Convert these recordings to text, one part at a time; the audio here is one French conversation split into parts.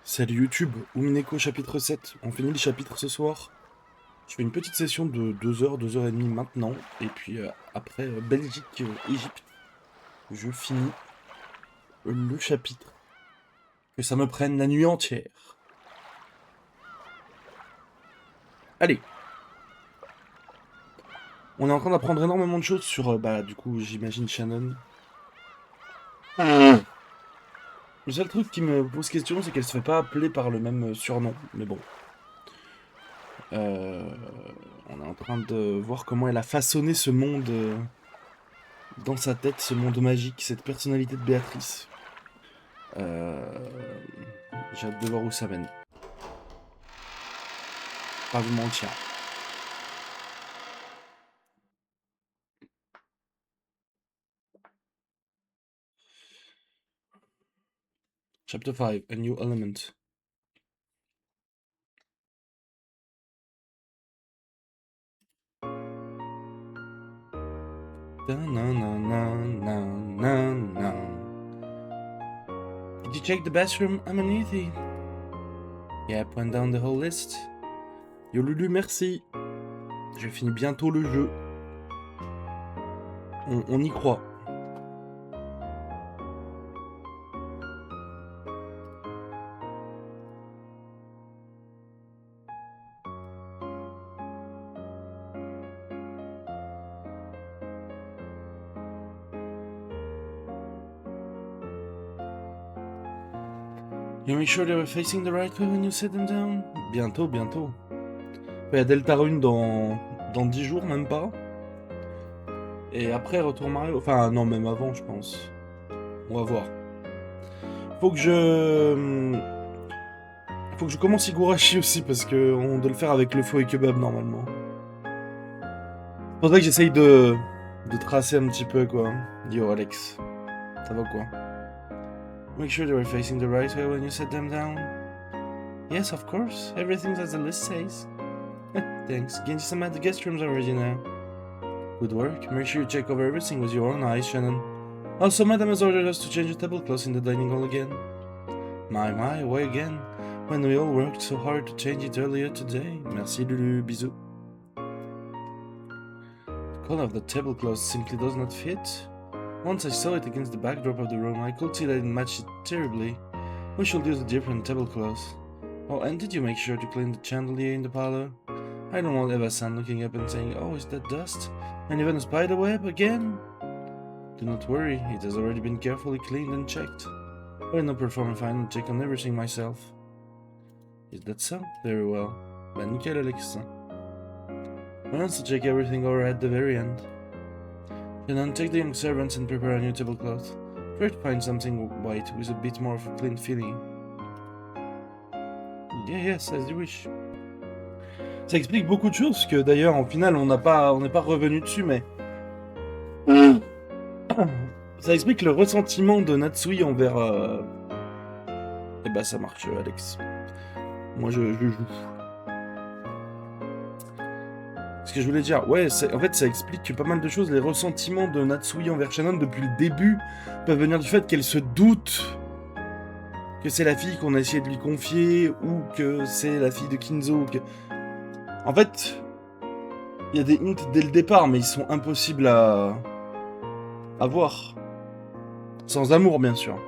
Salut YouTube, Umineko chapitre 7. On finit le chapitre ce soir. Je fais une petite session de 2 heures et demie maintenant. Et puis après Belgique, Égypte, je finis le chapitre. Que ça me prenne la nuit entière. Allez. On est en train d'apprendre énormément de choses sur, du coup, j'imagine Shannon. Le seul truc qui me pose question, c'est qu'elle se fait pas appeler par le même surnom. Mais bon. Euh, on est en train de voir comment elle a façonné ce monde dans sa tête, ce monde magique, cette personnalité de Béatrice. J'ai hâte de voir où ça mène. Pas vous mentir. Chapter 5, A New Element. Did you check the bathroom? I'm uneasy. Yep, went down the whole list. Yo Lulu, merci. Je finis bientôt le jeu. On y croit. You make sure they were facing the right way when you set them down? Bientôt, bientôt. Il y a Deltarune dans 10 jours, même pas. Et après, Retour Mario. Enfin, non, même avant, je pense. On va voir. Faut que je commence Higurashi aussi, parce que on doit le faire avec le faux et kebab, normalement. C'est pour ça que j'essaye de tracer un petit peu, quoi. Yo, Alex. Ça va quoi? Make sure they were facing the right way when you set them down. Yes, of course. Everything as the list says. Thanks. Getting some at the guest rooms already now. Good work. Make sure you check over everything with your own eyes, Shannon. Also, Madam has ordered us to change the tablecloths in the dining hall again. My, why again? When we all worked so hard to change it earlier today. Merci, Lulu. Bisous. The color of the tablecloth simply does not fit. Once I saw it against the backdrop of the room, I could see that it matched it terribly. We should use a different tablecloth. Oh, and did you make sure to clean the chandelier in the parlor? I don't want Eva-san looking up and saying, "Oh, is that dust? And even a spider web again?" Do not worry, it has already been carefully cleaned and checked. I will now perform a final check on everything myself. Is that so? Very well. Bah nickel, Alex. I want to check everything over at the very end. And then take the young servants and prepare a new tablecloth. First find something white with a bit more of a clean feeling. Yeah, yes, as you wish. Ça explique beaucoup de choses, que d'ailleurs, en final, on n'est pas revenu dessus, mais... Ça explique le ressentiment de Natsui envers... Eh bah, ça marche, Alex. Moi, je joue. Ce que je voulais dire, ouais, en fait, ça explique pas mal de choses. Les ressentiments de Natsui envers Shannon depuis le début peuvent venir du fait qu'elle se doute que c'est la fille qu'on a essayé de lui confier ou que c'est la fille de Kinzo. En fait, il y a des hints dès le départ, mais ils sont impossibles à voir. Sans amour, bien sûr.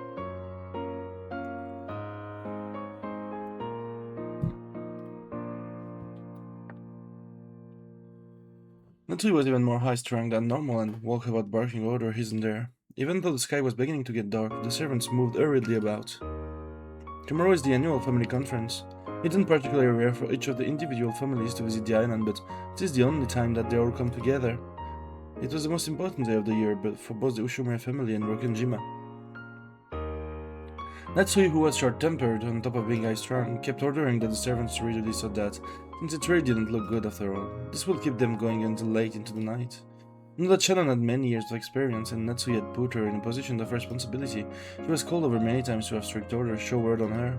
Natsui was even more high-strung than normal and walked about barking order here and there. Even though the sky was beginning to get dark, the servants moved hurriedly about. Tomorrow is the annual family conference. It isn't particularly rare for each of the individual families to visit the island, but it is the only time that they all come together. It was the most important day of the year, but for both the Ushumura family and Rokenjima. Natsui, who was short-tempered on top of being high-strung, kept ordering that the servants read this or that, since it really didn't look good after all. This would keep them going until late into the night. Now that Shannon had many years of experience and Natsui had put her in a position of responsibility, she was called over many times to have strict orders show word on her.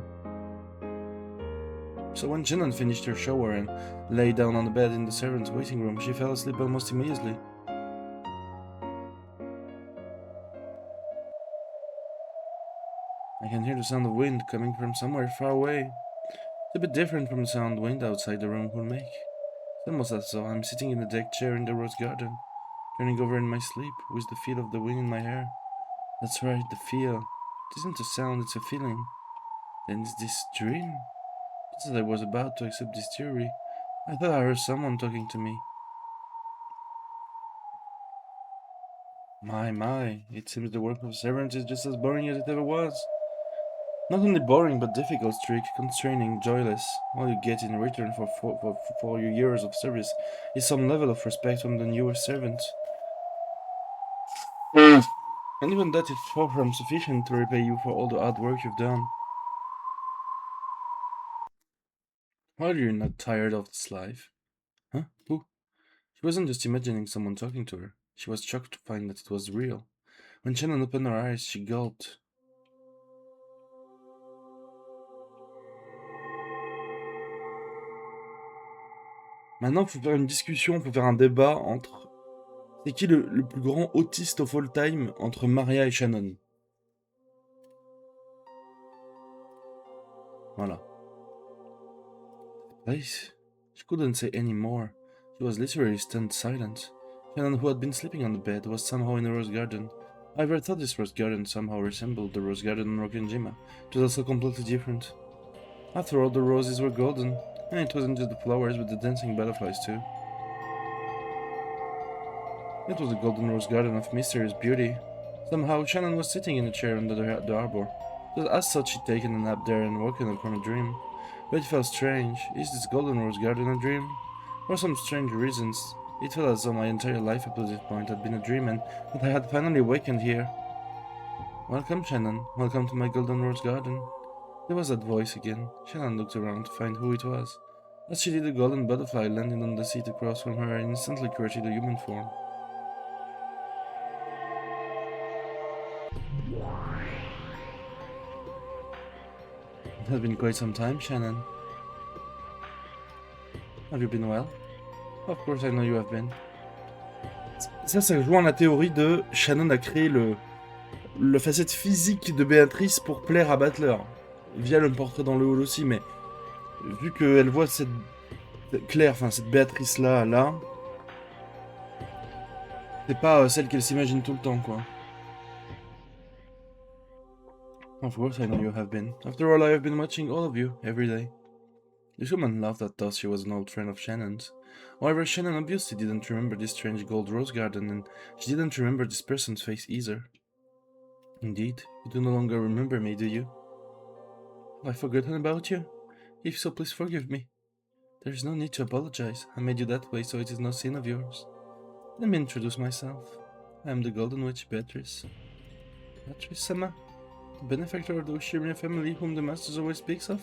So when Shannon finished her shower and lay down on the bed in the servants' waiting room, she fell asleep almost I can hear the sound of wind coming from somewhere far away. It's a bit different from the sound wind outside the room would make. It's almost as though I'm sitting in a deck chair in the rose garden, turning over in my sleep, with the feel of the wind in my hair. That's right, the feel. It isn't a sound, it's a feeling. Then is this dream? Just as I was about to accept this theory, I thought I heard someone talking to me. My, it seems the work of servants is just as boring as it ever was. Not only boring, but difficult, strict, constraining, joyless. All you get in return for your years of service is some level of respect from the newer servant. And even that is far from sufficient to repay you for all the hard work you've done. Are you not tired of this life? Huh? Who? She wasn't just imagining someone talking to her. She was shocked to find that it was real. When Shannon opened her eyes, she gulped. Maintenant, il faut faire une discussion, il faut faire un débat entre... C'est qui le plus grand autiste of all time entre Maria et Shannon? Voilà. Place. She couldn't say any more. She was literally stunned silent. Shannon, who had been sleeping on the bed, was somehow in the rose garden. I ever thought this rose garden somehow resembled the rose garden in Rokkenjima. It was also completely different. After all, the roses were golden, and it wasn't just the flowers but the dancing butterflies too. It was a golden rose garden of mysterious beauty. Somehow, Shannon was sitting in a chair under the arbor. Just as such, she'd taken a nap there and woken up from a dream. But it felt strange. Is this golden rose garden a dream? For some strange reasons, it felt as though my entire life up to this point had been a dream and that I had finally awakened here. Welcome, Shannon. Welcome to my golden rose garden. There was that voice again. Shannon looked around to find who it was. As she did, a golden butterfly landed on the seat across from her and instantly created a human form. It has been quite some time, Shannon. Have you been well? Of course I know you have been. Ça rejoint la théorie de Shannon a créé le facette physique de Béatrice pour plaire à Butler, via le portrait dans le hall aussi, mais vu qu'elle voit cette Claire, enfin cette Béatrice-là, c'est pas celle qu'elle s'imagine tout le temps, quoi. Of course I know you have been. After all, I have been watching all of you, every day. This woman laughed at us. She was an old friend of Shannon's. However, Shannon obviously didn't remember this strange gold rose garden, and she didn't remember this person's face either. Indeed, you do no longer remember me, do you? Have I forgotten about you? If so, please forgive me. There is no need to apologize. I made you that way, so it is no sin of yours. Let me introduce myself. I am the Golden Witch Beatrice. Beatrice-sama? The benefactor of the Ushirina family whom the Masters always speaks of?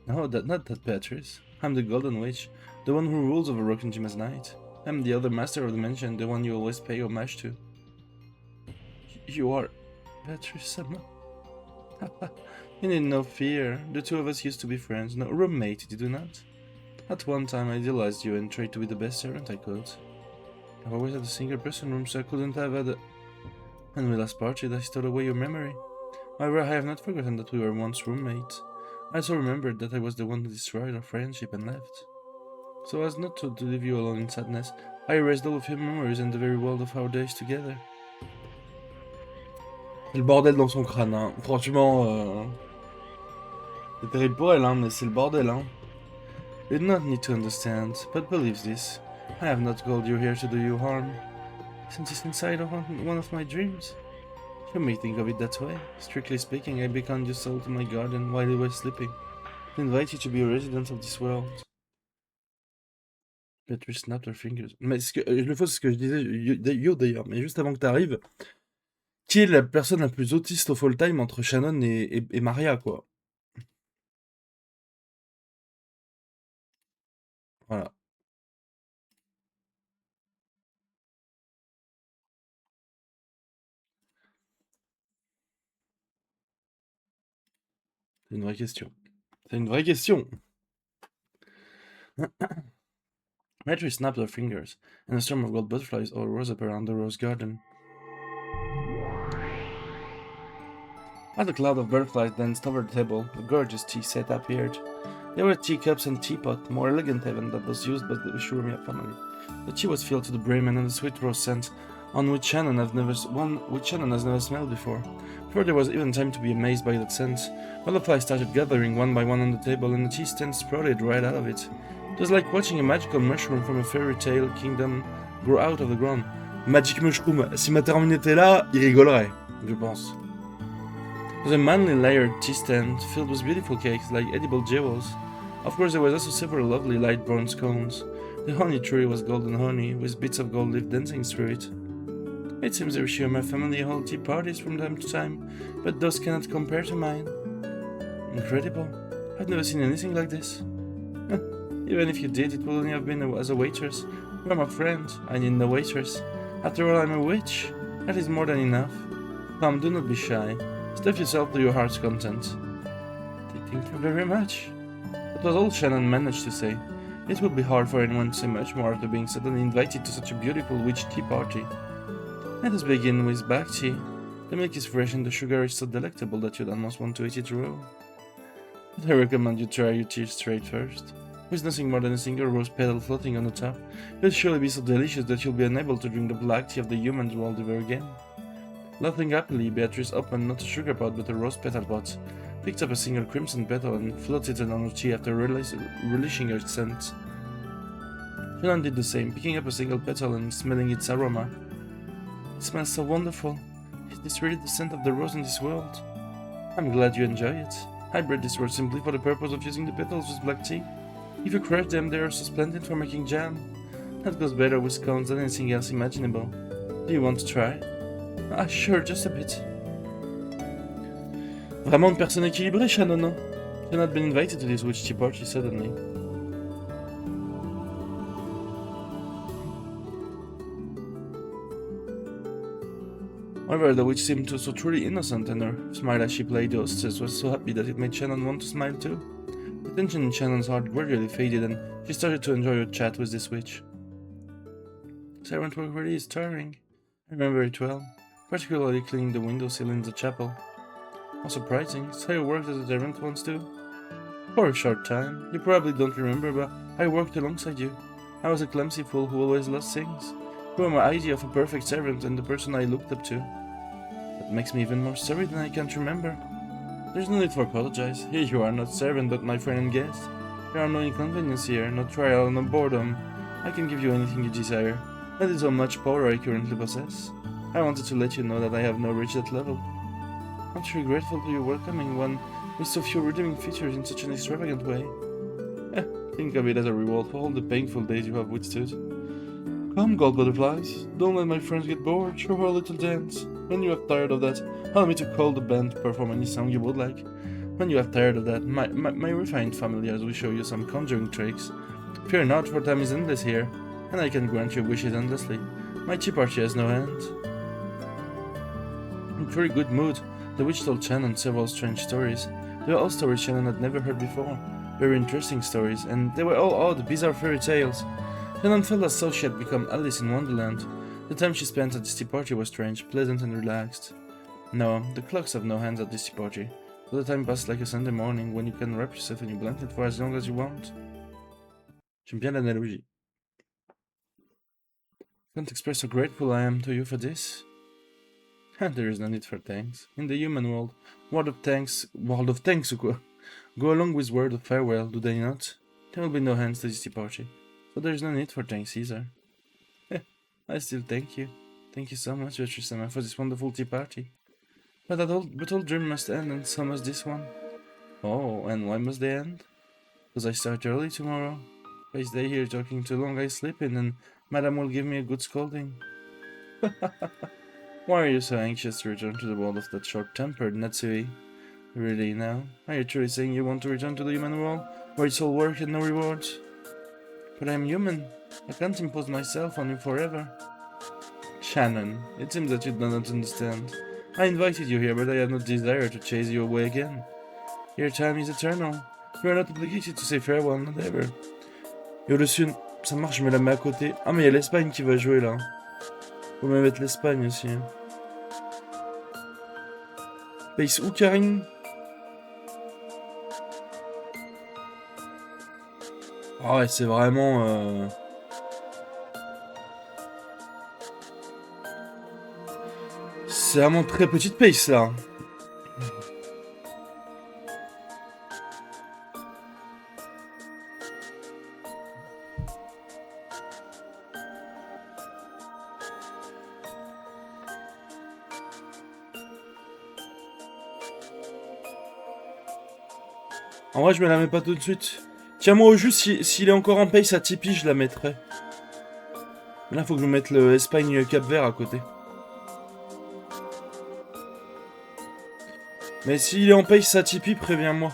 No, not that Beatrice. I'm the Golden Witch, the one who rules over Rokkenjima's night. I'm the other master of the mansion, the one you always pay homage to. You are Beatrice-sama? You need no fear. The two of us used to be friends, no roommate, did we not? At one time I idealized you and tried to be the best servant I could. I've always had a single person room, so I couldn't have had a... And we last parted, I stole away your memory. However, I have not forgotten that we were once roommates. I also remembered that I was the one who destroyed our friendship and left. So as not to leave you alone in sadness, I erased all of your memories and the very world of our days together. C'est le bordel dans son crâne, hein. Franchement, c'est terrible pour elle, hein, mais c'est le bordel, hein. You do not need to understand, but believe this. I have not called you here to do you harm. Isn't this inside of one of my dreams? You may think of it that way. Strictly speaking, I beckoned your soul to my garden while you were sleeping, to invite you to be a resident of this world. Beatrice snapped her fingers. Mais le faux, c'est ce que je disais, Yo d'ailleurs, mais juste avant que t'arrives, qui est la personne la plus autiste of all time entre Shannon et Maria, quoi. Voilà. C'est une vraie question. C'est une vraie question. Beatrice snapped her fingers, and a storm of gold butterflies all rose up around the rose garden. As a cloud of butterflies danced over the table, a gorgeous tea set appeared. There were teacups and teapot, more elegant even than those used by the Ushurumia family. The tea was filled to the brim and a sweet rose scent, one which Shannon has never smelled before. Before there was even time to be amazed by that scent, butterflies started gathering one by one on the table, and the tea stand sprouted right out of it. It was like watching a magical mushroom from a fairy tale kingdom grow out of the ground. Magic mushroom. Si Mattermine était là, il rigolerait, je pense. It was a manly layered tea stand filled with beautiful cakes like edible jewels. Of course, there was also several lovely light brown scones. The honey tree was golden honey, with bits of gold leaf dancing through it. It seems the Ushurumia family hold tea parties from time to time, but those cannot compare to mine. Incredible. I've never seen anything like this. Even if you did, it would only have been as a waitress. You're my friend. I need no waitress. After all, I'm a witch. That is more than enough. Come, do not be shy. Stuff yourself to your heart's content. Thank you very much. That was all Shannon managed to say. It would be hard for anyone to say much more after being suddenly invited to such a beautiful witch tea party. Let us begin with black tea. The milk is fresh and the sugar is so delectable that you'd almost want to eat it raw. But I recommend you try your tea straight first. With nothing more than a single rose petal floating on the top, it'll surely be so delicious that you'll be unable to drink the black tea of the human world ever again. Laughing happily, Beatrice opened not a sugar pot but a rose petal pot, picked up a single crimson petal and floated it on her tea after relishing her scent. Shannon did the same, picking up a single petal and smelling its aroma. It smells so wonderful. Is this really the scent of the rose in this world? I'm glad you enjoy it. I bred this rose simply for the purpose of using the petals with black tea. If you crush them, they are so splendid for making jam. That goes better with scones than anything else imaginable. Do you want to try? Sure, just a bit. Vraiment une personne équilibrée, Shannon. She had been invited to this witch tea party suddenly. However, the witch seemed so truly innocent, and her smile as she played the hostess was so happy that it made Shannon want to smile too. The tension in Shannon's heart gradually faded, and she started to enjoy her chat with this witch. Servant work really is tiring. I remember it well, particularly cleaning the windowsill in the chapel. How surprising, so you worked as a servant once too? For a short time. You probably don't remember, but I worked alongside you. I was a clumsy fool who always lost things. You were my idea of a perfect servant and the person I looked up to. That makes me even more sorry than I can't remember. There's no need for apologize. Here you are, not servant, but my friend and guest. There are no inconvenience here, no trial, no boredom. I can give you anything you desire. That is how much power I currently possess. I wanted to let you know that I have now reached that level. I'm truly grateful for your welcoming one with so few redeeming features in such an extravagant way. Think of it as a reward for all the painful days you have withstood. Come, gold butterflies, don't let my friends get bored. Show her a little dance. When you have tired of that, allow me to call the band to perform any song you would like. When you have tired of that, my refined familiars will show you some conjuring tricks. Fear not, for time is endless here, and I can grant your wishes endlessly. My tea party has no end. In very good mood, the witch told Shannon several strange stories. They were all stories Shannon had never heard before. Very interesting stories, and they were all odd, bizarre fairy tales. Shannon felt as though she had become Alice in Wonderland. The time she spent at this tea party was strange, pleasant and relaxed. No, the clocks have no hands at this tea party, so the time passed like a Sunday morning when you can wrap yourself in your blanket for as long as you want. J'aime bien l'analogie. Can't express how grateful I am to you for this. There is no need for thanks. In the human world, word of thanks ou quoi? Go along with word of farewell, do they not? There will be no hands to this tea party, so there is no need for thanks either. I still thank you. Thank you so much, Beatrice, for this wonderful tea party. But all dream must end, and so must this one. Oh, and why must they end? Because I start early tomorrow. If I stay here talking too long, I sleep in, and Madame will give me a good scolding. Why are you so anxious to return to the world of that short-tempered Natsui? Really now? Are you truly saying you want to return to the human world, where it's all work and no rewards? But I'm human. I can't impose myself on you forever. Shannon, it seems that you do not understand. I invited you here, but I have no desire to chase you away again. Your time is eternal. You are not obligated to say farewell, not ever. Yo, dessus, ça marche, je me la mets à côté. Ah, mais il y a l'Espagne qui va jouer là. Faut me mettre l'Espagne aussi. Pace où, Karine? Ah ouais, c'est vraiment... C'est vraiment très petite pace, là. En vrai, je me la mets pas tout de suite. Tiens-moi au jus, s'il est encore en pace à Tipeee, je la mettrai. Mais là, faut que je mette le Espagne Cap Vert à côté. Mais s'il est en pace à Tipeee, préviens-moi.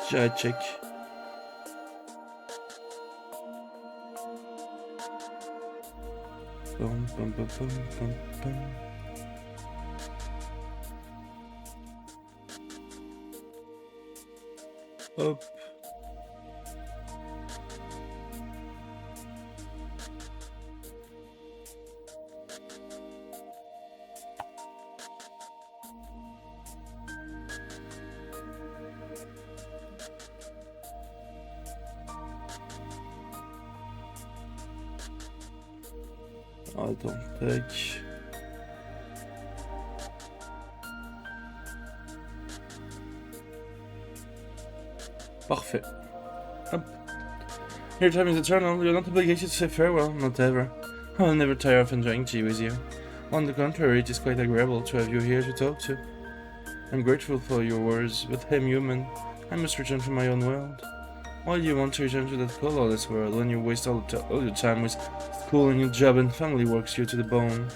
J'irai check. Pom, pom, pom, pom, pom, pom. Hop. Attends, tac. Parfait. Hop. Your time is eternal. You're not obligated to say farewell, not ever. I'll never tire of enjoying tea with you. On the contrary, it is quite agreeable to have you here to talk to. I'm grateful for your words, but I'm human. I must return to my own world. Why do you want to return to that colorless world when you waste all your time with school and your job and family works you to the bone?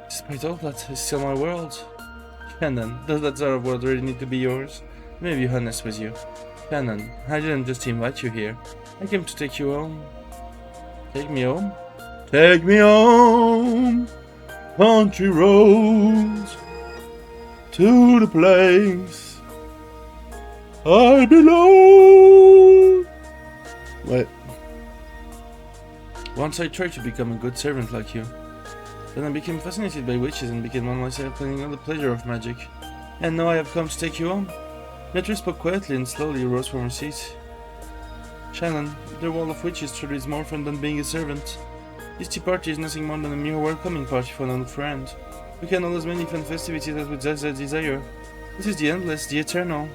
Despite all that, it's still my world. Shannon, does that sort of world really need to be yours? Let me be honest with you. Shannon, I didn't just invite you here. I came to take you home. Take me home? Take me home! Country roads to the place I belong! Ouais. Once I tried to become a good servant like you. Then I became fascinated by witches and became one myself, planning on the pleasure of magic. And now I have come to take you home. Beatrice spoke quietly and slowly rose from her seat. Shannon, the world of witches truly is more fun than being a servant. This tea party is nothing more than a mere welcoming party for an old friend. We can hold as many fun festivities as we desire. This is the endless, the eternal.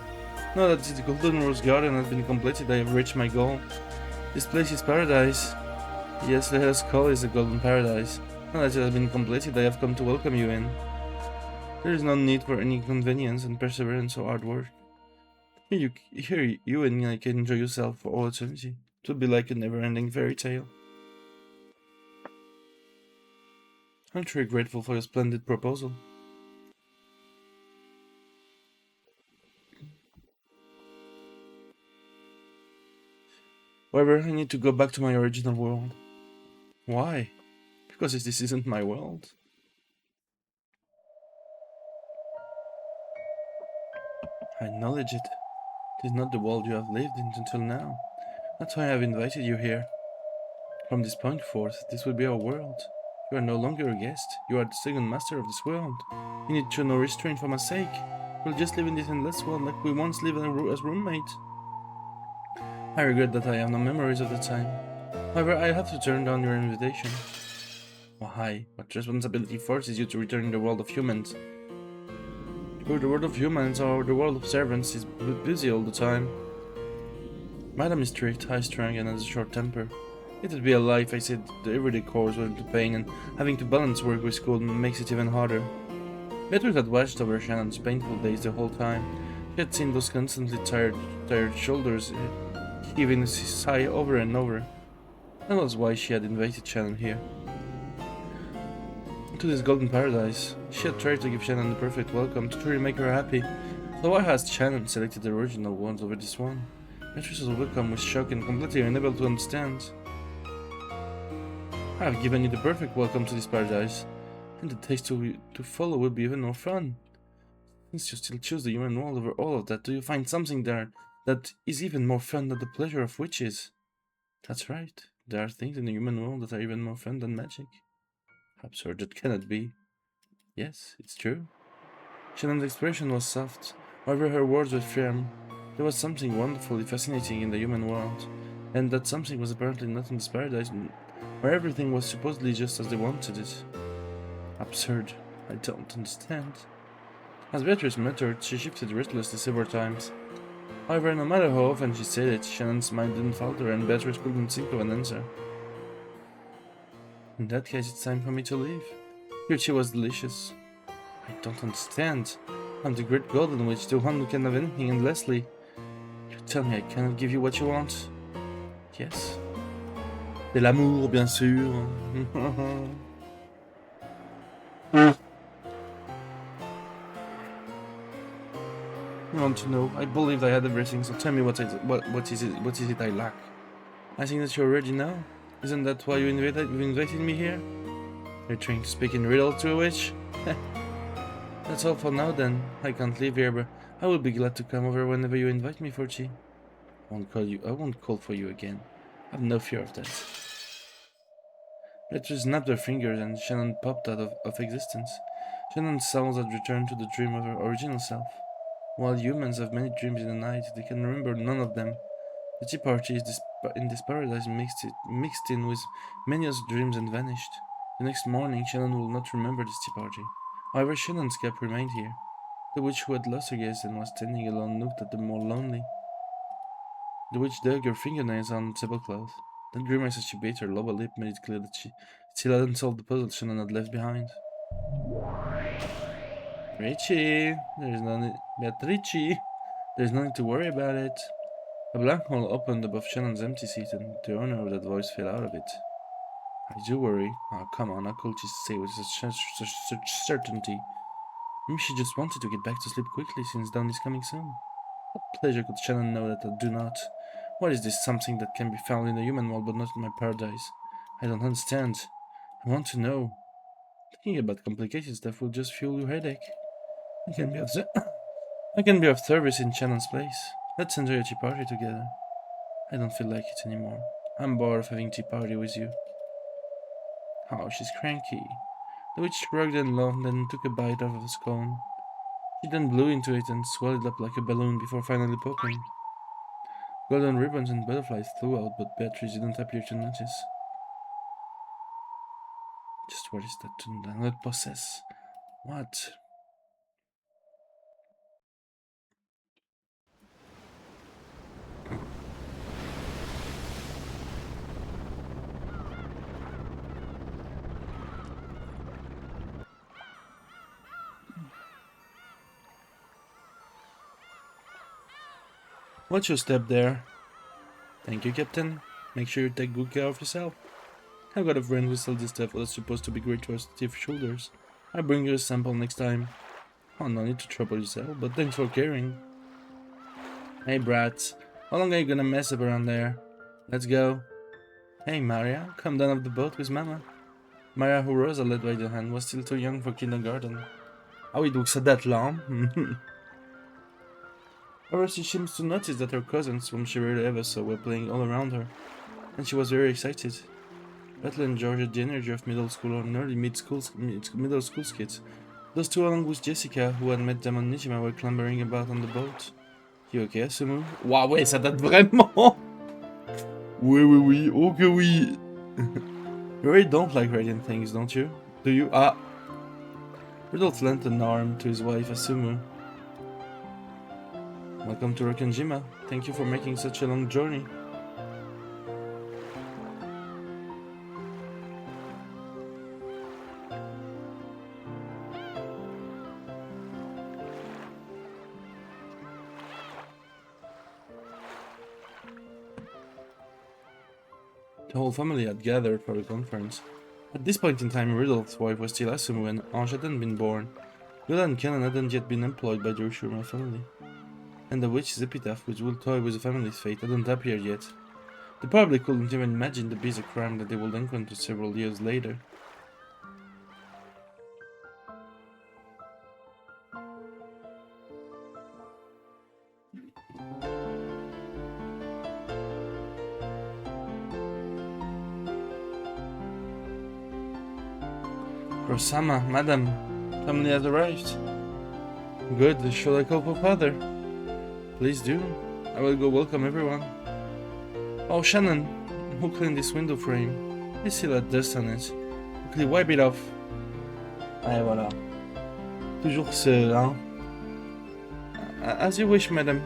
Now that the Golden Rose Garden has been completed, I have reached my goal. This place is paradise. Yes, let us call it the Golden Paradise. Now that it has been completed, I have come to welcome you in. There is no need for any convenience and perseverance or hard work. Here you and I can enjoy yourself for all eternity. It will be like a never-ending fairy tale. I'm truly grateful for your splendid proposal. However, I need to go back to my original world. Why? Because this isn't my world. I acknowledge it. It is not the world you have lived in until now. That's why I have invited you here. From this point forth, this will be our world. You are no longer a guest. You are the second master of this world. You need to show no restraint for my sake. We'll just live in this endless world like we once lived as roommates. I regret that I have no memories of the time. However, I have to turn down your invitation. Why? What responsibility forces you to return in the world of humans? The world of humans or the world of servants is busy all the time. Madam is strict, high-strung, and has a short temper. It would be a lie if I said the everyday chores were the pain, and having to balance work with school makes it even harder. Beatrice had watched over Shannon's painful days the whole time. She had seen those constantly tired shoulders heaving a sigh over and over. That was why she had invited Shannon here. To this golden paradise. She had tried to give Shannon the perfect welcome to truly make her happy. So why has Shannon selected the original ones over this one? Beatrice's welcome was shocked and completely unable to understand. I have given you the perfect welcome to this paradise, and the taste to follow will be even more fun. Since you still choose the human world over all of that, do you find something there that is even more fun than the pleasure of witches? That's right, there are things in the human world that are even more fun than magic. Absurd, that cannot be. Yes, it's true. Shannon's expression was soft, however her words were firm. There was something wonderfully fascinating in the human world, and that something was apparently not in this paradise where everything was supposedly just as they wanted it. Absurd. I don't understand. As Beatrice muttered, she shifted restlessly several times. However, no matter how often she said it, Shannon's mind didn't falter and Beatrice couldn't think of an answer. In that case, it's time for me to leave. Your tea was delicious. I don't understand. I'm the great golden witch, the one who can have anything endlessly. You tell me I cannot give you what you want. Yes. De l'amour, bien sûr. You want to know? I believed I had everything, so tell me what is it I lack? I think that you already know. Isn't that why you invited me here? You're trying to speak in riddle to a witch? That's all for now then. I can't leave here, but I will be glad to come over whenever you invite me for tea. I won't call for you again. I have no fear of that. Beatrice snapped her fingers and Shannon popped out of existence. Shannon's soul had returned to the dream of her original self. While humans have many dreams in the night, they can remember none of them. The tea party in this paradise mixed in with many other dreams and vanished. The next morning, Shannon will not remember this tea party. However, Shannon's cap remained here. The witch who had lost her gaze and was standing alone looked at them more lonely. The witch dug her fingernails on the tablecloth. That grimace as she bit her lower lip made it clear that she still hadn't solved the puzzle Shannon had left behind. Richie, Beatrice, there's no need to worry about it. A blank hole opened above Shannon's empty seat, and the owner of that voice fell out of it. I do worry. Oh, come on, how could she say with such certainty? Maybe she just wanted to get back to sleep quickly, since dawn is coming soon. What pleasure could Shannon know that I do not? What is this something that can be found in the human world but not in my paradise? I don't understand. I want to know. Thinking about complicated stuff will just fuel your headache. I can be of I can be of service in Shannon's place. Let's enjoy a tea party together. I don't feel like it anymore. I'm bored of having tea party with you. Oh, she's cranky. The witch shrugged and laughed, then took a bite out of the scone. She then blew into it and swelled it up like a balloon before finally popping. Golden ribbons and butterflies flew out, but Beatrice didn't appear to notice. Just what is that to not possess? What? Watch your step there. Thank you, Captain. Make sure you take good care of yourself. I've got a friend who sells this stuff that's supposed to be great for stiff shoulders. I'll bring you a sample next time. Oh, no need to trouble yourself, but thanks for caring. Hey, brats. How long are you gonna mess up around there? Let's go. Hey, Maria, come down off the boat with Mama. Maria, who Rosa led by the hand, was still too young for kindergarten. Ah oui, donc ça date là, hein? However, she seems to notice that her cousins, whom she rarely ever saw, were playing all around her, and she was very excited. Bethel and George had the energy of middle school or early middle school kids. Those two, along with Jessica, who had met them on Nijima, were clambering about on the boat. You okay, Sumu? Waouh, ouais, ça date vraiment! Oui, oh que oui! You really don't like radiant things, don't you? Do you? Ah! Rudolph lent an arm to his wife, Asumu. Welcome to Rokkenjima. Thank you for making such a long journey. The whole family had gathered for the conference. At this point in time, Rudolph's wife was still Asumu and Ange hadn't been born. Yola and Kenan hadn't yet been employed by the Rishurma family. And the witch's epitaph, which will toy with the family's fate, hadn't appeared yet. They probably couldn't even imagine the bizarre crime that they would encounter several years later. Rosama, madam, family has arrived. Good, shall I call for father? Please do. I will go welcome everyone. Oh, Shannon, who cleaned this window frame? I still had dust on it. Quickly wipe it off. Ouais, voilà. Toujours ce, hein. As you wish, madam.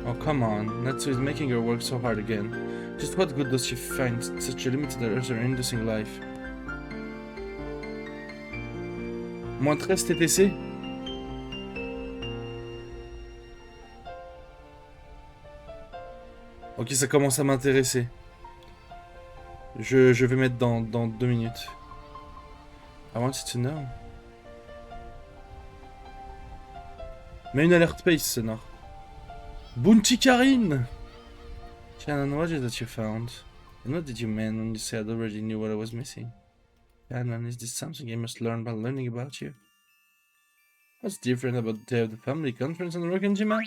Oh, come on. Natsu is making her work so hard again. Just what good does she find such a limited interesting life? Moins 13 TTC? Ok, ça commence à m'intéresser. Je vais mettre dans 2 minutes. I wanted to know. Mais une alerte pace sonore. Bounty Karine! Shannon, what is it that you found? And what did you mean when you said I already knew what I was missing? Shannon, is this something I must learn by learning about you? What's different about the day of the family conference on the Rokkenjima?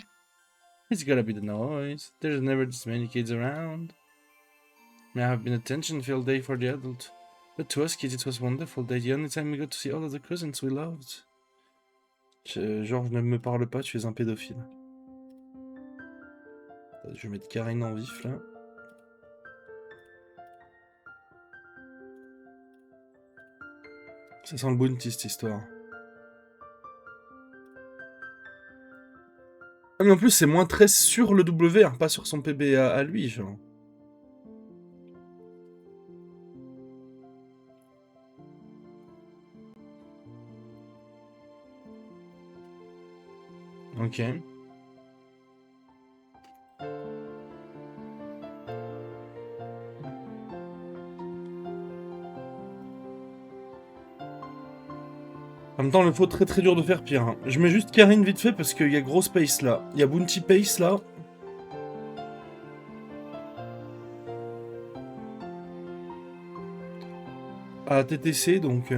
It's gotta be the noise. There's never this many kids around. May have been a tension-filled day for the adult. But to us kids it was a wonderful day. The only time we got to see all of the cousins we loved. Genre, ne me parle pas, tu es un pédophile. Je vais mettre Karine en vif, là. Ça sent le bounty, cette histoire. Ah, mais en plus, c'est moins 13 sur le W, hein, pas sur son PB à lui, genre. Ok. En même temps, le faut très très dur de faire pire. Hein. Je mets juste Karine vite fait parce qu'il y a gros space là. Il y a Bounty Pace là. À TTC donc...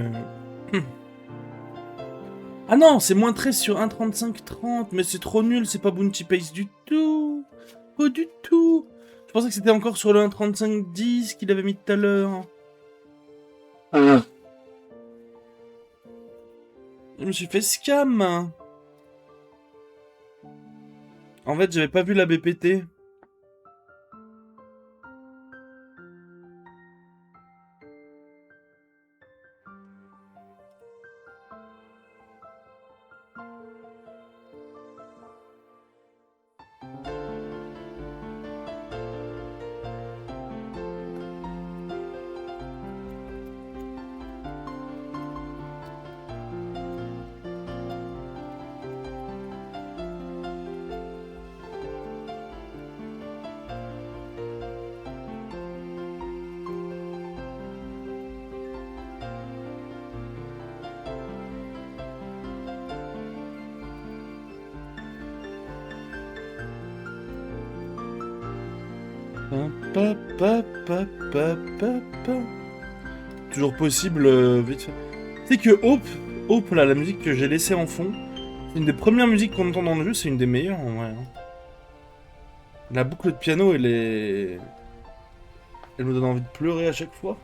Ah non, c'est moins 13 sur 1.35.30. Mais c'est trop nul, c'est pas Bounty Pace du tout. Pas du tout. Je pensais que c'était encore sur le 1.35.10 qu'il avait mis tout à l'heure. Je me suis fait scam. En fait, j'avais pas vu la BPT. Toujours possible, vite fait. Tu sais que Hope là, la musique que j'ai laissée en fond, c'est une des premières musiques qu'on entend dans le jeu, c'est une des meilleures en vrai. Hein. La boucle de piano, elle me donne envie de pleurer à chaque fois.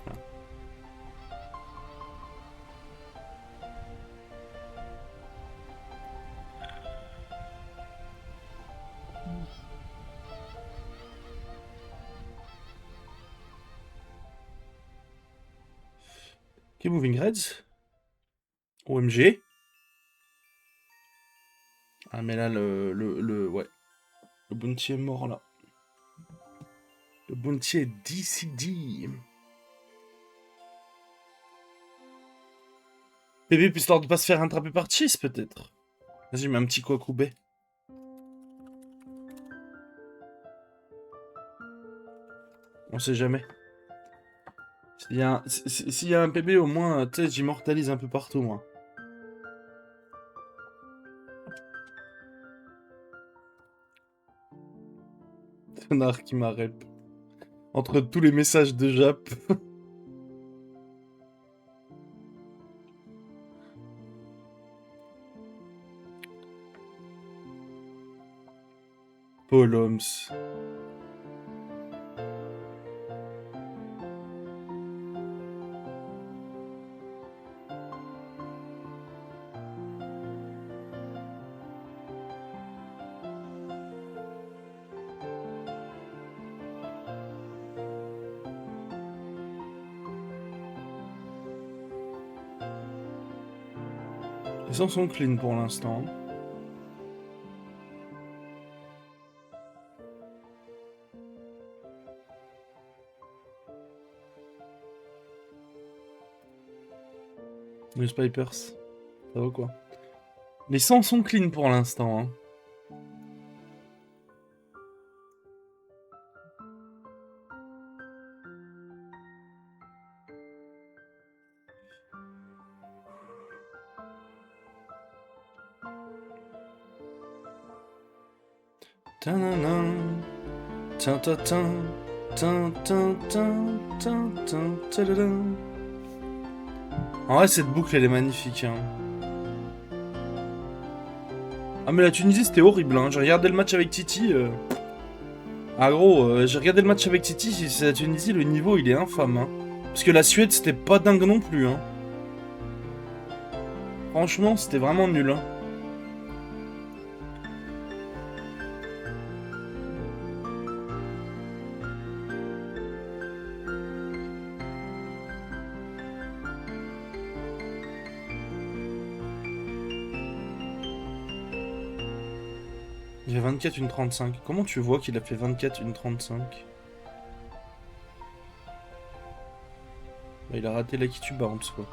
Ok, Moving Reds. OMG. Ah mais là, ouais. Le Bounty est mort là. Le Bounty est DCD. Bébé, histoire de pas se faire rattraper par Cheese peut-être. Vas-y, je mets un petit Kwakubé. On sait jamais. S'il y a un PB, au moins, tu sais, j'immortalise un peu partout, moi. Connard qui m'a rep. Entre tous les messages de Jap. Paul Holmes. Les sons sont clean pour l'instant. Les Spipers, ça va quoi? Les sons sont clean pour l'instant. Hein. En vrai, cette boucle, elle est magnifique. Hein. Ah, mais la Tunisie, c'était horrible. Hein. J'ai regardé le match avec Titi. Ah, gros, j'ai regardé le match avec Titi. C'est la Tunisie, le niveau, il est infâme. Hein. Parce que la Suède, c'était pas dingue non plus. Hein. Franchement, c'était vraiment nul. Hein. Il fait 24, une 35. Comment tu vois qu'il a fait 24, une 35? Bah, il a raté la Kitu Bounce, quoi.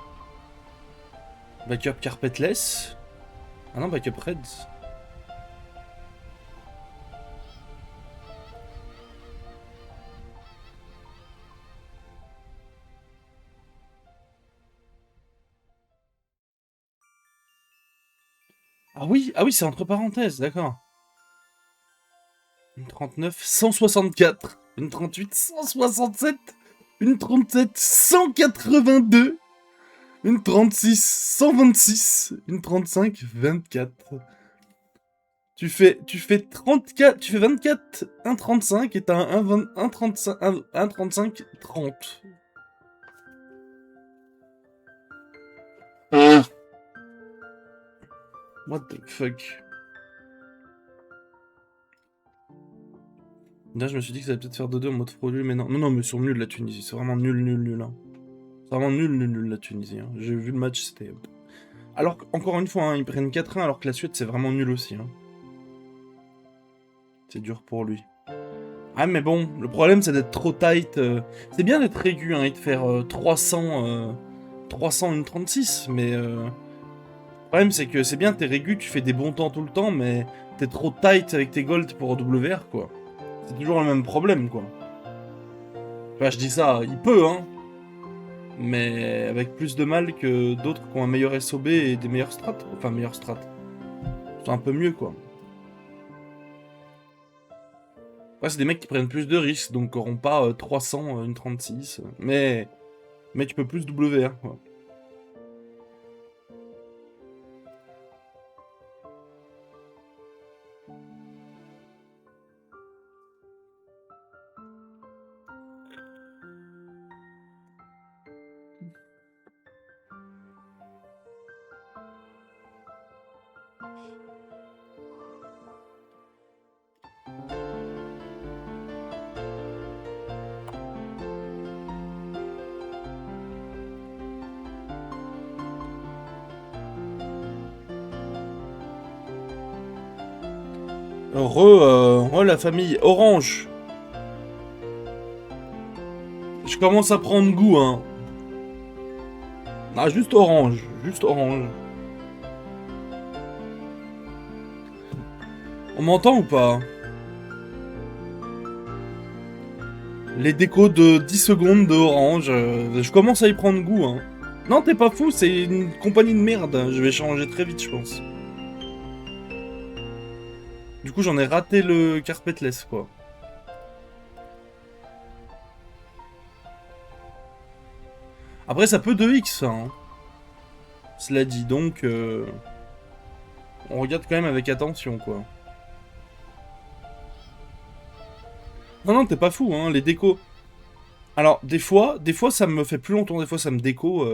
Backup Carpetless. Ah non, backup Reds. Ah oui, c'est entre parenthèses, d'accord. Une 39, 164. Une 38, 167. Une 37, 182. Une 36, 126. Une 35, 24. Tu fais 34, tu fais 24, 1,35 et t'as un 35, 1,35, 30. What the fuck? Là, je me suis dit que ça allait peut-être faire 2-2 en mode frauduleux, mais non. Non, mais ils sont nuls la Tunisie. C'est vraiment nul. Hein. C'est vraiment nul la Tunisie. Hein. J'ai vu le match, c'était. Alors, encore une fois, hein, ils prennent 4-1 alors que la Suède, c'est vraiment nul aussi. Hein. C'est dur pour lui. Ah, mais bon, le problème, c'est d'être trop tight. C'est bien d'être aigu hein, et de faire 300, 300, une 36, mais. Le problème, c'est que c'est bien, t'es régu, tu fais des bons temps tout le temps, mais t'es trop tight avec tes golds pour WR, quoi. C'est toujours le même problème, quoi. Enfin, je dis ça, il peut, hein. Mais avec plus de mal que d'autres qui ont un meilleur SOB et des meilleurs strats. Enfin, meilleurs strats. C'est un peu mieux, quoi. Ouais, c'est des mecs qui prennent plus de risques, donc qui n'auront pas 300, une 36. Mais tu peux plus WR, quoi. La famille orange. Je commence à prendre goût, hein. Ah, juste orange. On m'entend ou pas? Les décos de 10 secondes de orange, je commence à y prendre goût, hein. Non, t'es pas fou, c'est une compagnie de merde. Je vais changer très vite, je pense. Du coup, j'en ai raté le carpetless, quoi. Après, ça peut 2x, ça, hein. Cela dit, donc... on regarde quand même avec attention, quoi. Non, t'es pas fou, hein, les décos... Alors, des fois, ça me fait plus longtemps, des fois, ça me déco...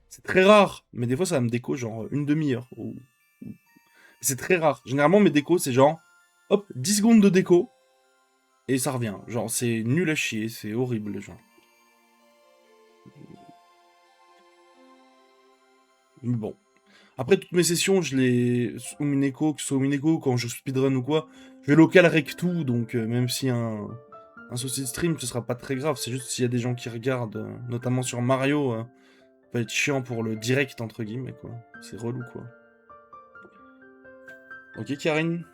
C'est très rare, mais des fois, ça me déco, genre, une demi-heure. C'est très rare. Généralement, mes décos, c'est genre... Hop, 10 secondes de déco, et ça revient. Genre, c'est nul à chier, c'est horrible, genre. Bon. Après, toutes mes sessions, je les... Umineko, que ce soit Umineko, quand je speedrun ou quoi, je vais local rec tout, donc même si un souci de stream, ce sera pas très grave. C'est juste s'il y a des gens qui regardent, notamment sur Mario, ça va être chiant pour le direct, entre guillemets, quoi. C'est relou, quoi. Ok, Karine.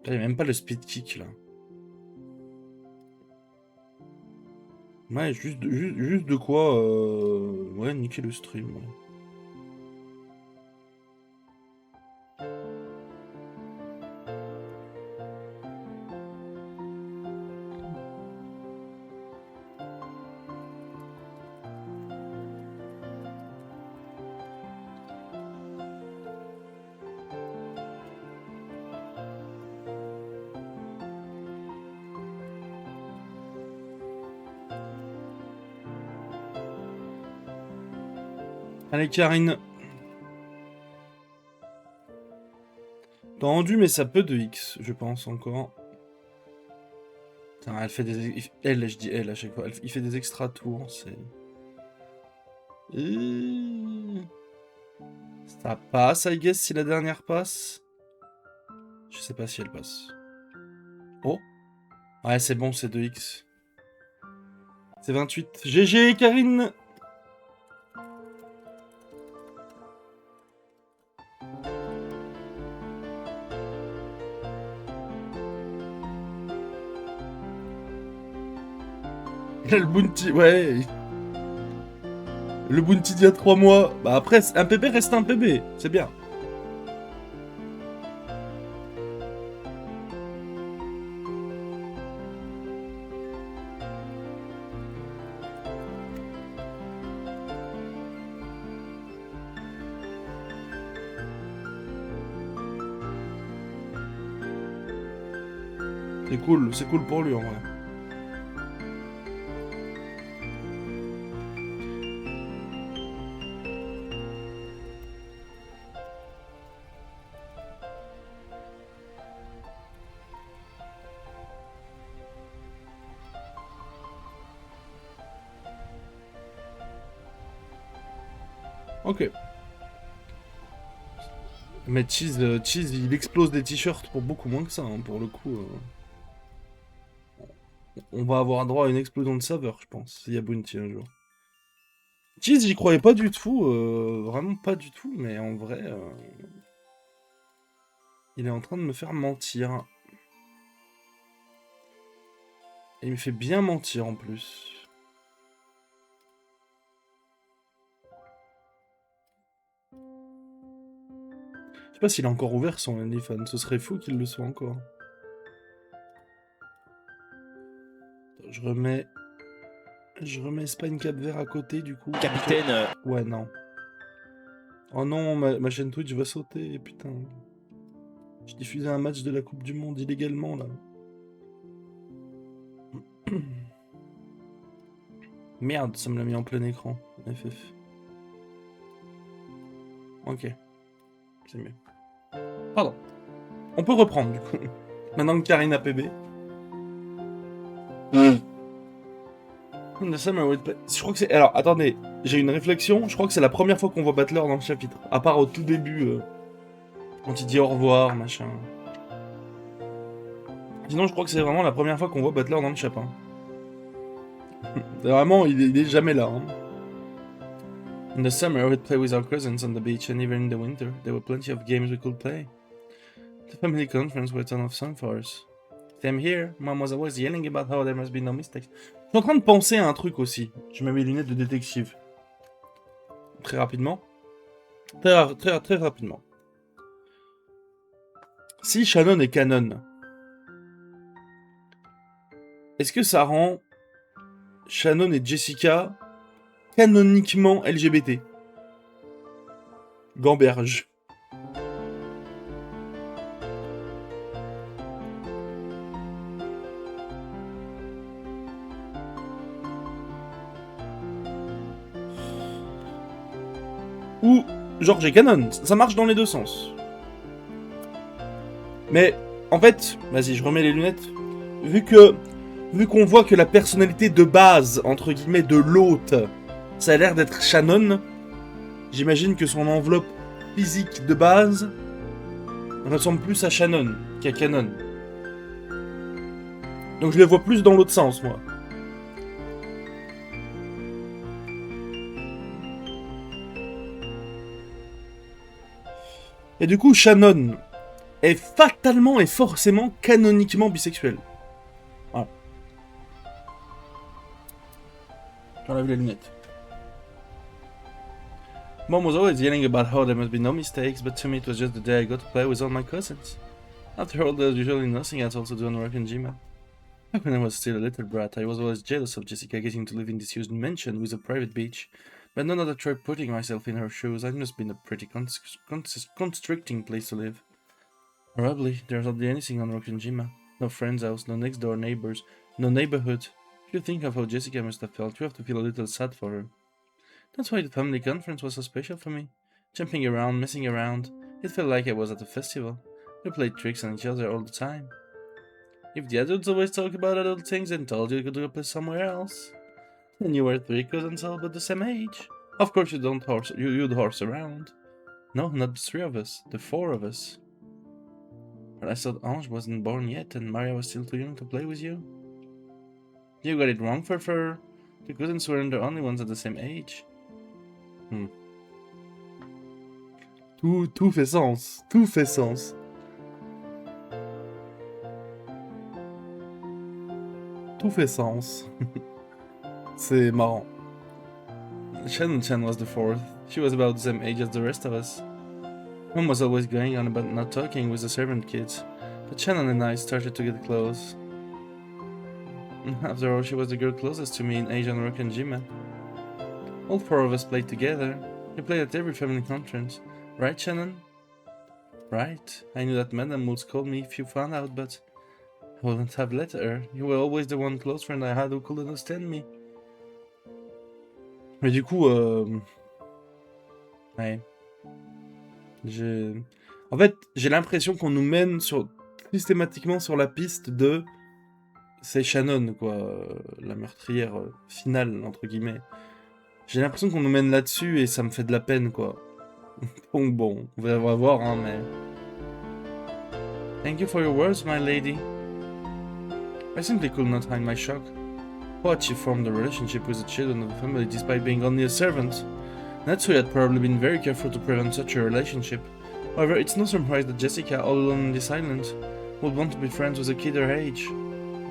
Il n'y a même pas le speed kick, là. Ouais, juste de quoi, ouais, niquer le stream, ouais. Allez, Karine. T'as rendu, mais ça peut de X, je pense, encore. Putain, elle fait des... Elle, je dis elle à chaque fois. Il fait des extra tours, c'est... Ça passe, I guess, si la dernière passe. Je sais pas si elle passe. Oh. Ouais, c'est bon, c'est 2X. C'est 28. GG, Karine. Le bounty, ouais. Le bounty d'il y a 3 mois. Bah après, un PB reste un PB. C'est bien. C'est cool pour lui en vrai. Ok. Mais Cheese, il explose des t-shirts pour beaucoup moins que ça, hein, pour le coup. On va avoir droit à une explosion de saveur, je pense, s'il y a Bounty un jour. Cheese, j'y croyais pas du tout, vraiment pas du tout, mais en vrai, il est en train de me faire mentir. Et il me fait bien mentir en plus. Je sais pas s'il a encore ouvert son OnlyFans, ce serait fou qu'il le soit encore. Attends, je remets Spine Cap Vert à côté du coup. Capitaine. Ouais, non. Oh non, ma chaîne Twitch va sauter, putain. Je diffusais un match de la Coupe du Monde illégalement là. Merde, ça me l'a mis en plein écran. FF. Ok. C'est mieux. Pardon. On peut reprendre du coup. Maintenant que Karine a PB. Je crois que c'est... Alors, attendez. J'ai une réflexion. Je crois que c'est la première fois qu'on voit Battler dans le chapitre. À part au tout début. Quand il dit au revoir, machin. Sinon, je crois que c'est vraiment la première fois qu'on voit Battler dans le chapitre. Vraiment, il est jamais là. Hein. In the summer, we'd play with our cousins on the beach, and even in the winter, there were plenty of games we could play. The family conference was a ton of fun for us. Same here, Mom was always yelling about how there must be no mistakes. Je suis en train de penser à un truc aussi. Je mets mes lunettes de détective. Très rapidement. Très rapidement. Si Shannon est canon, est-ce que ça rend Shannon et Jessica canoniquement LGBT? Gamberge. Ou George et canon, ça marche dans les deux sens. Mais en fait, vas-y, je remets les lunettes. Vu qu'on voit que la personnalité de base, entre guillemets, de l'hôte Ça a l'air d'être Shannon. J'imagine que son enveloppe physique de base ressemble plus à Shannon qu'à Canon. Donc je les vois plus dans l'autre sens, moi. Et du coup, Shannon est fatalement et forcément canoniquement bisexuel. Voilà. J'enlève les lunettes. Mom was always yelling about how there must be no mistakes, but to me it was just the day I got to play with all my cousins. After all, there's usually nothing else to do on Rokkenjima. Back when I was still a little brat, I was always jealous of Jessica getting to live in this huge mansion with a private beach, but none of that tried putting myself in her shoes. I've just been a pretty constricting place to live. Probably, there's hardly anything on Rokkenjima. No friend's house, no next door neighbors, no neighborhood. If you think of how Jessica must have felt, you have to feel a little sad for her. That's why the family conference was so special for me. Jumping around, messing around, it felt like I was at a festival. We played tricks on each other all the time. If the adults always talked about adult things and told you to go play somewhere else, then you were 3 cousins all but the same age. Of course you'd horse around. No, not the 3 of us, the 4 of us. But I thought Ange wasn't born yet and Maria was still too young to play with you. You got it wrong, Fur. The cousins weren't the only ones at the same age. Tout fait sens. Tout fait sens. Tout fait sens. C'est marrant. Shannon was the 4th. She was about the same age as the rest of us. Mom was always going on about not talking with the servant kids, but Shannon and I started to get close. After all, she was the girl closest to me in age on Rokkenjima. All 4 of us played together. We played at every family conference. Right, Shannon? Right. I knew that Madame would scold me if you found out, but I wouldn't have let her. You were always the one close friend I had who could understand me. Mais du coup, ouais. En fait, j'ai l'impression qu'on nous mène systématiquement sur la piste de... C'est Shannon, quoi, la meurtrière finale, entre guillemets. J'ai l'impression qu'on nous mène là-dessus et ça me fait de la peine, quoi. Donc bon, on va voir, hein, mais... Thank you for your words, my lady. I simply could not hide my shock. What, she formed a relationship with the children of the family despite being only a servant? Natsu had probably been very careful to prevent such a relationship. However, it's no surprise that Jessica, all alone on this island, would want to be friends with a kid her age.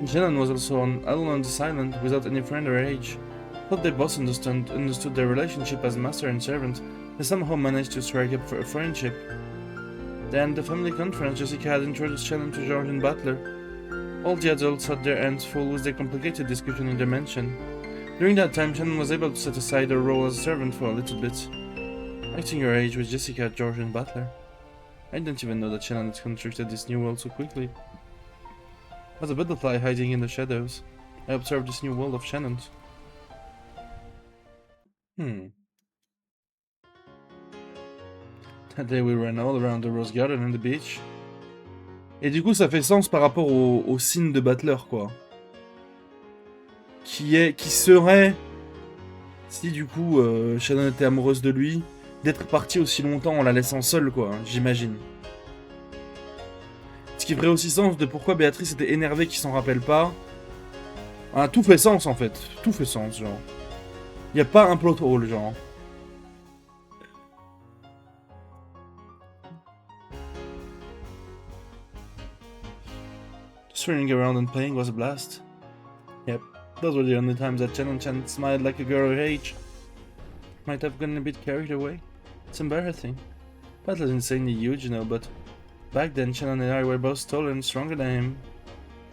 Shannon was also alone on this island, without any friend her age. Thought they both understood their relationship as master and servant, they somehow managed to strike up for a friendship. Then, the family conference, Jessica had introduced Shannon to George and Butler. All the adults had their hands full with their complicated discussion in their mansion. During that time, Shannon was able to set aside her role as a servant for a little bit, acting her age with Jessica, George and Butler. I didn't even know that Shannon had constructed this new world so quickly. As a butterfly hiding in the shadows, I observed this new world of Shannon's. That day we ran all around the rose garden and the beach. Et du coup, ça fait sens par rapport au signe de Butler, quoi. Qui serait, si du coup Shannon était amoureuse de lui, d'être partie aussi longtemps en la laissant seule, quoi, j'imagine. Ce qui ferait aussi sens de pourquoi Béatrice était énervée qu'il s'en rappelle pas. Ah, tout fait sens, en fait. Tout fait sens, genre. Y a pas un plot hole, genre. Just running around and playing was a blast. Yep, those were the only times that Shannon smiled like a girl her age. Might have gotten a bit carried away. It's embarrassing. Butler's insanely huge, you know, but back then Shannon and I were both taller and stronger than him.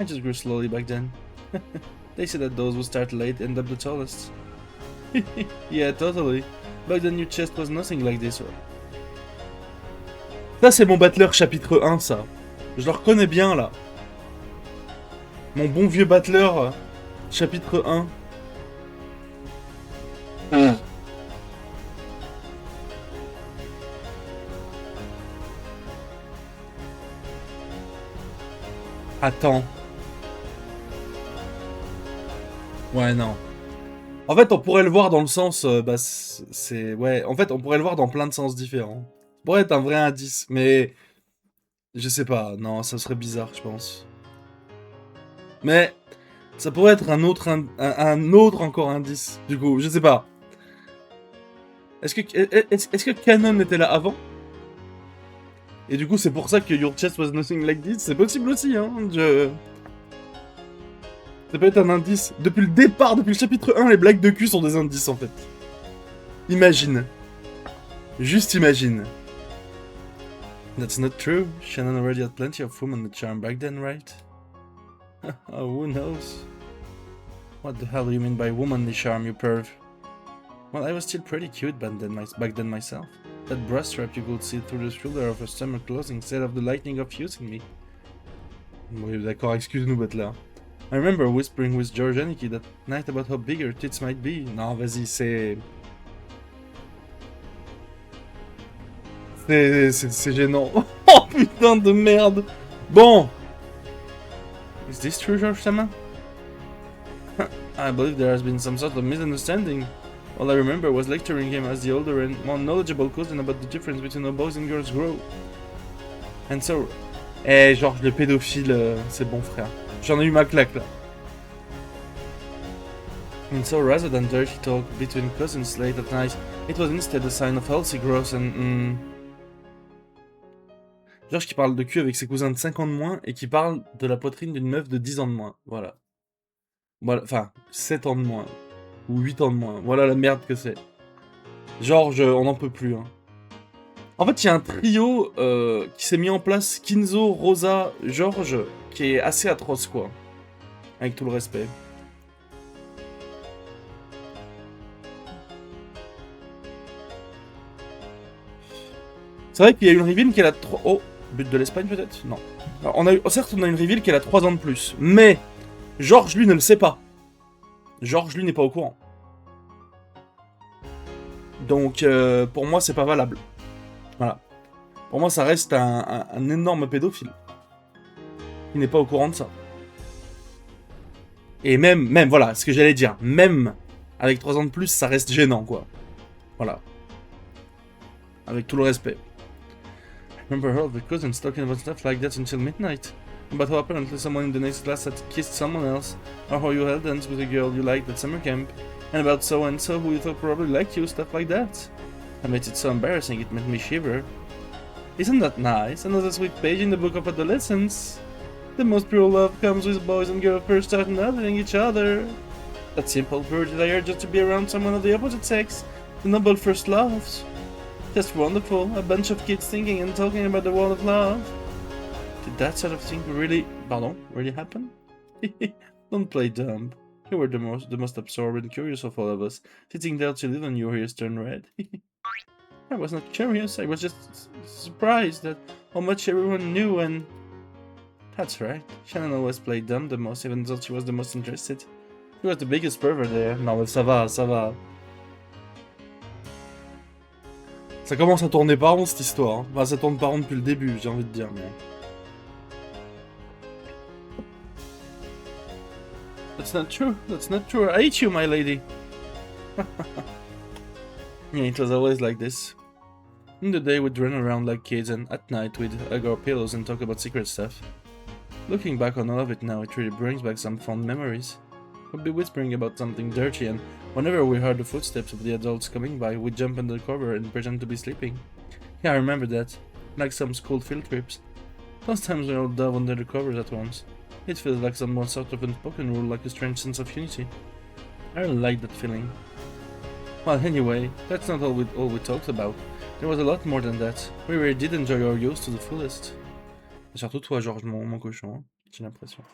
I just grew slowly back then. They said that those who start late end up the tallest. Yeah, totally. Back then your chest was nothing like this. Ça c'est mon Butler chapitre 1, ça. Je le reconnais bien, là. Mon bon vieux Butler, chapitre 1. Attends. Ouais, non. En fait, on pourrait le voir dans le sens... bah, c'est... Ouais, en fait, on pourrait le voir dans plein de sens différents. Ça pourrait être un vrai indice, mais... Je sais pas, non, ça serait bizarre, je pense. Mais... Ça pourrait être un autre, un autre encore indice, du coup, je sais pas. Est-ce que Canon était là avant? Et du coup, c'est pour ça que Your Chest Was Nothing Like This? C'est possible aussi, hein. Ça peut être un indice. Depuis le départ, depuis le chapitre 1, les blagues de cul sont des indices, en fait. Imagine. Juste imagine. That's not true. Shannon already had plenty of women to charm back then, right? Oh, who knows? What the hell do you mean by womanly charm, you perv? Well, I was still pretty cute back then myself. That bra strap you could see through the shoulder of her stomach closing instead of the lightning of using me. Oui, d'accord, excuse-nous, Butler. I remember whispering with George Aniki that night about how big her tits might be. Non, vas-y, c'est gênant. Oh putain de merde. Bon. Is this true, George-sama? I believe there has been some sort of misunderstanding. All I remember was lecturing him as the older and more knowledgeable cousin about the difference between how boys and girls grow. And so... Eh, Georges, le pédophile, c'est bon frère. J'en ai eu ma claque là. And so rather than dirty talk between cousins late at night, it was instead a sign of healthy growth and... Georges qui parle de cul avec ses cousins de 5 ans de moins et qui parle de la poitrine d'une meuf de 10 ans de moins. Voilà. Voilà, enfin, 7 ans de moins. Ou 8 ans de moins. Voilà la merde que c'est. Georges, on n'en peut plus. Hein. En fait, il y a un trio qui s'est mis en place, Kinzo, Rosa, Georges, qui est assez atroce, quoi. Avec tout le respect. C'est vrai qu'il y a une reveal qui a 3... Oh, but de l'Espagne peut-être? Non. Alors, certes, on a une reveal qui a 3 ans de plus. Mais, Georges, lui, ne le sait pas. Georges, lui, n'est pas au courant. Donc, pour moi, c'est pas valable. Voilà. Pour moi, ça reste un énorme pédophile. Il n'est pas au courant de ça. Et même, voilà, ce que j'allais dire. Même avec 3 ans de plus, ça reste gênant, quoi. Voilà. Avec tout le respect. I remember her with cousins talking about stuff like that until midnight. About how apparently someone in the next class had kissed someone else, or how you held hands with a girl you liked at summer camp, and about so-and-so who you thought probably liked you, stuff like that. I made it so embarrassing it made me shiver. Isn't that nice? Another sweet page in the book of adolescence. The most pure love comes with boys and girls first starting loving each other. That simple pure desire just to be around someone of the opposite sex. The noble first loves. Just wonderful, a bunch of kids thinking and talking about the world of love. Did that sort of thing really happen? Don't play dumb. You were the most absorbed and curious of all of us, sitting there till even your ears turned red. I was not curious, I was just surprised at how much everyone knew and... That's right, Shannon always played dumb the most, even though she was the most interested. She was the biggest pervert there. Non mais ça va, ça va. Ça commence à tourner par rond cette histoire. Hein. Enfin, ça tourne par rond depuis le début, j'ai envie de dire, mais... That's not true, that's not true. I hate you, my lady. Yeah, it was always like this. In the day we'd run around like kids and at night we'd hug our pillows and talk about secret stuff. Looking back on all of it now, it really brings back some fond memories. We'd be whispering about something dirty and whenever we heard the footsteps of the adults coming by, we'd jump under the cover and pretend to be sleeping. Yeah, I remember that. Like some school field trips. Those times we all dove under the covers at once. It feels like some sort of unspoken rule, like a strange sense of unity. I really like that feeling. Well, anyway, that's not all we talked about. There was a lot more than that. We really did enjoy our youth to the fullest. Surtout toi, Georges, mon cochon, hein, j'ai l'impression.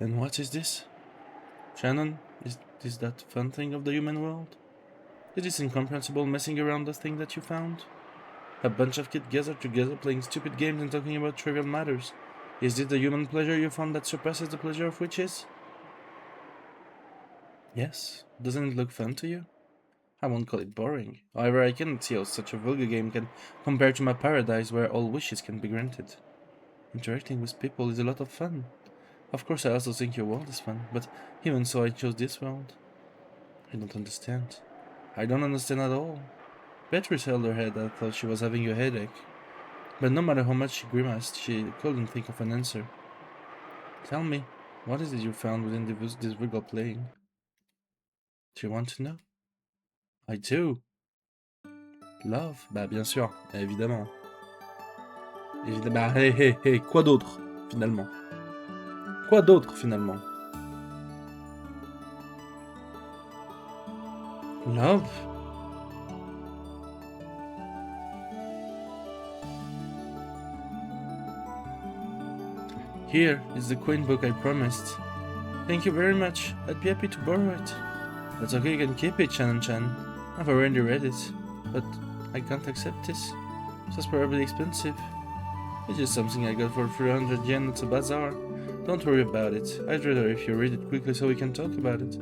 And what is this? Shannon, is this that fun thing of the human world? Is this incomprehensible messing around the thing that you found? A bunch of kids gathered together playing stupid games and talking about trivial matters. Is this the human pleasure you found that surpasses the pleasure of witches? Yes. Doesn't it look fun to you? I won't call it boring. However, I cannot see how such a vulgar game can compare to my paradise where all wishes can be granted. Interacting with people is a lot of fun. Of course, I also think your world is fun, but even so, I chose this world. I don't understand. I don't understand at all. Beatrice held her head. I thought she was having a headache. But no matter how much she grimaced, she couldn't think of an answer. Tell me, what is it you found within this virtual playing? Do you want to know? I do. Love? Bah bien sûr, évidemment. Bah hé hé hé, quoi d'autre, finalement? Quoi d'autre, finalement? Love? Here is the Queen book I promised. Thank you very much. I'd be happy to borrow it. That's okay, you can keep it, Shannon-chan. I've already read it, but I can't accept this. It's probably expensive. It's just something I got for 300 yen at a bazaar. Don't worry about it. I'd rather if you read it quickly so we can talk about it.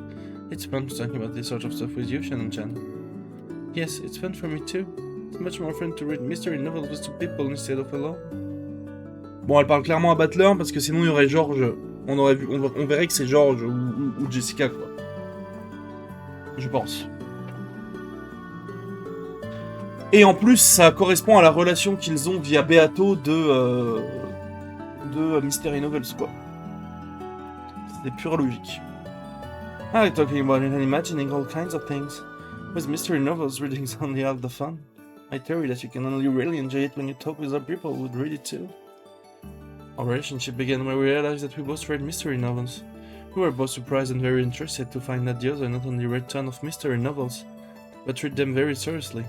It's fun talking about this sort of stuff with you, Shannon-chan. Yes, it's fun for me too. It's much more fun to read mystery novels with two people instead of alone. Bon, elle parle clairement à Butler parce que sinon il y aurait George. On verrait que c'est George ou Jessica, quoi. Je pense. Et en plus, ça correspond à la relation qu'ils ont via Beato de Mystery Novels, quoi. C'est pure logique. I like talking about it and imagining all kinds of things. With mystery novels, reading's only half the fun. I tell you that you can only really enjoy it when you talk with other people who would read it too. Our relationship began when we realized that we both read mystery novels. We were both surprised and very interested to find that the other not only read tons of mystery novels, but read them very seriously.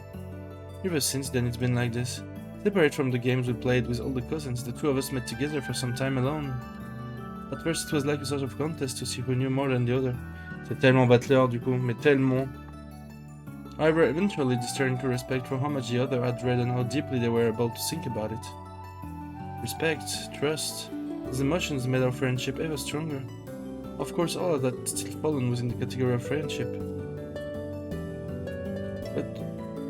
Ever since then it's been like this. Separate from the games we played with all the cousins, the two of us met together for some time alone. At first it was like a sort of contest to see who knew more than the other. C'est tellement Butler du coup, mais tellement. However, eventually this turned to respect for how much the other had read and how deeply they were able to think about it. Respect, trust, these emotions made our friendship ever stronger. Of course, all of that still fallen within the category of friendship. But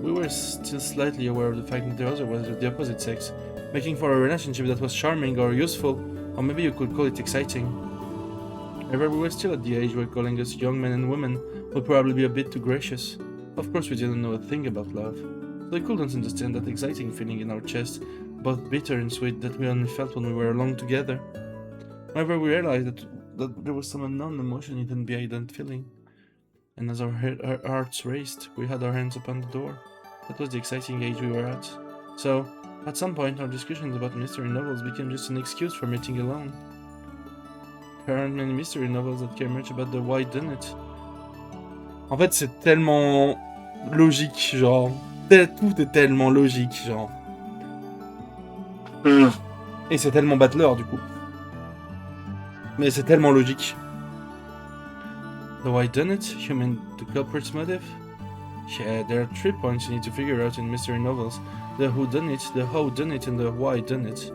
we were still slightly aware of the fact that the other was of the opposite sex, making for a relationship that was charming or useful, or maybe you could call it exciting. However, we were still at the age where calling us young men and women would probably be a bit too gracious. Of course, we didn't know a thing about love, so we couldn't understand that exciting feeling in our chest, both bitter and sweet, that we only felt when we were alone together. However, we realized that there was some unknown emotion hidden behind that feeling. And as our hearts raced, we had our hands upon the door. That was the exciting age we were at. So, at some point, our discussions about mystery novels became just an excuse for meeting alone. There aren't many mystery novels that care much about the why done it. En fait, c'est tellement logique, genre. Tout est tellement logique, genre. Et c'est tellement Butler, du coup. Mais c'est tellement logique. The why done it? You mean the culprit's motive? Yeah, there are 3 points you need to figure out in mystery novels. The who done it, the how done it, and the why done it.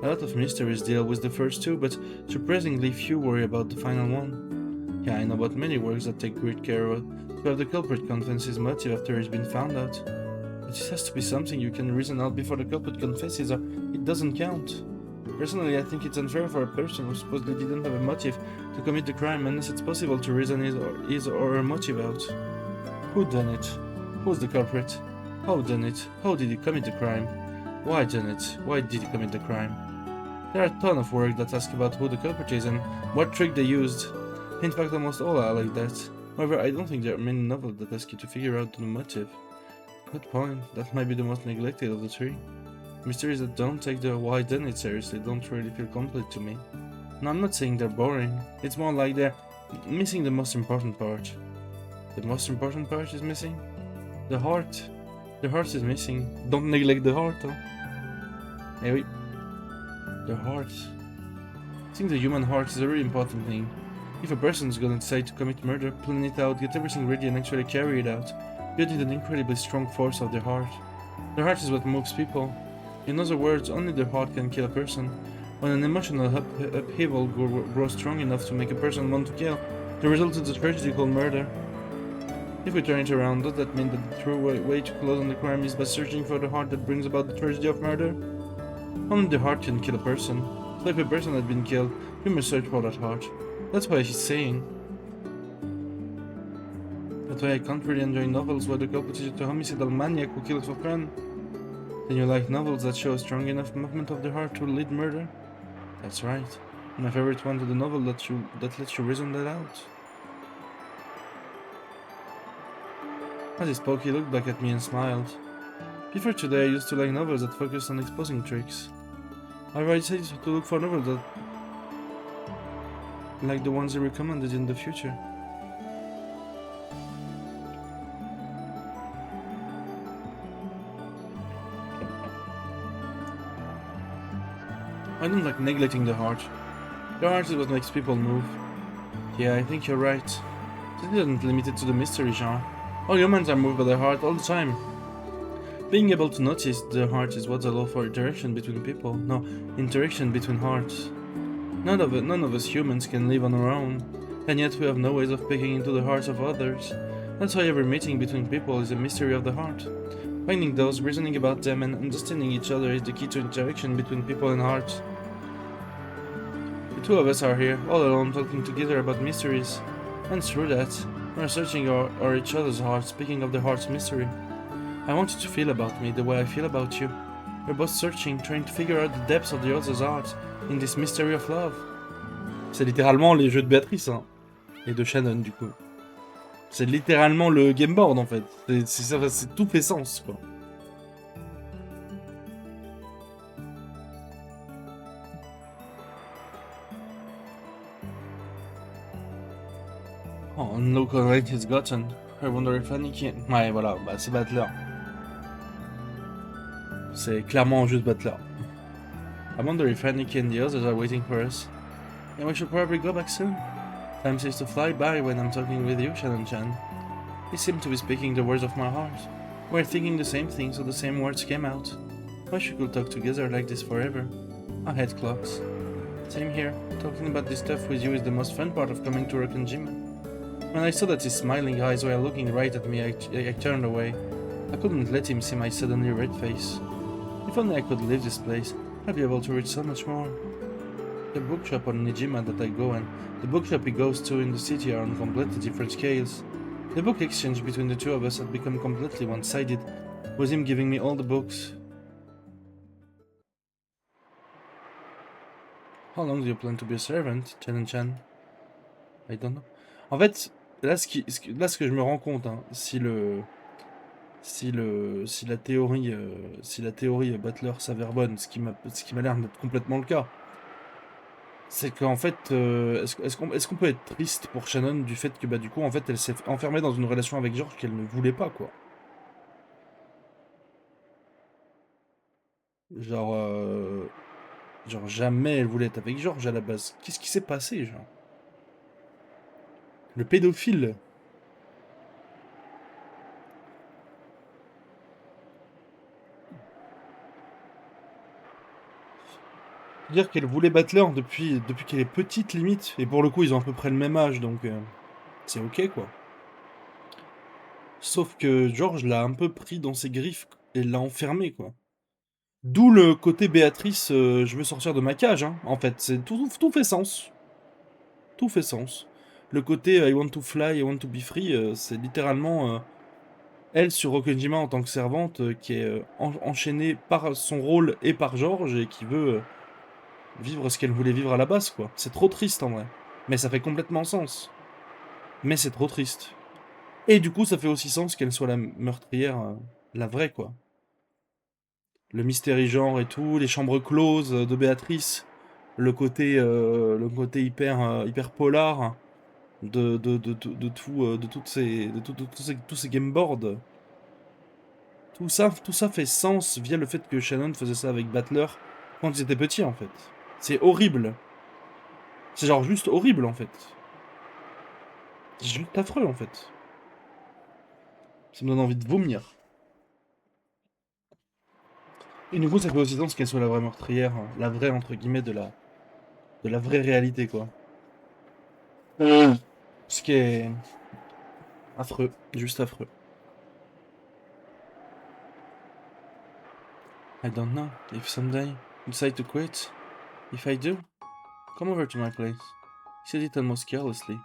A lot of mysteries deal with the first 2, but surprisingly few worry about the final one. Yeah, I know about many works that take great care to have the culprit confess his motive after he's been found out. But it has to be something you can reason out before the culprit confesses, or it doesn't count. Personally, I think it's unfair for a person who supposedly didn't have a motive to commit the crime unless it's possible to reason his or her motive out. Who done it? Who's the culprit? How done it? How did he commit the crime? Why done it? Why did he commit the crime? There are a ton of work that ask about who the culprit is and what trick they used. In fact, almost all are like that. However, I don't think there are many novels that ask you to figure out the motive. Good point. That might be the most neglected of the 3. Mysteries that don't take the why done it seriously don't really feel complete to me. No, I'm not saying they're boring. It's more like they're missing the most important part. The most important part is missing? The heart. The heart is missing. Don't neglect the heart, huh? Eh oui. The heart. I think the human heart is a really important thing. If a person is gonna decide to commit murder, plan it out, get everything ready and actually carry it out, you need an incredibly strong force of the heart. The heart is what moves people. In other words, only the heart can kill a person. When an emotional upheaval grows strong enough to make a person want to kill, the result is a tragedy called murder. If we turn it around, does that mean that the true way to close on the crime is by searching for the heart that brings about the tragedy of murder? Only the heart can kill a person. So if a person had been killed, we must search for that heart. That's what she's saying. That's why I can't really enjoy novels where the culprit is a homicidal maniac who kills for fun. Then you like novels that show a strong enough movement of the heart to lead murder? That's right. My favorite one is the novel that lets you reason that out. As he spoke, he looked back at me and smiled. Before today, I used to like novels that focused on exposing tricks. However, I decided to look for novels that like the ones he recommended in the future. I don't like neglecting the heart. The heart is what makes people move. Yeah, I think you're right. This isn't limited to the mystery genre. All humans are moved by the heart all the time. Being able to notice the heart is what allows for interaction between people. No, interaction between hearts. None of us humans can live on our own, and yet we have no ways of peeking into the hearts of others. That's why every meeting between people is a mystery of the heart. Finding those, reasoning about them, and understanding each other is the key to interaction between people and hearts. The two of us are here, all alone, talking together about mysteries. And through that, we're searching our each other's hearts, speaking of the heart's mystery. I want you to feel about me the way I feel about you. We're both searching, trying to figure out the depths of the other's heart in this mystery of love. C'est littéralement les jeux de Béatrice, hein. Et de Shannon, du coup. C'est littéralement le game board, en fait. C'est tout fait sens, quoi. Oh, no correct is gotten. I wonder if Annie can... Ouais, voilà, bah c'est Battler. C'est clairement un jeu de Battler. I wonder if Annie and the others are waiting for us. And we should probably go back soon. Time seems to fly by when I'm talking with you, Shannon-chan. You seem to be speaking the words of my heart. We're thinking the same thing, so the same words came out. Wish we could talk together like this forever. Our head clocks. Same here. Talking about this stuff with you is the most fun part of coming to Rokenjima. When I saw that his smiling eyes were looking right at me, I turned away. I couldn't let him see my suddenly red face. If only I could leave this place, I'd be able to read so much more. The bookshop on Nijima that I go and the bookshop he goes to in the city are on completely different scales. The book exchange between the two of us had become completely one-sided, with him giving me all the books. How long do you plan to be a servant, Chen-chan? I don't know. En fait, là ce que je me rends compte, hein, si la théorie Battler s'avère bonne, ce qui m'a l'air d'être complètement le cas, c'est qu'en fait, est-ce qu'on peut être triste pour Shannon du fait que bah du coup en fait elle s'est enfermée dans une relation avec George qu'elle ne voulait pas, quoi. Genre jamais elle voulait être avec George à la base. Qu'est-ce qui s'est passé, genre? Le pédophile. Dire qu'elle voulait Battler depuis qu'elle est petite limite, et pour le coup ils ont à peu près le même âge, donc c'est ok, quoi. Sauf que George l'a un peu pris dans ses griffes et l'a enfermé, quoi. D'où le côté Béatrice, je veux sortir de ma cage, hein. En fait, c'est tout fait sens. Tout fait sens. Le côté I want to fly, I want to be free, c'est littéralement elle sur Rokenjima en tant que servante qui est enchaînée par son rôle et par George et qui veut vivre ce qu'elle voulait vivre à la base, quoi. C'est trop triste en vrai. Mais ça fait complètement sens. Mais c'est trop triste. Et du coup, ça fait aussi sens qu'elle soit la meurtrière, la vraie, quoi. Le mystérie genre et tout, les chambres closes de Béatrice, le côté hyper polar de tous ces game boards. Tout ça fait sens via le fait que Shannon faisait ça avec Battler quand ils étaient petits, en fait. C'est horrible. C'est genre juste horrible, en fait. C'est juste affreux, en fait. Ça me donne envie de vomir. Et du coup, ça fait aussi sens qu'elle soit la vraie meurtrière, hein, la vraie, entre guillemets, de la vraie réalité, quoi. Ce qui est affreux, juste affreux. I don't know if someday you decide to quit. If I do, come over to my place. He said it almost carelessly.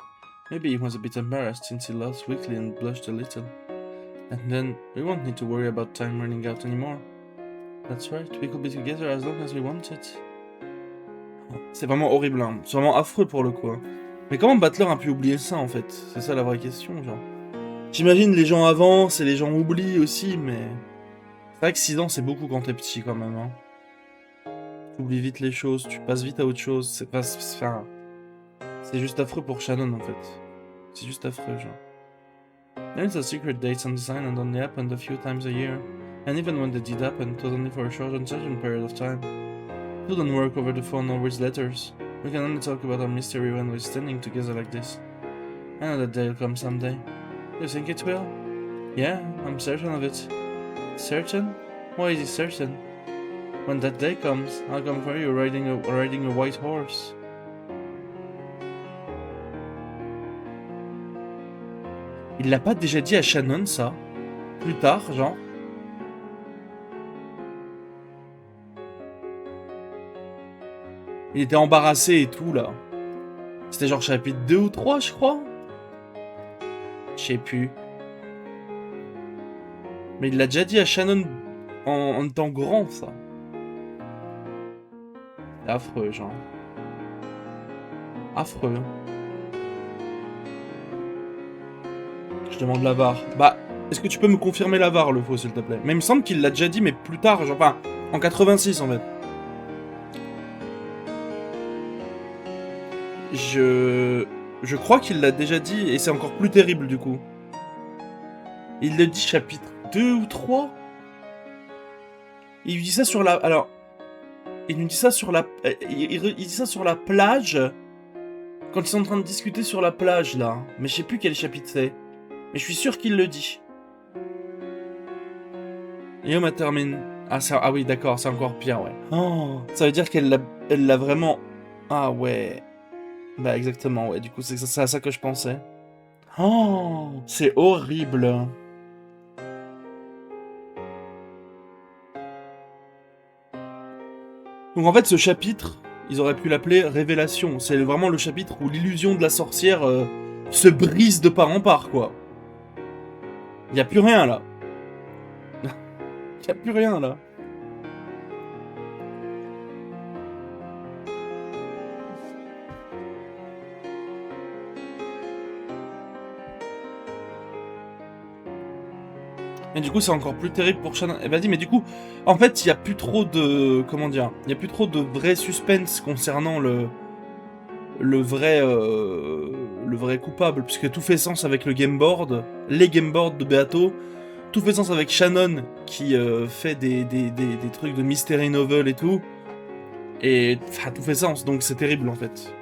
Maybe he was a bit embarrassed since he laughed weakly and blushed a little. And then, we won't need to worry about time running out anymore. That's right, we could be together as long as we wanted. C'est vraiment horrible, hein. C'est vraiment affreux pour le coup. Hein. Mais comment Butler a pu oublier ça en fait? C'est ça la vraie question, genre. J'imagine les gens avancent et les gens oublient aussi, mais... C'est vrai que 6 ans c'est beaucoup quand t'es petit quand même. Hein. Tu oublies vite les choses, tu passes vite à autre chose. C'est pas... Enfin... C'est juste affreux pour Shannon en fait. C'est juste affreux, genre. There's a secret dates on the sign and only happened a few times a year. And even when they did happen, it was only for a short uncertain period of time. We don't work over the phone or with letters. We can only talk about our mystery when we're standing together like this. I know that day will come someday. You think it will? Yeah, I'm certain of it. Certain? Why is he certain? When that day comes, I'll come for you riding a white horse. Il l'a pas déjà dit à Shannon, ça? Plus tard, genre? Il était embarrassé et tout, là. C'était genre chapitre 2 ou 3, je crois? Je sais plus. Mais il l'a déjà dit à Shannon en étant grand, ça. C'est affreux, genre. Affreux. Je demande la VAR. Bah, est-ce que tu peux me confirmer la VAR, le faux, s'il te plaît? Mais il me semble qu'il l'a déjà dit, mais plus tard, genre, enfin, en 86, en fait. Je crois qu'il l'a déjà dit, et c'est encore plus terrible, du coup. Il le dit chapitre 2 ou 3? Il lui dit ça sur la... Alors... Il lui dit ça sur la... Il dit ça sur la plage. Quand ils sont en train de discuter sur la plage, là. Mais je sais plus quel chapitre c'est. Mais je suis sûr qu'il le dit. Yoma termine. Ah oui, d'accord, c'est encore pire, ouais. Oh, ça veut dire qu'elle l'a vraiment... Ah ouais. Bah exactement, ouais. Du coup, c'est à ça que je pensais. Oh, c'est horrible. Donc en fait, ce chapitre, ils auraient pu l'appeler Révélation. C'est vraiment le chapitre où l'illusion de la sorcière se brise de part en part, quoi. Y a plus rien, là. Y a plus rien, là. Et du coup, c'est encore plus terrible pour Shannon. Et vas-y, mais du coup, en fait, il n'y a plus trop de... Comment dire? Il n'y a plus trop de vrai suspense concernant le vrai coupable, puisque tout fait sens avec le game board, les game boards de Beato, tout fait sens avec Shannon, qui fait des trucs de mystery novel et tout, et enfin, tout fait sens, donc c'est terrible, en fait.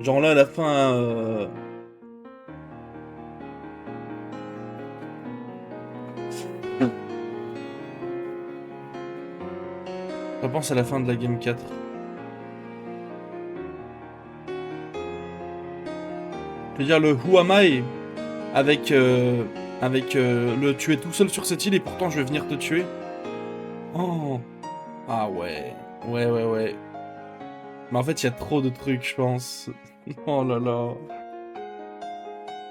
Genre là, à la fin... Je pense à la fin de la game 4. Je veux dire, le Who Am I avec le tu es tout seul sur cette île et pourtant je vais venir te tuer. Oh. Ah ouais. Ouais. Mais en fait, il y a trop de trucs, je pense. Oh là là.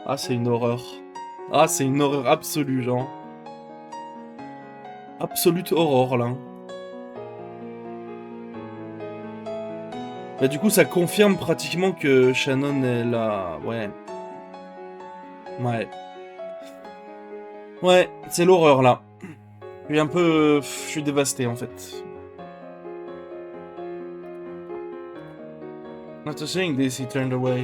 Ah, c'est une horreur. Ah, c'est une horreur absolue, genre. Absolute horreur, là. Bah du coup ça confirme pratiquement que Shannon est là... Ouais. Ouais, c'est l'horreur là. Je suis un peu... Je suis dévasté en fait. After saying this, he turned away.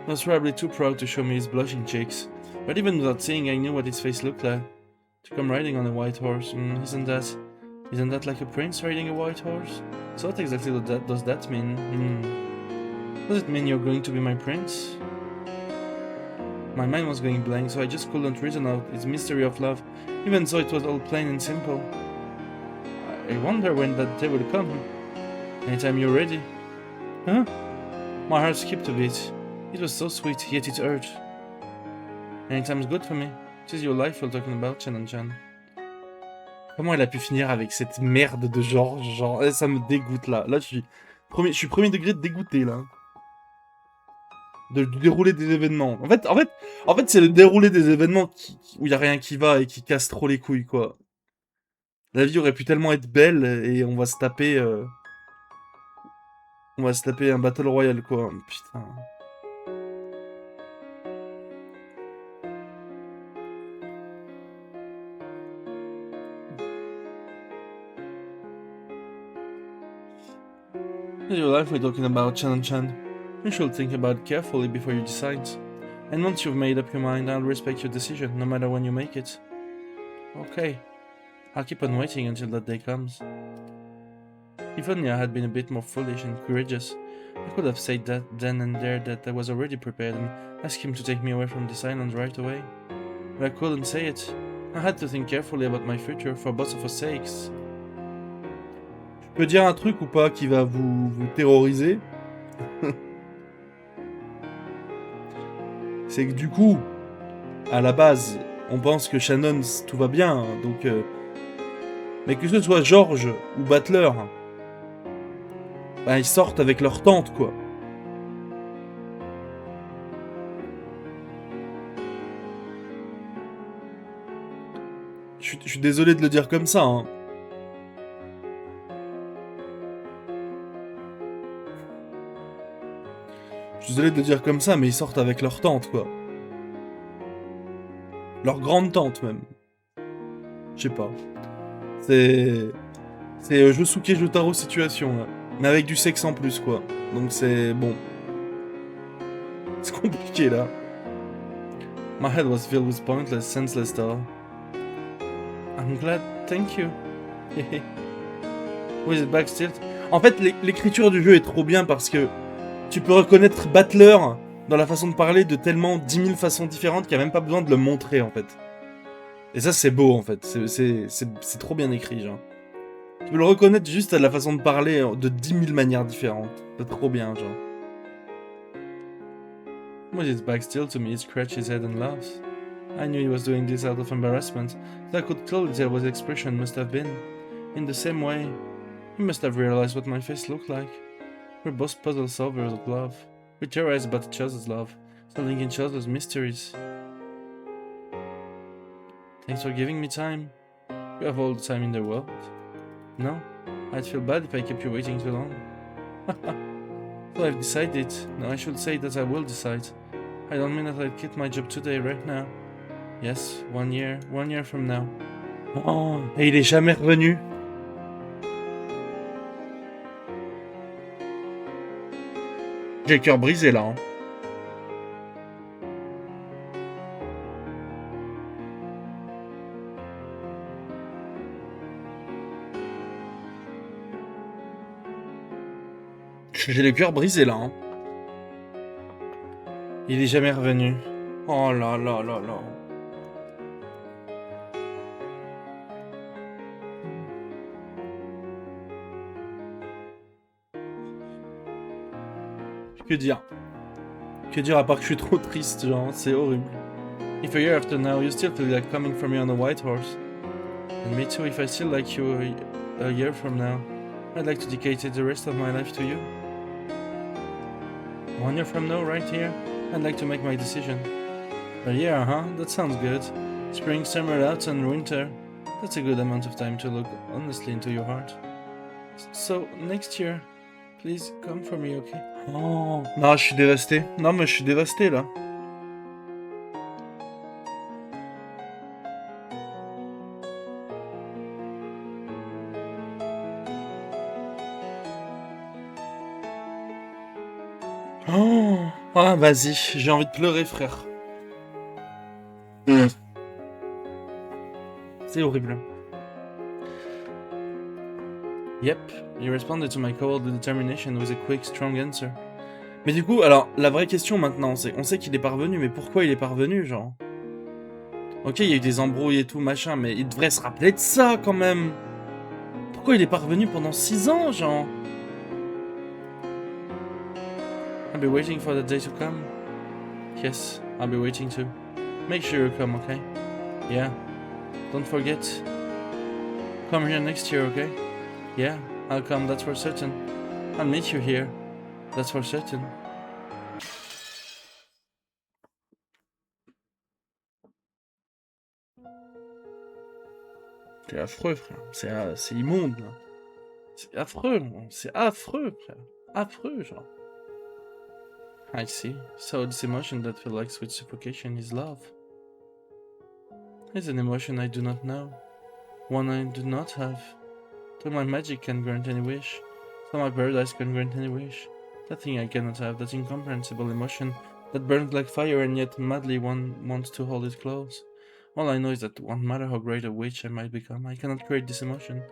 He was probably too proud to show me his blushing cheeks. But even without seeing, I knew what his face looked like. To come riding on a white horse, isn't that like a prince riding a white horse? So what exactly does that mean? Does it mean you're going to be my prince? My mind was going blank, so I just couldn't reason out its mystery of love, even though it was all plain and simple. I wonder when that day will come. Anytime you're ready. Huh? My heart skipped a bit. It was so sweet, yet it hurt. Anytime's good for me. It is your life we're talking about, Chan. Comment elle a pu finir avec cette merde de genre, ça me dégoûte là. Là, je suis Je suis premier degré de dégoûté, là. Du déroulé des événements. En fait c'est le déroulé des événements où il y a rien qui va et qui casse trop les couilles, quoi. La vie aurait pu tellement être belle et on va se taper... On va se taper un Battle Royale, quoi. Putain. In your life we're talking about Chan. You should think about it carefully before you decide. And once you've made up your mind, I'll respect your decision, no matter when you make it. Okay. I'll keep on waiting until that day comes. If only I had been a bit more foolish and courageous, I could have said that then and there that I was already prepared and asked him to take me away from this island right away. But I couldn't say it. I had to think carefully about my future for both of our sakes. Je peux dire un truc ou pas qui va vous terroriser? C'est que du coup, à la base, on pense que Shannon, tout va bien, donc... Mais que ce soit George ou Butler, bah ils sortent avec leur tante, quoi. Je suis désolé de le dire comme ça, hein. Je suis désolé de le dire comme ça, mais ils sortent avec leur tante, quoi. Leur grande tante, même. Je sais pas. C'est Josuke Jotaro situation, là. Mais avec du sexe en plus, quoi. Donc c'est... bon. C'est compliqué, là. My head was filled with pointless, senseless thought. I'm glad, thank you. Who is back still? En fait, l'écriture du jeu est trop bien parce que tu peux reconnaître Butler dans la façon de parler de tellement 10 000 façons différentes qu'il n'y a même pas besoin de le montrer, en fait. Et ça, c'est beau, en fait. C'est trop bien écrit, genre. Tu peux le reconnaître juste à la façon de parler de 10 000 manières différentes. C'est trop bien, genre. With his back still to me, he scratched his head and laughs. I knew he was doing this out of embarrassment, so I could clearly tell what his expression must have been. In the same way, he must have realized what my face looked like. We're both puzzle solvers of love. We theorize about each other's love, solving each other's mysteries. Thanks for giving me time. You have all the time in the world. No, I'd feel bad if I kept you waiting too long. So I've decided. No, I should say that I will decide. I don't mean that I'd quit my job today, right now. Yes, 1 year from now. Oh, et il est jamais revenu. J'ai le cœur brisé là. Hein. J'ai le cœur brisé là. Hein. Il est jamais revenu. Oh là là là là. Que dire? Que dire à part que je suis trop triste, genre, c'est horrible. If a year after now you still feel like coming for me on a white horse, and me too if I still like you a year from now, I'd like to dedicate the rest of my life to you. 1 year from now, right here, I'd like to make my decision. A year, huh? That sounds good. Spring, summer, autumn, winter. That's a good amount of time to look honestly into your heart. So, next year, please come for me, okay? Oh, non, je suis dévasté. Non, mais je suis dévasté, là. Oh, ah, vas-y, j'ai envie de pleurer, frère. C'est horrible. Yep, you responded to my call to determination with a quick, strong answer. Mais du coup, alors, la vraie question maintenant, c'est... On sait qu'il est parvenu, mais pourquoi il est parvenu, genre? Ok, il y a eu des embrouilles et tout, machin, mais il devrait se rappeler de ça, quand même. Pourquoi il est parvenu pendant 6 ans, genre? I'll be waiting for that day to come. Yes, I'll be waiting too. Make sure you come, okay? Yeah. Don't forget. Come here next year, okay? Yeah, I'll come, that's for certain. I'll meet you here. That's for certain. C'est affreux, frère. C'est immonde, là. C'est affreux, c'est affreux, frère. Affreux, genre. I see. So this emotion that feels like sweet suffocation is love. It's an emotion I do not know. One I do not have. So my magic can grant any wish. So my paradise can grant any wish. That thing I cannot have, that incomprehensible emotion that burns like fire and yet madly one wants to hold it close. All I know is that no matter how great a witch I might become, I cannot create this emotion.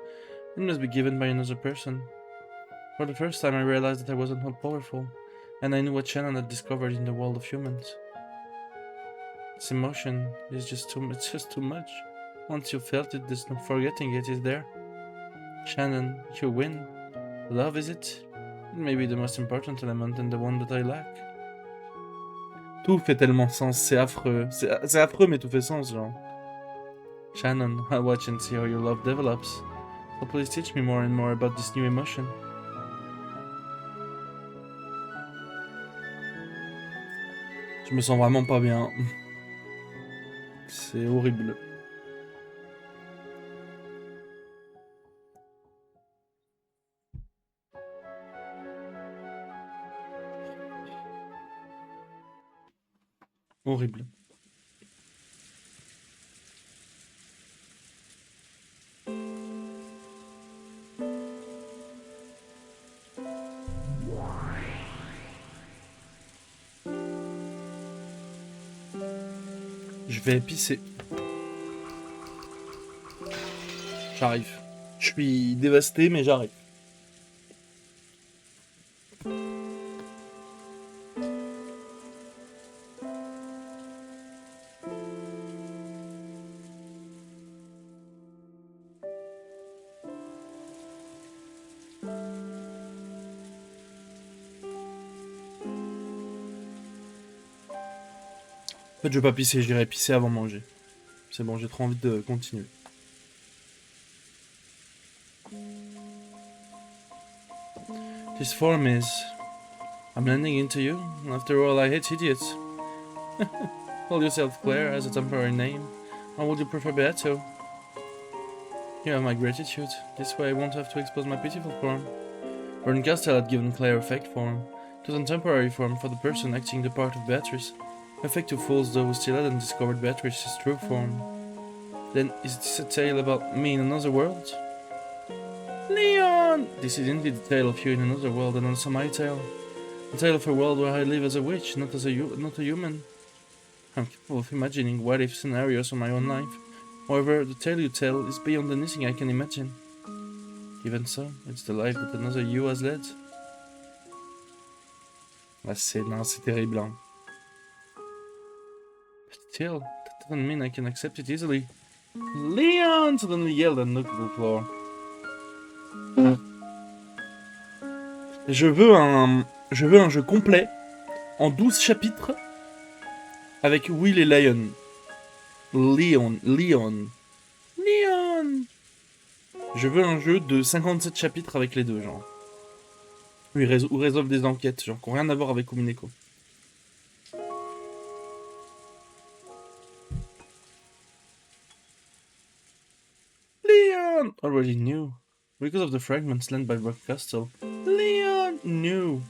It must be given by another person. For the first time I realized that I wasn't all powerful, and I knew what Shannon had discovered in the world of humans. This emotion is just too much. Once you felt it, there's no forgetting it, is there? Shannon, you win. Love, is it? It may be the most important element and the one that I lack. Tout fait tellement sens, c'est affreux. C'est affreux, mais tout fait sens, genre. Shannon, I'll watch and see how your love develops. So please teach me more and more about this new emotion. Je me sens vraiment pas bien. C'est horrible. Horrible. Je vais pisser. J'arrive. Je suis dévasté, mais j'arrive. En fait, je vais pas pisser, j'irai pisser avant de manger. C'est bon, j'ai trop envie de continuer. This form is... I'm landing into you. After all, I hate idiots. Call yourself Claire as a temporary name. Or would you prefer Beato? You have my gratitude. This way I won't have to expose my pitiful form. Berncastel had given Claire a fake form. It was a temporary form for the person acting the part of Beatrice. A fake to fools though who still hadn't discovered Beatrice's true form. Then is this a tale about me in another world? Leon! This is indeed a tale of you in another world, and also my tale. A tale of a world where I live as a witch, not a human. I'm capable of imagining what-if scenarios of my own life. However, the tale you tell is beyond anything I can imagine. Even so, it's the life that another you has led. Ah, c'est terrible, hein. But still, that doesn't mean I can accept it easily. Leon suddenly yelled and looked at the floor. Je veux un jeu complet en 12 chapitres avec Will et Lion. Leon. Je veux un jeu de 57 chapitres avec les deux, genre. Où ils résolvent des enquêtes, genre, qui n'ont rien à voir avec Umineko. Leon already knew. Because of the fragments lent by Rock Castle. Leon knew.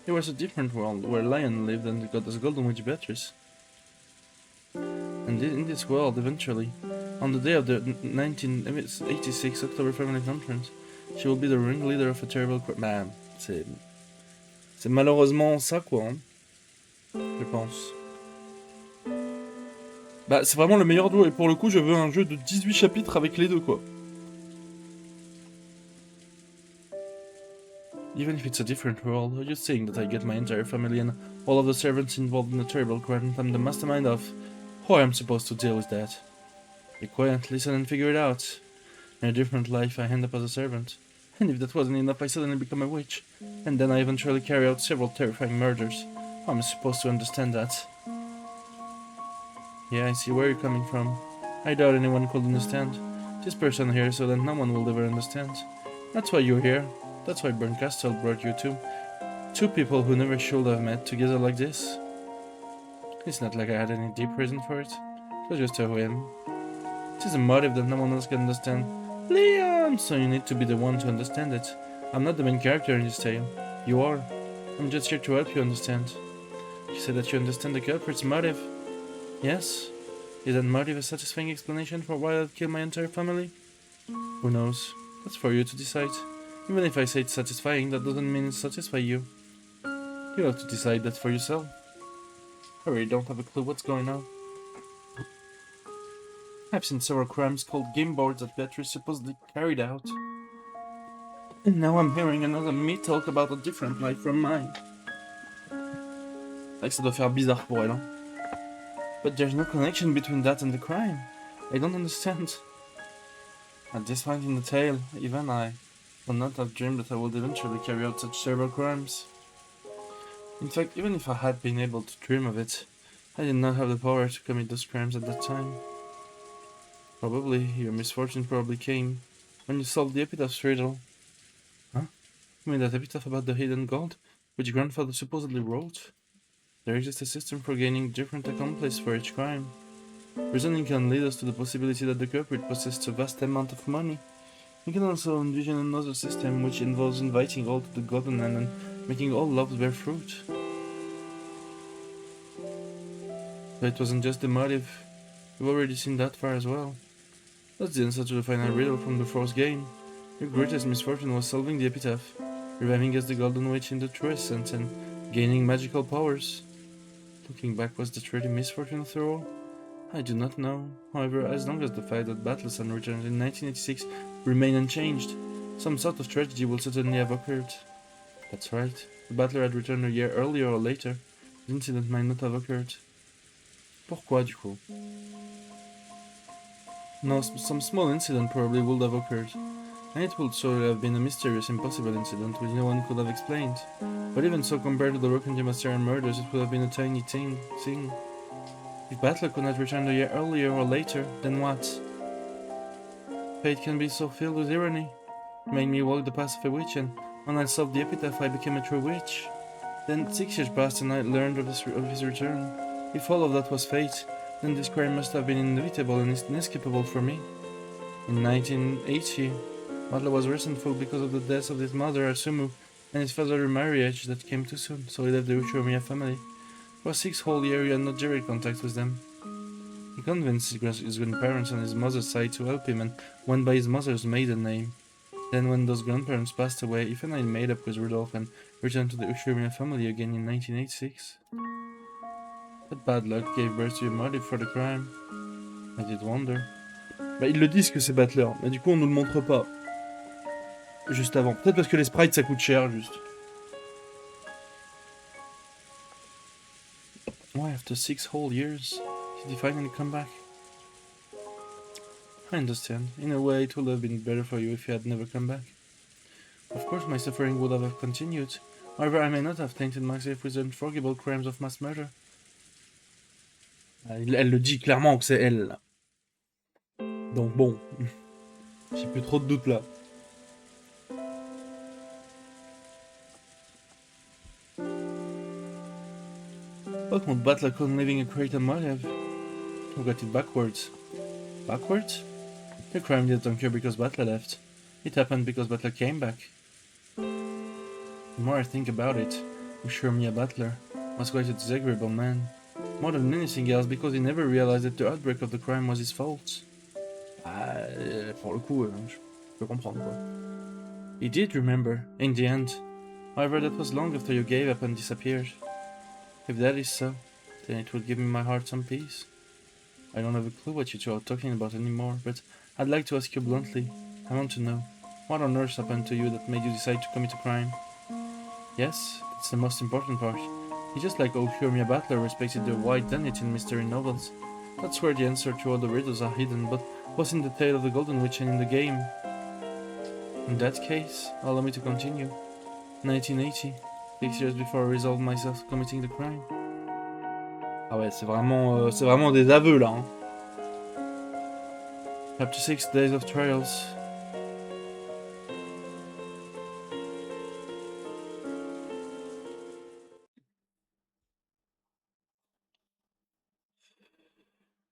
There was a different world where Lion lived and the goddess Golden Witch Beatrice. And in this world, eventually, on the day of the 1986 October Family Conference, she will be the ringleader of a terrible crime. C'est malheureusement ça, quoi, hein, je pense. Bah, c'est vraiment le meilleur duo, et pour le coup, je veux un jeu de 18 chapitres avec les deux, quoi. Even if it's a different world, are you saying that I get my entire family and all of the servants involved in a terrible crime I'm the mastermind of? How am I supposed to deal with that? Be quiet, listen and figure it out. In a different life, I end up as a servant. And if that wasn't enough, I suddenly become a witch. And then I eventually carry out several terrifying murders. How am I supposed to understand that? Yeah, I see where you're coming from. I doubt anyone could understand. This person here so that no one will ever understand. That's why you're here. That's why Burn Castle brought you two. Two people who never should have met together like this. It's not like I had any deep reason for it. It was just a whim. It is a motive that no one else can understand. Liam! So you need to be the one to understand it. I'm not the main character in this tale. You are. I'm just here to help you understand. You said that you understand the culprit's motive. Yes? Is that motive a satisfying explanation for why I'd kill my entire family? Who knows? That's for you to decide. Even if I say it's satisfying, that doesn't mean it satisfies you. You have to decide that for yourself. I really don't have a clue what's going on. I've seen several crimes called game boards that Beatrice supposedly carried out. And now I'm hearing another me talk about a different life from mine. Like ça doit faire bizarre pour elle, hein? But there's no connection between that and the crime. I don't understand. At this point in the tale, even I would not have dreamed that I would eventually carry out such terrible crimes. In fact, even if I had been able to dream of it, I did not have the power to commit those crimes at that time. Probably, your misfortune probably came when you solved the epitaph's riddle. Huh? You mean that epitaph about the hidden gold, which grandfather supposedly wrote? There exists a system for gaining different accomplices for each crime. Reasoning can lead us to the possibility that the culprit possessed a vast amount of money. We can also envision another system which involves inviting all to the golden land and making all loves bear fruit. But it wasn't just the motive. We've already seen that far as well. That's the answer to the final riddle from the fourth game. Your greatest misfortune was solving the epitaph, reviving as the Golden Witch in the truest sense, and gaining magical powers. Looking back, was that really misfortune after all? I do not know. However, as long as the fact that Battleson returned in 1986 remain unchanged, some sort of tragedy will certainly have occurred. That's right. The battler had returned a year earlier or later. The incident might not have occurred. Pourquoi, du coup? No, some small incident probably would have occurred, and it would surely have been a mysterious, impossible incident which no one could have explained. But even so, compared to the Rokan murders, it would have been a tiny thing. If Battler could not return a year earlier or later, then what? Fate can be so filled with irony. It made me walk the path of a witch, and when I solved the epitaph, I became a true witch. Then 6 years passed, and I learned of his return. If all of that was fate, then this crime must have been inevitable and inescapable for me. In 1980, Battler was resentful because of the death of his mother, Asumu, and his father's remarriage that came too soon, so he left the Uchinomiya family. For 6 whole years, he had no direct contact with them. He convinced his grandparents on his mother's side to help him and went by his mother's maiden name. Then when those grandparents passed away, he finally made up with Rudolph and returned to the Uchinomiya family again in 1986. But bad luck gave birth to a motive for the crime. I did wonder. Bah, ils le disent que c'est Battler, mais du coup on nous le montre pas. Juste avant. Peut-être parce que les sprites ça coûte cher, juste. Why, after 6 whole years, did he finally come back? I understand. In a way, it would have been better for you if he had never come back. Of course, my suffering would have continued. However, I may not have tainted myself with the unforgivable crimes of mass murder. Elle le dit clairement que c'est elle, là. Donc bon, j'ai plus trop de doutes là. What would Battler call living a greater motive? Who got it backwards? Backwards? The crime didn't occur because Battler left. It happened because Battler came back. The more I think about it, Uchinomiya Battler was quite a disagreeable man. More than anything else, because he never realized that the outbreak of the crime was his fault. Pour le coup, je peux comprendre quoi. He did remember, in the end. However, that was long after you gave up and disappeared. If that is so, then it will give me my heart some peace. I don't have a clue what you two are talking about anymore, but I'd like to ask you bluntly. I want to know, what on earth happened to you that made you decide to commit a crime? Yes, that's the most important part. He just like Uchinomiya Battler respected the white Danit in mystery novels. That's where the answer to all the riddles are hidden, but was in the tale of the Golden Witch and in the game. In that case, allow me to continue. 1980, 6 years before I resolved myself committing the crime. Ah ouais, c'est vraiment des aveux là. Hein. After 6 days of trials,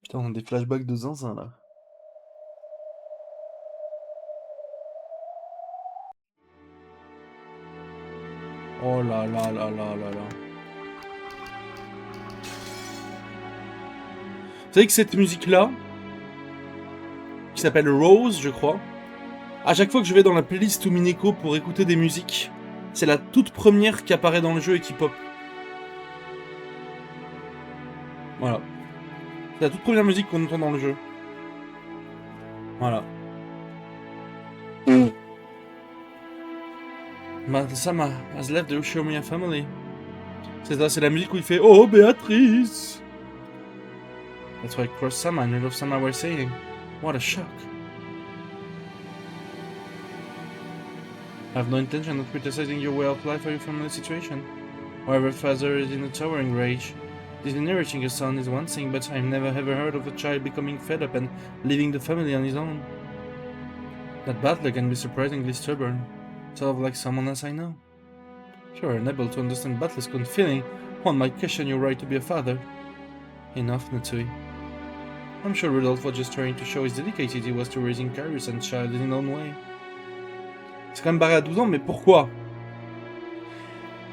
Putain, on a des flashbacks de zinzin là. Oh là là là là là là. Vous savez que cette musique-là, qui s'appelle Rose, je crois, à chaque fois que je vais dans la playlist Umineko pour écouter des musiques, c'est la toute première qui apparaît dans le jeu et qui pop. Voilà. C'est la toute première musique qu'on entend dans le jeu. Voilà. Sama has left to show me a family. C'est la musique où il fait Oh Béatrice. That's what Cross Sama and Love Sama were saying. What a shock. I have no intention of criticizing your way of life or your family situation. However, father is in a towering rage. Disinheriting a son is one thing, but I've never ever heard of a child becoming fed up and leaving the family on his own. That butler can be surprisingly stubborn, sort of like someone else I know. If you are unable to understand Butler's current feeling, one might question your right to be a father. Enough, Natsui. I'm sure Rudolph was just trying to show his dedicated he was to raising Cyrus and child in his own way. C'est quand même barré à 12 ans, mais pourquoi?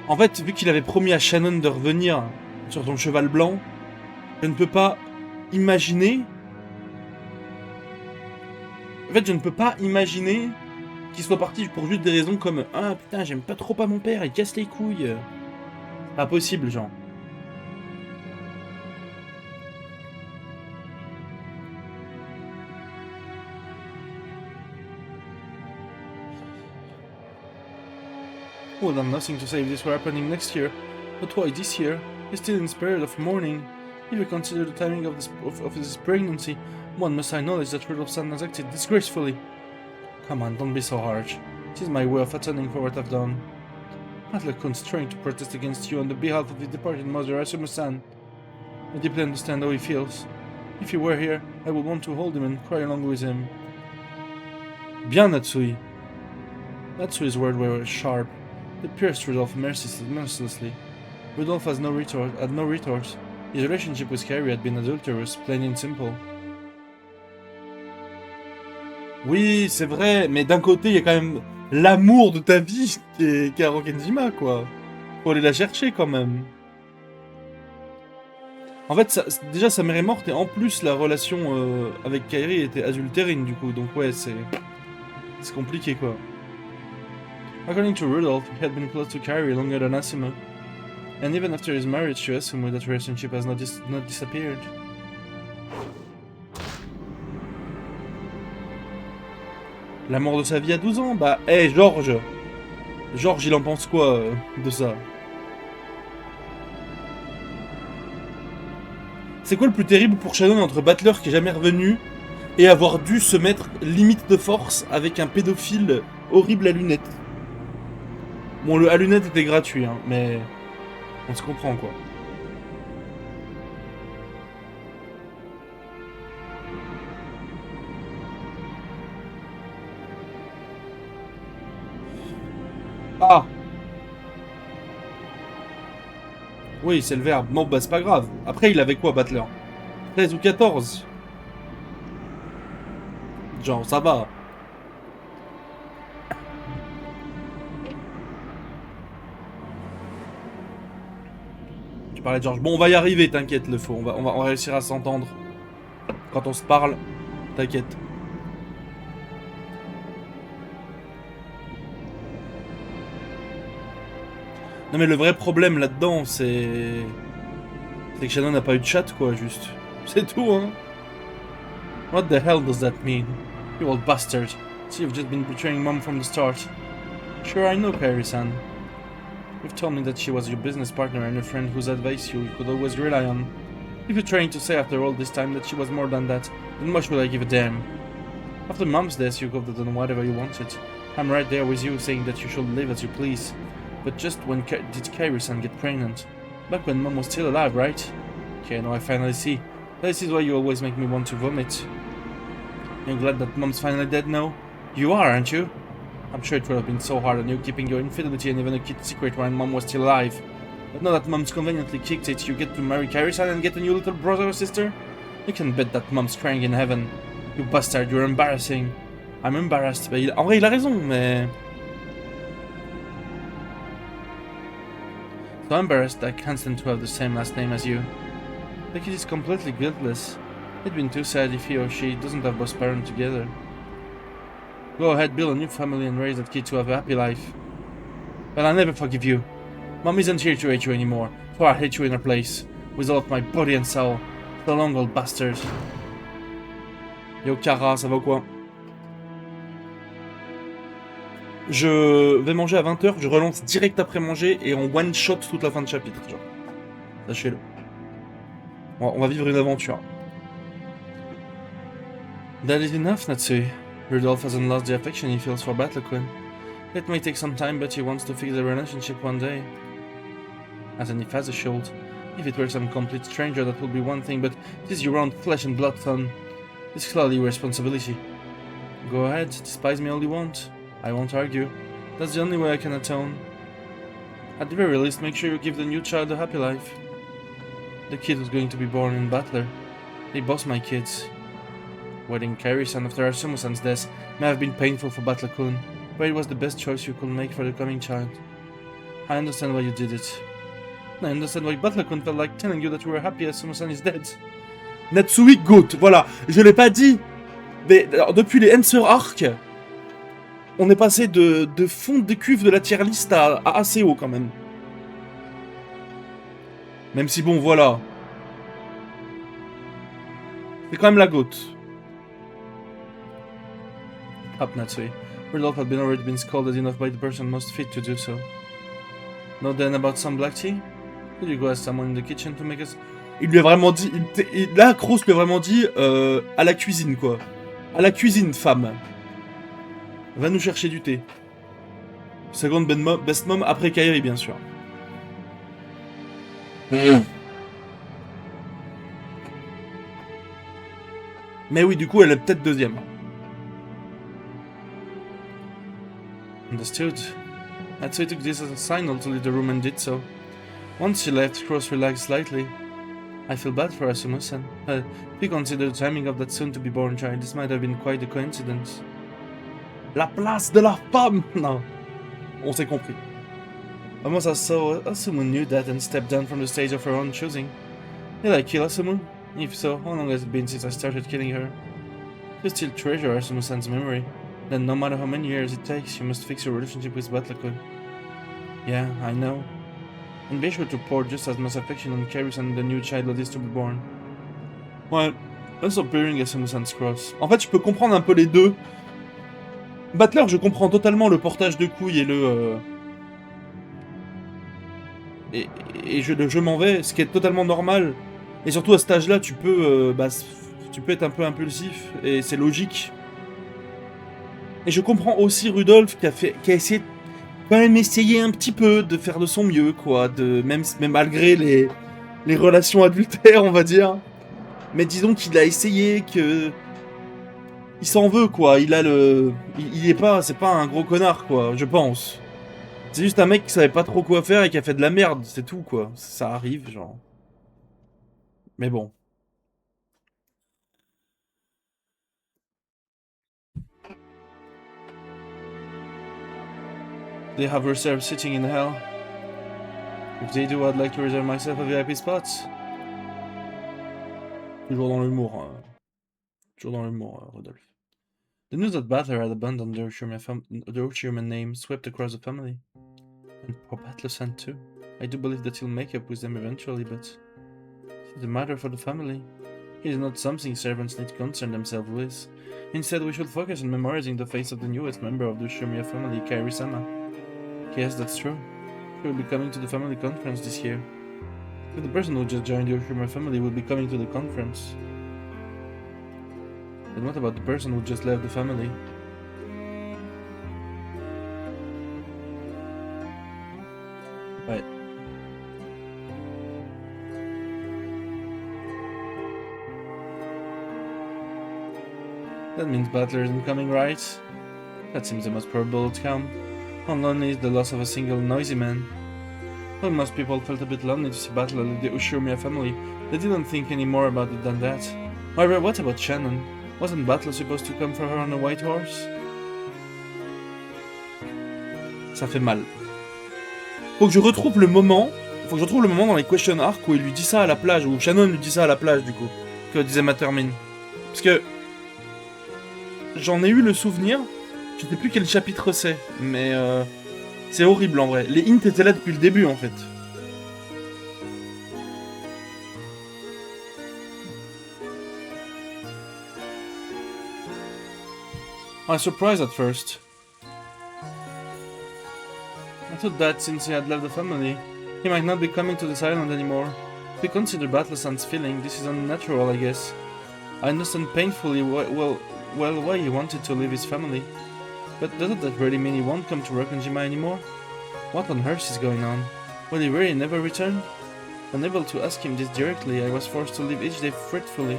En fait, vu qu'il avait promis à Shannon de revenir sur son cheval blanc, je ne peux pas imaginer... En fait, je ne peux pas imaginer qu'il soit parti pour juste des raisons comme « Ah putain, j'aime pas trop pas mon père, il casse les couilles ». Pas possible, genre. Well, I'm nothing to say if this were happening next year, but why this year? He's still in spirit of mourning. If you consider the timing of his pregnancy, one must acknowledge that Rudolph-san has acted disgracefully. Come on, don't be so harsh. It is my way of atoning for what I've done. Butler-kun's trying to protest against you on the behalf of his departed mother, Asuma-san. I deeply understand how he feels. If he were here, I would want to hold him and cry along with him. Bien, Natsui. Natsui's words were sharp. They pierced Rudolph mercilessly. Rudolph had no retort. His relationship with Carrie had been adulterous, plain and simple. Oui, c'est vrai, mais d'un côté, il y a quand même l'amour de ta vie qui est à Rokenzima, quoi. Faut aller la chercher, quand même. En fait, déjà, sa mère est morte, et en plus, la relation avec Kairi était adultérine, du coup. Donc ouais, c'est compliqué, quoi. According to Rudolph, he had been close to Kairi longer than Asuma. And even after his marriage to Asuma, that relationship has not disappeared. L'amour de sa vie à 12 ans? Bah, hé, hey, Georges, il en pense quoi de ça? C'est quoi le plus terrible pour Shannon entre Butler qui est jamais revenu et avoir dû se mettre limite de force avec un pédophile horrible à lunettes? Bon, le à lunettes était gratuit, hein, mais on se comprend, quoi. Ah! Oui, c'est le verbe. Bon, bah c'est pas grave. Après, il avait quoi, Butler? 13 ou 14? Genre, ça va. Tu parlais de George. Bon, on va y arriver, t'inquiète, le faux. On va réussir à s'entendre. Quand on se parle, t'inquiète. Non mais le vrai problème là-dedans, c'est que Shannon n'a pas eu de chat, quoi, juste. C'est tout, hein. What the hell does that mean? You old bastard. So you've just been betraying Mom from the start. Sure, I know Kairi-san. You've told me that she was your business partner and a friend whose advice you could always rely on. If you're trying to say after all this time that she was more than that, then what should I give a damn? After Mom's death, you could have done whatever you wanted. I'm right there with you saying that you should live as you please. But just when did Kairi-san get pregnant? Back when Mom was still alive, right? Okay, now I finally see. This is why you always make me want to vomit. You're glad that Mom's finally dead now? You are, aren't you? I'm sure it would have been so hard on you keeping your infidelity and even a kid secret when Mom was still alive. But now that Mom's conveniently kicked it, you get to marry Kairi-san and get a new little brother or sister? You can bet that mom's crying in heaven. You bastard, you're embarrassing. I'm embarrassed. Bah, en vrai, il a raison, mais... So embarrassed that I can't stand to have the same last name as you. The kid is completely guiltless. It'd been too sad if he or she doesn't have both parents together. Go ahead, build a new family and raise that kid to have a happy life. But I'll never forgive you. Mom isn't here to hate you anymore, for I hate you in her place, with all of my body and soul. So long, old bastard. Yo, Kara, ça va ou quoi? Je vais manger à 20h, je relance direct après manger et on one shot toute la fin de chapitre, genre. Sachez-le. On va vivre une aventure. That is enough, Natsui. Rudolph hasn't lost the affection he feels for Battlequin. It may take some time, but he wants to fix the relationship one day. As any father should. If it were some complete stranger, that would be one thing, but it is your own flesh and blood, son. It's clearly your responsibility. Go ahead, despise me all you want. I won't argue. That's the only way I can atone. At the very least, make sure you give the new child a happy life. The kid who's going to be born in Battler. They both my kids. Wedding Kairi-san after Arasumu-san's death may have been painful for Battler-kun, but it was the best choice you could make for the coming child. I understand why you did it. I understand why Battler-kun felt like telling you that you were happy Arasumu-san is dead. Natsui Goat, voilà, je l'ai pas dit, mais depuis les Answers Arc, on est passé de fond de cuve de la tier list à assez haut quand même. Même si bon, voilà. C'est quand même la Goat. Up Natsui. Rudolph had already been scolded enough by the person most fit to do so. Know then about some black tea? Could you go ask someone in the kitchen to make us... Il lui a vraiment dit... Là, Kroos lui a vraiment dit à la cuisine, quoi. À la cuisine, femme. Va nous chercher du thé. Seconde best mom après Kairi, bien sûr. Mais oui, du coup, elle est peut-être deuxième. Understood. Natsui took this as a signal to leave the room and did so. Once she left, Cross relaxed slightly. I feel bad for Asumusan. If we consider the timing of that soon-to-be-born child, this might have been quite a coincidence. La place de la femme! Non. On s'est compris. Almost as so, Asumu knew that and stepped down from the stage of her own choosing. Did I kill Asumu? If so, how long has it been since I started killing her? You still treasure Asumu-san's memory. Then no matter how many years it takes, you must fix your relationship with Battler-kun. Yeah, I know. And be sure to pour just as much affection on Kairi-san and the new child that is to be born. Ouais, let's stop bearing Asumu-san's cross. En fait, je peux comprendre un peu les deux. Battler, je comprends totalement le portage de couilles et le... Et je m'en vais, ce qui est totalement normal. Et surtout à cet âge-là, tu peux être un peu impulsif, et c'est logique. Et je comprends aussi Rudolph qui a essayé, quand même essayé un petit peu de faire de son mieux, quoi, même malgré les relations adultères, on va dire. Mais disons qu'il a essayé, que... Il s'en veut, quoi, il est pas, c'est pas un gros connard, quoi, je pense. C'est juste un mec qui savait pas trop quoi faire et qui a fait de la merde, c'est tout, quoi. Ça arrive, genre. Mais bon. They have reserved sitting in hell. If they do, I'd like to reserve myself a VIP spot. Toujours dans l'humour, hein. Toujours dans l'humour, Rodolphe. The news that Battler had abandoned the Urshiuman name swept across the family. And poor Battler-san too. I do believe that he'll make up with them eventually, but... It's a matter for the family. It is not something servants need to concern themselves with. Instead, we should focus on memorizing the face of the newest member of the Ushimiya family, Kairi-sama. Yes, that's true. She will be coming to the family conference this year. But the person who just joined the Ushimiya family will be coming to the conference. And what about the person who just left the family? Right. That means Battler isn't coming, right? That seems the most probable outcome. How lonely is the loss of a single noisy man? Well, most people felt a bit lonely to see Battler leave the Ushimiya family. They didn't think any more about it than that. However, what about Shannon? Wasn't Butler supposed to come for her on a white horse? Ça fait mal. Faut que je retrouve le moment. Faut que je retrouve le moment dans les question arc où il lui dit ça à la plage, où Shannon lui dit ça à la plage, du coup. Que disait Mattermine. Parce que. J'en ai eu le souvenir. Je sais plus quel chapitre c'est, mais c'est horrible en vrai. Les hints étaient là depuis le début en fait. I was surprised at first. I thought that since he had left the family, he might not be coming to this island anymore. If we consider Battle-san's feeling, this is unnatural, I guess. I understand painfully why he wanted to leave his family. But doesn't that really mean he won't come to Rokkenjima anymore? What on earth is going on? Will he really never return? Unable to ask him this directly, I was forced to live each day fretfully.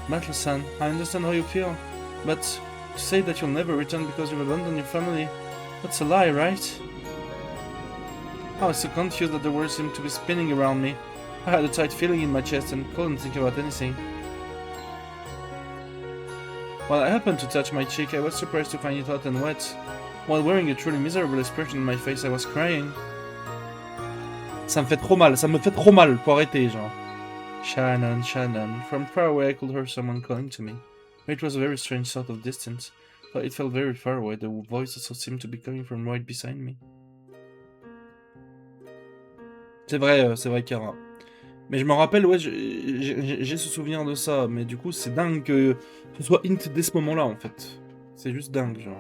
Battle-san, I understand how you feel, but to say that you'll never return because you've abandoned your family, that's a lie, right? I was so confused that the words seemed to be spinning around me. I had a tight feeling in my chest and couldn't think about anything. While I happened to touch my cheek, I was surprised to find it hot and wet. While wearing a truly miserable expression on my face, I was crying. Ça me fait trop mal, faut arrêter, genre. Shannon, Shannon. From far away I could hear someone calling to me. It was a very strange sort of distance, but it felt very far away. The voice also seemed to be coming from right beside me. C'est vrai, Kara. Mais je me rappelle, ouais, j'ai ce souvenir de ça, mais du coup, c'est dingue que ce soit hint dès ce moment-là, en fait. C'est juste dingue, genre.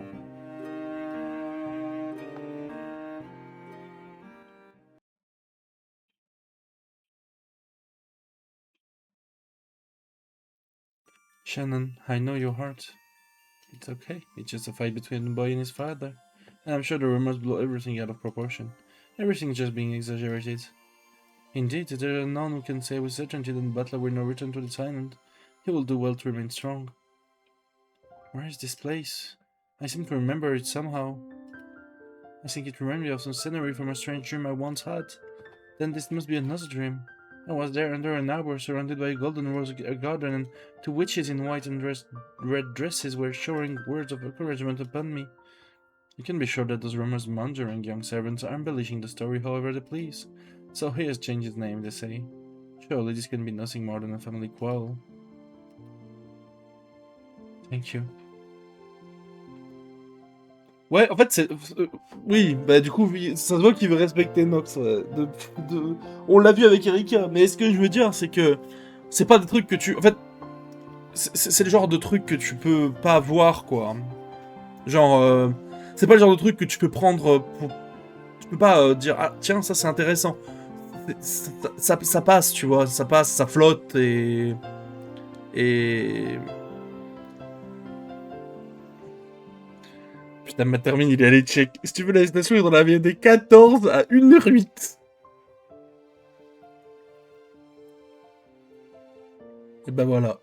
Shannon, I know your heart. It's okay. It's just a fight between the boy and his father. And I'm sure the rumors blow everything out of proportion. Everything's just being exaggerated. Indeed, there are none who can say with certainty that Butler will not return to this island. He will do well to remain strong. Where is this place? I seem to remember it somehow. I think it reminds me of some scenery from a strange dream I once had. Then this must be another dream. I was there under an arbor surrounded by a golden rose garden, and two witches in white and red dresses were showering words of encouragement upon me. You can be sure that those rumors mongering young servants are embellishing the story however they please. So he has changed his name, they say. Surely this can be nothing more than a family quarrel. Thank you. Ouais, en fait, c'est... oui, bah du coup, ça se voit qu'il veut respecter Nox. On l'a vu avec Erika, mais ce que je veux dire, c'est que c'est pas des trucs que tu... En fait, c'est le genre de truc que tu peux pas voir, quoi. Genre, c'est pas le genre de truc que tu peux prendre pour... Tu peux pas dire, ah tiens, ça c'est intéressant. Ça passe, tu vois, ça passe, ça flotte, et... Putain, ma termine, il est allé check. Si tu veux, la station est dans la VD 14 à 1h08. Et ben voilà.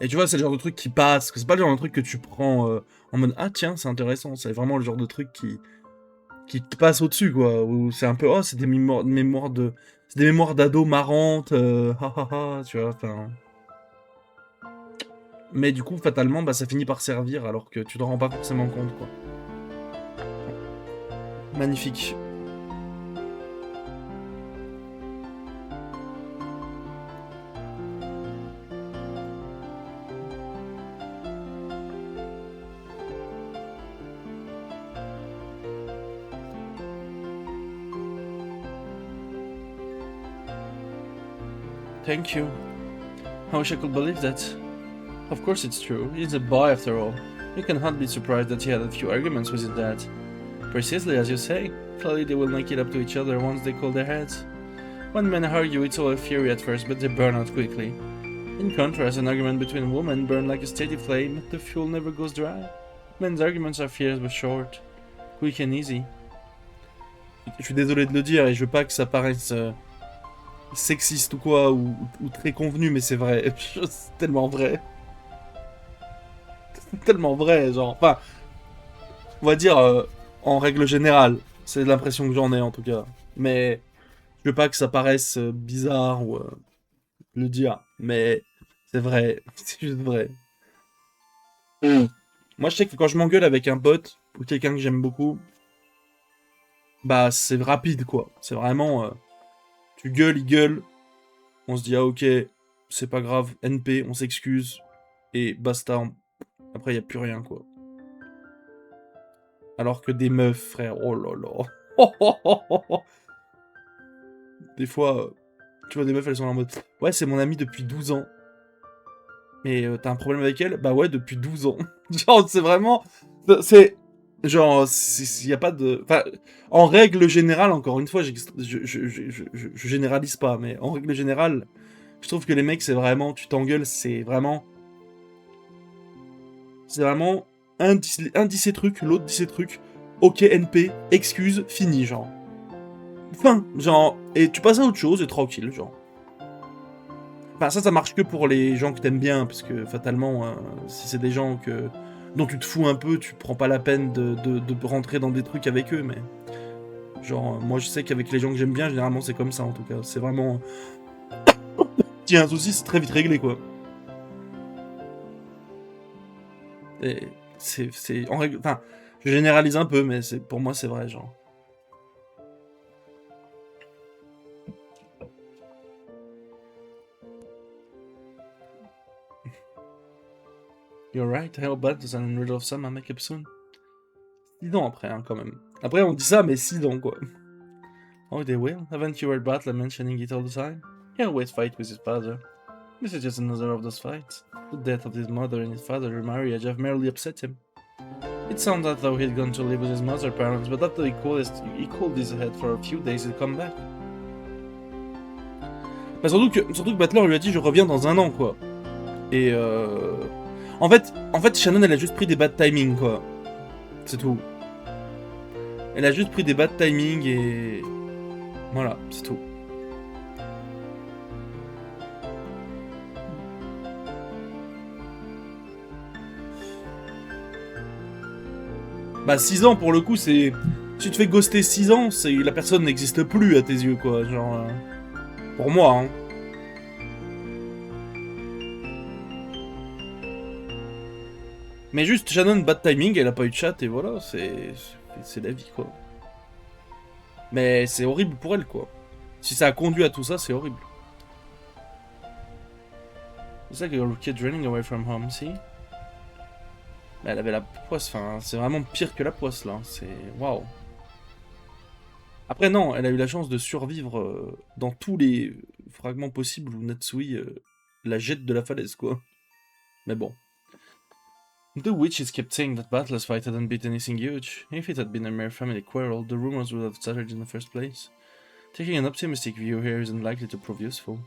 Et tu vois, c'est le genre de truc qui passe. C'est pas le genre de truc que tu prends en mode ah tiens, c'est intéressant. C'est vraiment le genre de truc qui te passe au-dessus, quoi. Où c'est un peu oh, c'est des mémoires de. C'est des mémoires d'ados marrantes. Tu vois, enfin. Mais du coup, fatalement, bah, ça finit par servir alors que tu t'en rends pas forcément compte, quoi. Magnifique. Thank you. I wish I could believe that. Of course it's true, he's a boy after all. You cannot be surprised that he had a few arguments with his dad. Precisely as you say, clearly they will make it up to each other once they cool their heads. When men argue, it's all a fury at first, but they burn out quickly. In contrast, an argument between women burns like a steady flame, the fuel never goes dry. Men's arguments are fierce but short, quick and easy. Je suis désolé de le dire et je veux pas que ça paraisse sexiste ou quoi, ou très convenu, mais c'est vrai. C'est tellement vrai. Tellement vrai, genre, enfin, on va dire en règle générale, c'est l'impression que j'en ai en tout cas, mais je veux pas que ça paraisse bizarre ou le dire, mais c'est vrai, c'est juste vrai. Moi, je sais que quand je m'engueule avec un pote ou quelqu'un que j'aime beaucoup, bah, c'est rapide, quoi. C'est vraiment, tu gueules, il gueule, on se dit, ah ok, c'est pas grave, NP, on s'excuse, et basta, après, il a plus rien, quoi. Alors que des meufs, frère, oh là là. Des fois, tu vois, des meufs, elles sont en mode, ouais, c'est mon amie depuis 12 ans. Mais t'as un problème avec elle? Bah ouais, depuis 12 ans. Genre, c'est vraiment... C'est... Genre, il y a pas de... Enfin, en règle générale, encore une fois, je généralise pas, mais en règle générale, je trouve que les mecs, c'est vraiment... Tu t'engueules, c'est vraiment... C'est vraiment... Un dit ses trucs, l'autre dit ses trucs. Ok, NP, excuse, fini, genre. Fin, genre... Et tu passes à autre chose, et tranquille, genre. Enfin, ça marche que pour les gens que t'aimes bien, parce que fatalement, si c'est des gens dont tu te fous un peu, tu prends pas la peine de rentrer dans des trucs avec eux, mais... Genre, moi je sais qu'avec les gens que j'aime bien, généralement c'est comme ça en tout cas. C'est vraiment... S'il y a un souci, c'est très vite réglé, quoi. Et c'est... En règle... Enfin, je généralise un peu, mais pour moi c'est vrai, genre. You're right, I hope Battles and Riddle of Summer make up soon. 6 ans après, hein, quand même. Après, on dit ça, mais 6 ans, quoi. Oh, they will? Haven't you heard Butler mentioning it all the time? He always fights with his father. This is just another of those fights. The death of his mother and his father's remarriage have merely upset him. It sounds as though he'd gone to live with his mother's parents, but after he cooled his head for a few days, he'd come back. Bah surtout que Butler lui a dit je reviens dans 1 an, quoi. Et En fait, Shannon, elle a juste pris des bad timing, quoi. C'est tout. Elle a juste pris des bad timing et... Voilà, c'est tout. Bah 6 ans pour le coup c'est... Si tu te fais ghoster 6 ans, la personne n'existe plus à tes yeux, quoi, genre... Pour moi, hein. Mais juste, Shannon, bad timing, elle a pas eu de chat, et voilà, c'est la vie, quoi. Mais c'est horrible pour elle, quoi. Si ça a conduit à tout ça, c'est horrible. It's like a kid running away from home, see? Mais elle avait la poisse, enfin, c'est vraiment pire que la poisse, là. C'est... Waouh. Après, non, elle a eu la chance de survivre dans tous les fragments possibles où Natsui la jette de la falaise, quoi. Mais bon. The witches kept saying that Battler's fight hadn't been anything huge. If it had been a mere family quarrel, the rumors would have started in the first place. Taking an optimistic view here isn't likely to prove useful.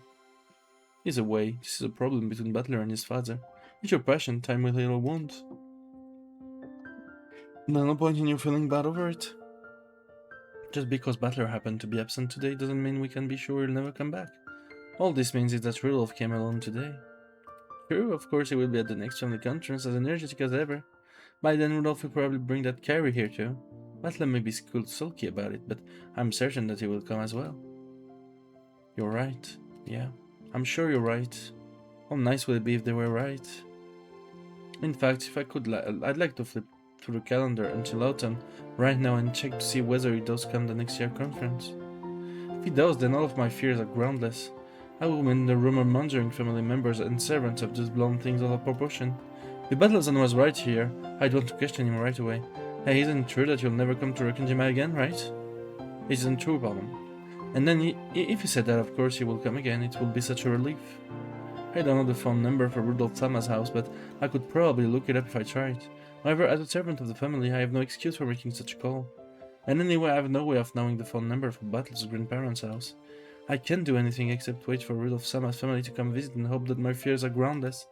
Either way, this is a problem between Battler and his father. With your passion, time will heal a wound. No point in you feeling bad over it. Just because Battler happened to be absent today doesn't mean we can be sure he'll never come back. All this means is that Rudolph came alone today. True, of course he will be at the next family conference as energetic as ever. By then Rudolph will probably bring that carry here too. Battler may be sulky about it, but I'm certain that he will come as well. You're right. Yeah, I'm sure you're right. How nice would it be if they were right? In fact, if I could, I'd like to flip through the calendar until autumn right now and check to see whether he does come the next year conference. If he does, then all of my fears are groundless. I will win the rumor-mongering family members and servants have just blown things out of proportion. If Battleson was right here, I'd want to question him right away. Hey, isn't it true that you'll never come to Rokkenjima again, right? It isn't true, Palm. And then if he said that, of course he will come again, it will be such a relief. I don't know the phone number for Rudolph Tama's house, but I could probably look it up if I tried. However, as a servant of the family, I have no excuse for making such a call. And anyway, I have no way of knowing the phone number for Battle's grandparents' house. I can't do anything except wait for Rudolph Sama's family to come visit and hope that my fears are groundless.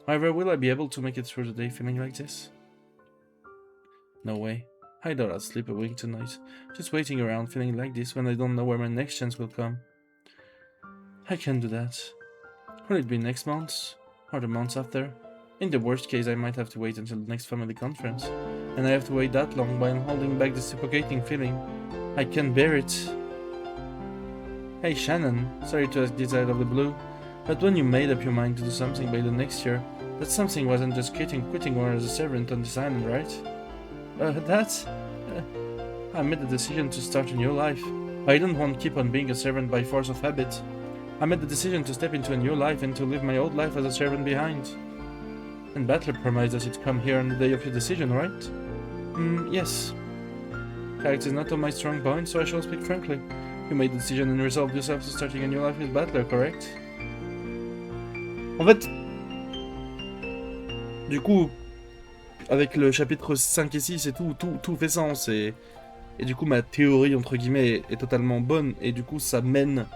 However, will I be able to make it through the day feeling like this? No way. I doubt I'll sleep a wink tonight, just waiting around feeling like this when I don't know where my next chance will come. I can't do that. Will it be next month? Or the months after? In the worst case, I might have to wait until the next family conference. And I have to wait that long while holding back the suffocating feeling. I can't bear it. Hey Shannon, sorry to ask this out of the blue, But when you made up your mind to do something by the next year, that something wasn't just quitting war as a servant on this island, right? I made the decision to start a new life. I didn't want to keep on being a servant by force of habit. I made the decision to step into a new life and to leave my old life as a servant behind. And Battler promised us you'd come here on the day of your decision, right? Yes. Character is not on my strong point, so I shall speak frankly. You made the decision and resolved yourself to starting a new life with Battler, correct? En fait, du coup, avec le chapitre 5 et 6 et tout fait sens. Et du coup, ma théorie, entre guillemets, est totalement bonne. Et du coup, ça mène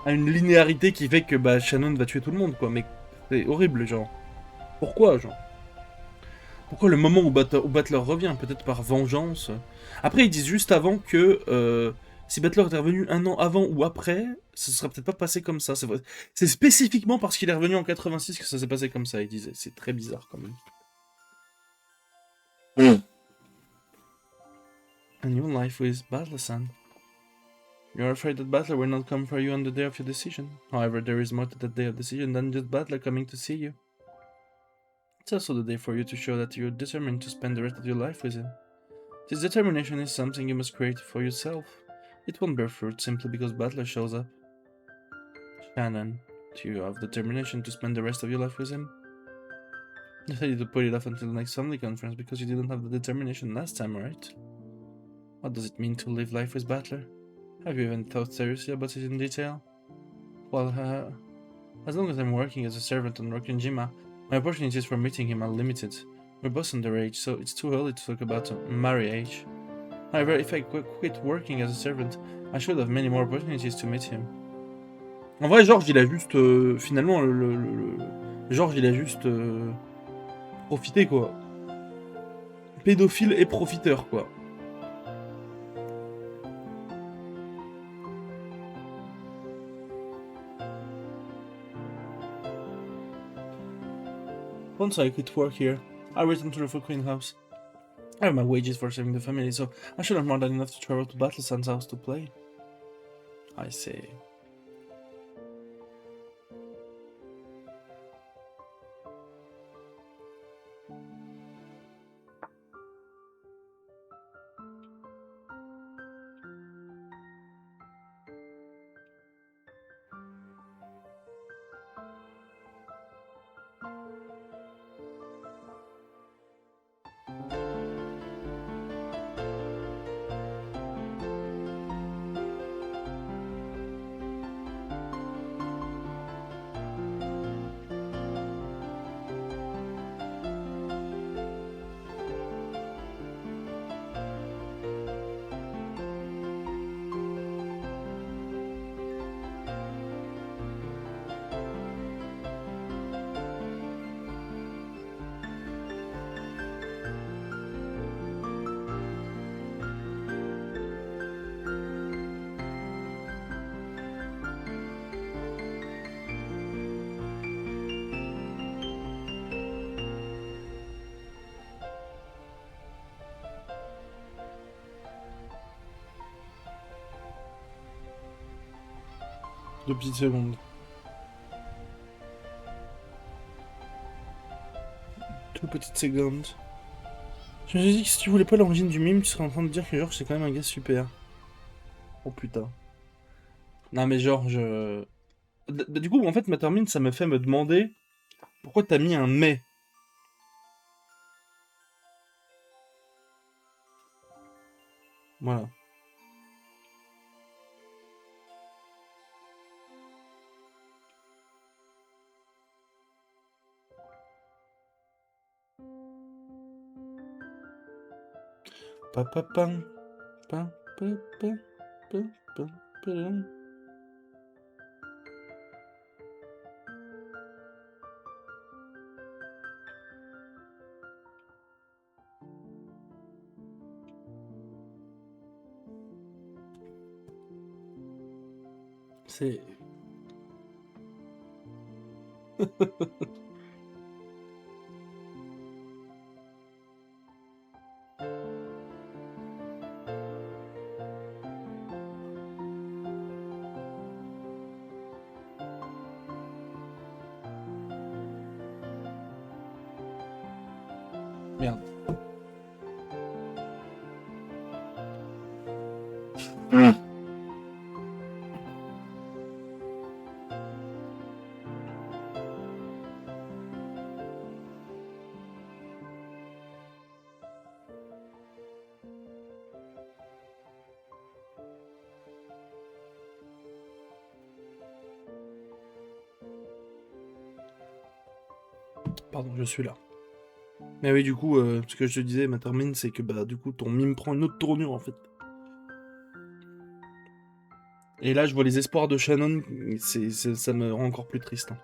à une linéarité qui fait que bah, Shannon va tuer tout le monde, quoi. Mais c'est horrible, genre. Pourquoi, genre? Pourquoi le moment où Battler revient? Peut-être par vengeance. Après, ils disent juste avant que si Battler était revenu un an avant ou après, ça serait peut-être pas passé comme ça. C'est spécifiquement parce qu'il est revenu en 86 que ça s'est passé comme ça, ils disaient. C'est très bizarre, quand même. A new life with Battler-san. You're afraid that Battler will not come for you on the day of your decision. However, there is more to that day of decision than just Battler coming to see you. It's also the day for you to show that you're determined to spend the rest of your life with him. This determination is something you must create for yourself. It won't bear fruit simply because Battler shows up. Shannon, do you have determination to spend the rest of your life with him? You said you'd put it off until the next family conference because you didn't have the determination last time, right? What does it mean to live life with Battler? Have you even thought seriously about it in detail? Well, as long as I'm working as a servant on Rokkenjima, my opportunities for meeting him are limited. We're both underage, so it's too early to talk about marriage. However, if I quit working as a servant, I should have many more opportunities to meet him. En vrai, George, il a juste... finalement, George, il a juste... profité, quoi. Pédophile et profiteur, quoi. Once I quit work here, I returned to the Full Queen house. I have my wages for saving the family, so I should have more than enough to travel to Battlesan's house to play. I see. Deux petites secondes. Deux petites secondes. Je me suis dit que si tu voulais pas l'origine du mime, tu serais en train de dire que George c'est quand même un gars super. Oh putain. Non mais George... Du coup, en fait, ma termine, ça me fait me demander pourquoi t'as mis un mais. Voilà. Pa pa pam, pa pa pa pa pa pa. C'est... Merde. Pardon, je suis là. Mais oui, du coup, ce que je te disais, ma termine, c'est que bah du coup, ton mime prend une autre tournure en fait. Et là, je vois les espoirs de Shannon, ça me rend encore plus triste. Hein.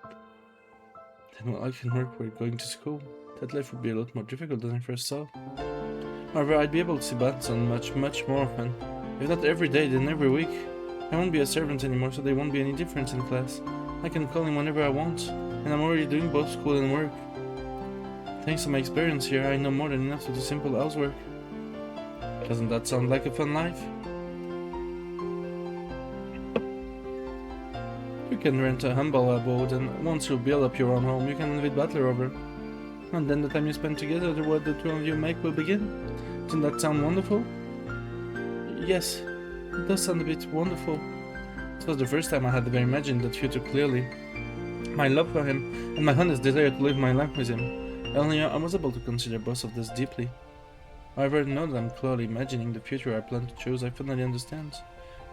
Then when I can work while going to school, that life would be a lot more difficult than I first thought. However, I'd be able to see Batson much more often. If not every day, then every week. I won't be a servant anymore, so there won't be any difference in class. I can call him whenever I want, and I'm already doing both school and work. Thanks to my experience here, I know more than enough to do simple housework. Doesn't that sound like a fun life? You can rent a humble abode, and once you build up your own home, you can invite Butler over. And then the time you spend together, the world the two of you make will begin. Doesn't that sound wonderful? Yes, it does sound a bit wonderful. It was the first time I had ever imagined that future clearly. My love for him, and my honest desire to live my life with him. Only I was able to consider both of this deeply. However, now that I'm clearly imagining the future I plan to choose, I finally understand.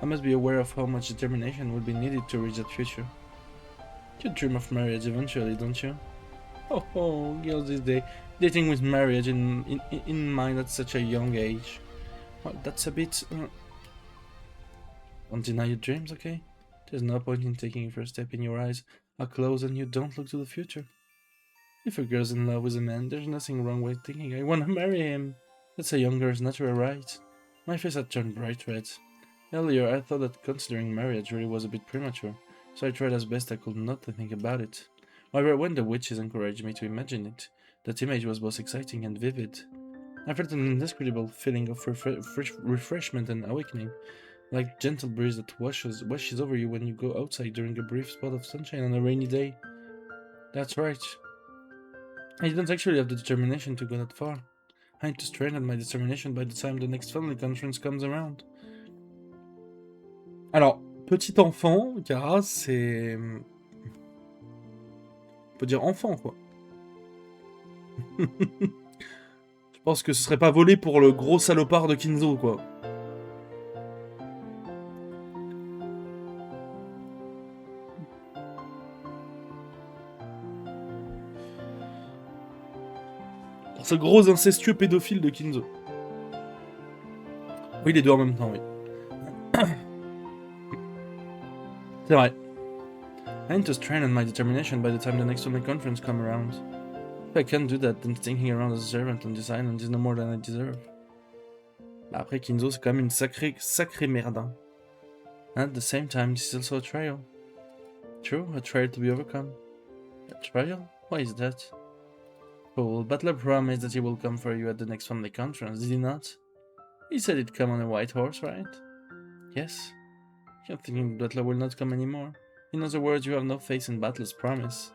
I must be aware of how much determination will be needed to reach that future. You dream of marriage eventually, don't you? Oh, girls these days, dating with marriage in mind at such a young age. Well, that's a bit... Don't deny your dreams, okay? There's no point in taking your first step in your eyes are closed and you don't look to the future. If a girl's in love with a man, there's nothing wrong with thinking, I wanna marry him. That's a young girl's natural right. My face had turned bright red. Earlier, I thought that considering marriage really was a bit premature, so I tried as best I could not to think about it. However, when the witches encouraged me to imagine it, that image was both exciting and vivid. I felt an indescribable feeling of refreshment and awakening, like gentle breeze that washes over you when you go outside during a brief spot of sunshine on a rainy day. That's right. I didn't actually have the determination to go that far. I need to strengthen my determination by the time the next family conference comes around. Alors, petit enfant, Kara, c'est... On peut dire enfant, quoi. Je pense que ce serait pas volé pour le gros salopard de Kinzo, quoi. Pour ce gros incestueux pédophile de Kinzo. Oui, les deux en même temps, oui. C'est vrai. I need to strengthen my determination by the time the next family conference comes around. If I can't do that, then stinking around as a servant on this island is no more than I deserve. Bah après, Kinzo, c'est quand même une sacrée merde. Hein. And at the same time, this is also a trial. True, a trial to be overcome. A trial? Why is that? Cool, Butler promised that he will come for you at the next family conference, did he not? He said he'd come on a white horse, right? Yes. You're thinking Butler will not come anymore. In other words, you have no faith in Butler's promise.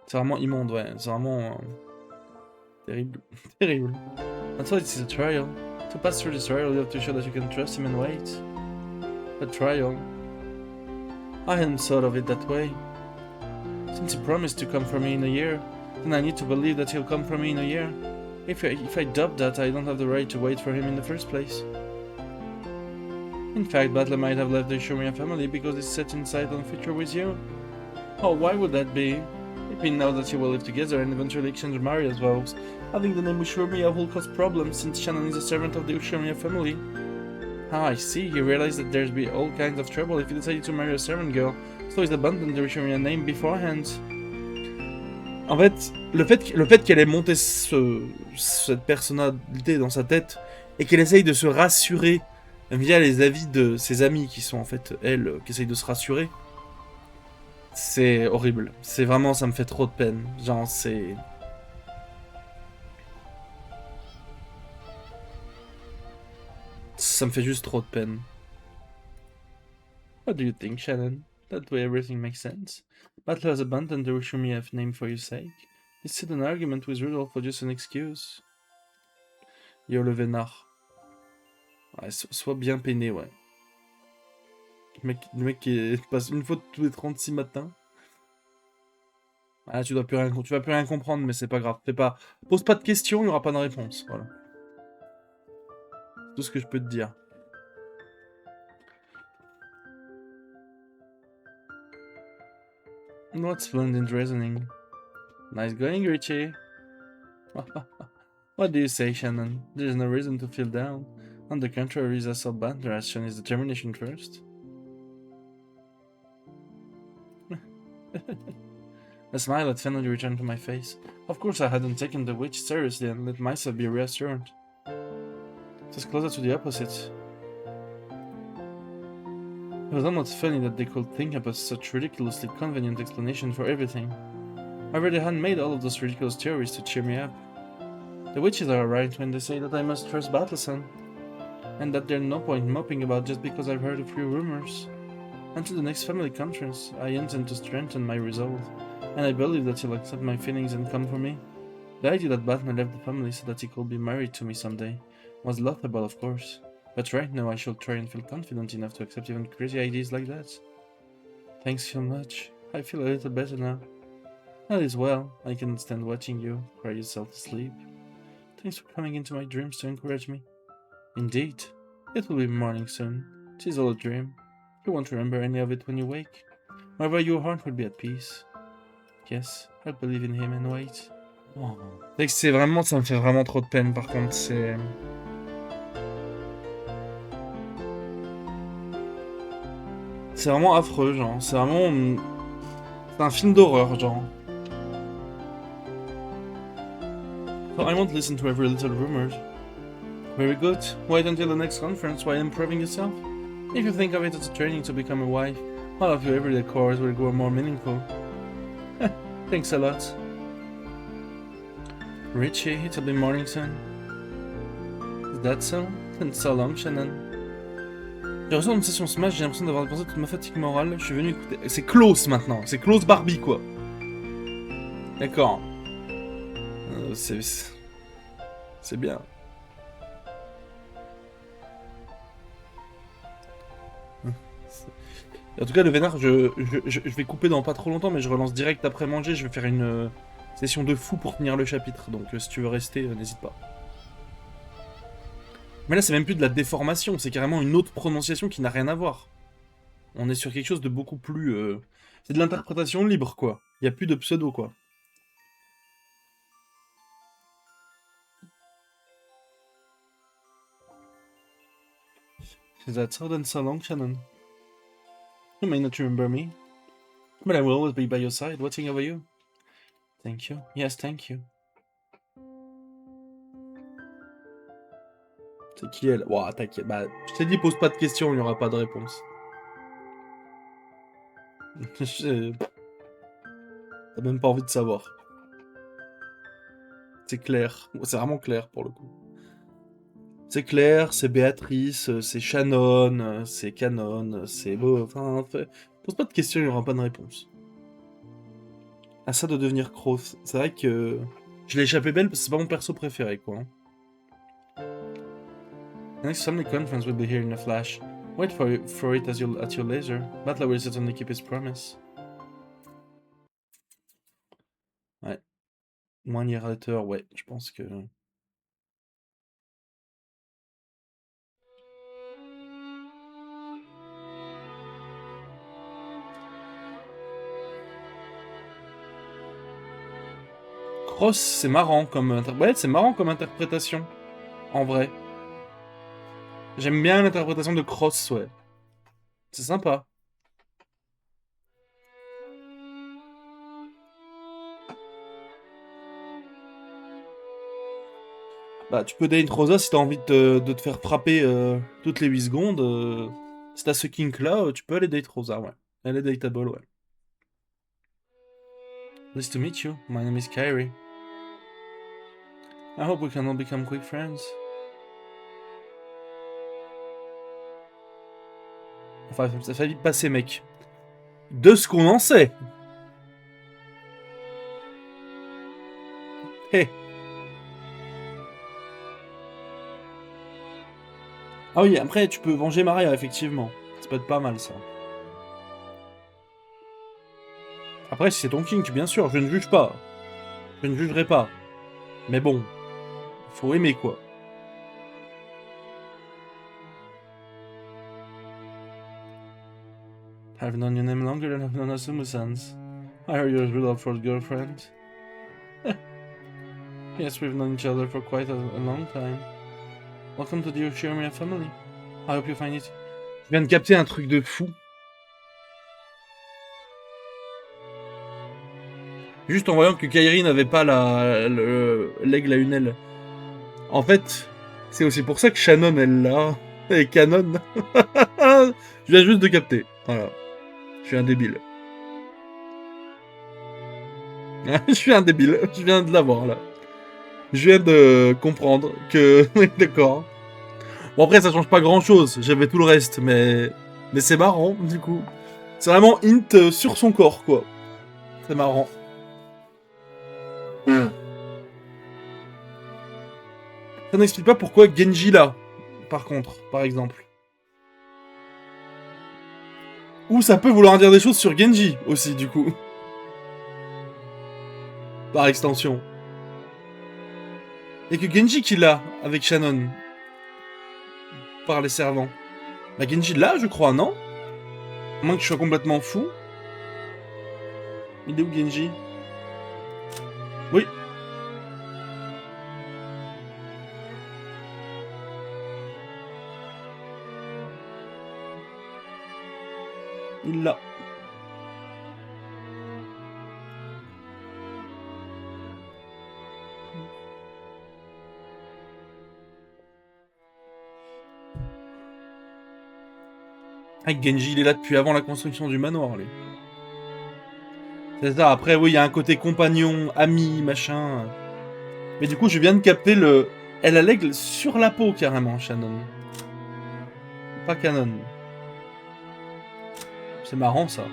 C'est vraiment immonde, ouais. C'est vraiment... terrible. Terrible. That's why it's a trial. To pass through this trial, you have to show that you can trust him and wait. A trial. I hadn't thought of it that way. Since he promised to come for me in a year, then I need to believe that he'll come for me in a year. If I doubt that, I don't have the right to wait for him in the first place. In fact, Butler might have left the Shumia family because he's set in sight on a future with you. Oh, why would that be? If we know that you will live together and eventually exchange marriage vows, having the name Ushurmiya will cause problems since Shannon is a servant of the Ushurmiya family. Ah, I see. He realized that there'd be all kinds of trouble if he decided to marry a servant girl, so he's abandoned the Ushurmiya name beforehand. En fait, le fait qu'elle ait monté cette personnalité dans sa tête et qu'elle essaye de se rassurer via les avis de ses amis qui sont en fait elle qui essayent de se rassurer, c'est horrible. C'est vraiment, ça me fait trop de peine. Genre, c'est... Ça me fait juste trop de peine. What do you think, Shannon? That way everything makes sense. Butler has abandoned the Rushumiyev name for your sake. Is it an argument with Rudolph or just an excuse? Yo, le vénard. Ouais, sois bien peiné, ouais. Le mec qui passe une fois tous les 36 matins. Ah, tu vas plus rien comprendre, mais c'est pas grave. Pose pas de questions, il n'y aura pas de réponse. Voilà. C'est tout ce que je peux te dire. Not splendid reasoning. Nice going, Richie. What do you say, Shannon? There's no reason to feel down. On the contrary, Riza's banter has shown his determination first. A smile had finally returned to my face. Of course I hadn't taken the witch seriously and let myself be reassured. It was closer to the opposite. It was almost funny that they could think up such ridiculously convenient explanation for everything. I already had made all of those ridiculous theories to cheer me up. The witches are right when they say that I must trust Battleson, and that there's no point moping about just because I've heard a few rumors. Until the next family conference, I intend to strengthen my resolve, and I believe that he'll accept my feelings and come for me. The idea that Batman left the family so that he could be married to me someday was laughable, of course, but right now I shall try and feel confident enough to accept even crazy ideas like that. Thanks so much. I feel a little better now. All is well. I can stand watching you cry yourself to sleep. Thanks for coming into my dreams to encourage me. Indeed. It will be morning soon. 'Tis all a dream. You won't remember any of it when you wake. However, your heart will be at peace. Yes, I'll believe in him and wait. Oh. Ça me fait vraiment trop de peine par contre, c'est vraiment affreux, genre. C'est un film d'horreur, genre. So I won't listen to every little rumor. Very good. Wait until the next conference while improving yourself. If you think of it as a training to become a wife, all of your everyday chores will grow more meaningful. Thanks a lot. Richie, it'll be morning soon. Is that so? It's so long, Shannon. J'ai reçu une session Smash, j'ai l'impression d'avoir dépensé toute ma fatigue morale. Je suis venu écouter. C'est close maintenant, c'est close Barbie quoi. D'accord. C'est bien. En tout cas, le vénard, je vais couper dans pas trop longtemps, mais je relance direct après manger. Je vais faire une session de fou pour finir le chapitre. Donc, si tu veux rester, n'hésite pas. Mais là, c'est même plus de la déformation, c'est carrément une autre prononciation qui n'a rien à voir. On est sur quelque chose de beaucoup plus... C'est de l'interprétation libre, quoi. Il n'y a plus de pseudo, quoi. Is that so then so long, Shannon? You may not remember me, but I will always be by your side, watching over you. Thank you. Yes, thank you. C'est qui elle? Ouah, t'inquiète. Bah, je t'ai dit, pose pas de questions, il n'y aura pas de réponse. T'as même pas envie de savoir. C'est clair. C'est vraiment clair pour le coup. C'est clair, c'est Béatrice, c'est Shannon, c'est Canon, c'est... Enfin, pose pas de questions, il n'y aura pas de réponse. À ça de devenir Cross. C'est vrai que... Je l'ai échappé belle parce que c'est pas mon perso préféré, quoi. The next family conference will be here in a flash. Wait for it at your leisure. Butler will certainly keep his promise. Ouais. One year later, ouais, je pense que... Cross, c'est marrant comme interprétation. En vrai. J'aime bien l'interprétation de Cross, ouais. C'est sympa. Bah, tu peux date Rosa si t'as envie de te faire frapper toutes les 8 secondes. Si t'as ce kink-là, tu peux aller date Rosa, ouais. Elle est dateable, ouais. Nice to meet you. My name is Kyrie. I hope we can all become quick friends. Enfin, ça fait vite passer, mec. De ce qu'on en sait. Ah oui, après tu peux venger Maria, effectivement. Ça peut être pas mal ça. Après, si c'est ton kink, bien sûr, je ne juge pas. Je ne jugerai pas. Mais bon, faut aimer quoi. I've known your name longer than I've known Asumusan's. I heard you're Rutherford's girlfriend. Yes, we've known each other for quite a long time. Welcome to the Yoshiomiya family. I hope you find it. Je viens de capter un truc de fou. Juste en voyant que Kairi n'avait pas l'aigle à une aile. En fait, c'est aussi pour ça que Shannon, elle l'a. Et Canon. Je viens juste de capter. Voilà. Je suis un débile. Je suis un débile. Je viens de l'avoir là. Je viens de comprendre que... D'accord. Bon après ça change pas grand chose. J'avais tout le reste, mais c'est marrant du coup. C'est vraiment int sur son corps quoi. C'est marrant. Ça n'explique pas pourquoi Genji là, par contre, par exemple. Ou ça peut vouloir dire des choses sur Genji aussi du coup. Par extension. Et que Genji qui l'a avec Shannon. Par les servants. Bah Genji l'a je crois, non? À moins que je sois complètement fou. Il est où Genji? Oui. Il l'a. Avec Genji, il est là depuis avant la construction du manoir, lui. C'est ça, après, oui, il y a un côté compagnon, ami, machin. Mais du coup, je viens de capter le... Elle a l'aigle sur la peau, carrément, Shannon. Pas Canon. C'est marrant, ça.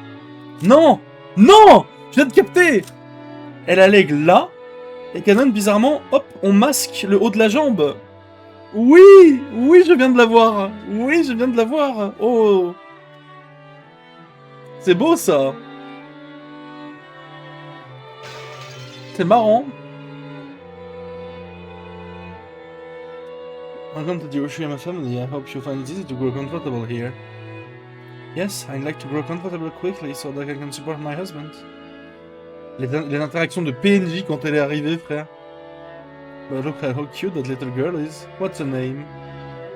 Non! Non! Je viens de capter! Elle a l'aigle là, et Canon, bizarrement, hop, on masque le haut de la jambe. Oui! Oui, je viens de la voir. Oui, je viens de la voir. Oh! C'est beau, ça. C'est marrant. Welcome to the Ushiyama family. I hope you find it easy to grow comfortable here. Yes, I'd like to grow comfortable quickly so that I can support my husband. Les interactions de PNJ quand elle est arrivée, frère. But look at how cute that little girl is. What's her name?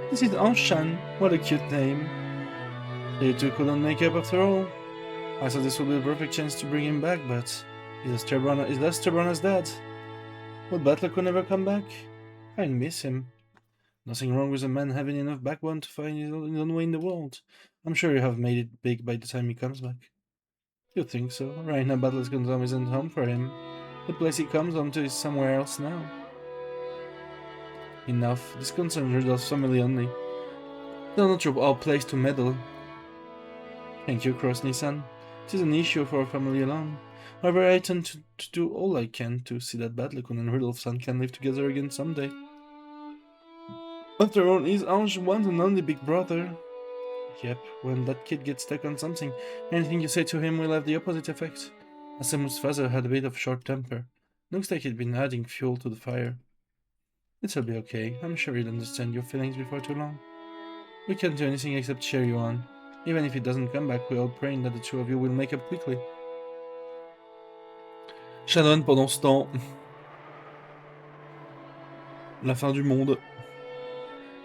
This is Anshan. What a cute name. You two couldn't make up after all. I thought this would be a perfect chance to bring him back, but is that Stebrana's dad? Would Butler could never come back? I miss him. Nothing wrong with a man having enough backbone to find his own way in the world. I'm sure you have made it big by the time he comes back. You think so? Right now Butler's Gonzom isn't home for him. The place he comes home to is somewhere else now. Enough. This concerns Rudolph's family only. They're not our place to meddle. Thank you, Cross-Nissan. It is an issue for our family alone. However, I intend to do all I can to see that Batlekun and Rudolph's-san can live together again someday. After all, he's Ange's one and only big brother. Yep, when that kid gets stuck on something, anything you say to him will have the opposite effect. Asamu's father had a bit of short temper. Looks like he'd been adding fuel to the fire. It'll be okay. I'm sure he'll understand your feelings before too long. We can't do anything except cheer you on. Even if he doesn't come back, we're all praying that the two of you will make up quickly. Shannon, pendant ce temps... La fin du monde.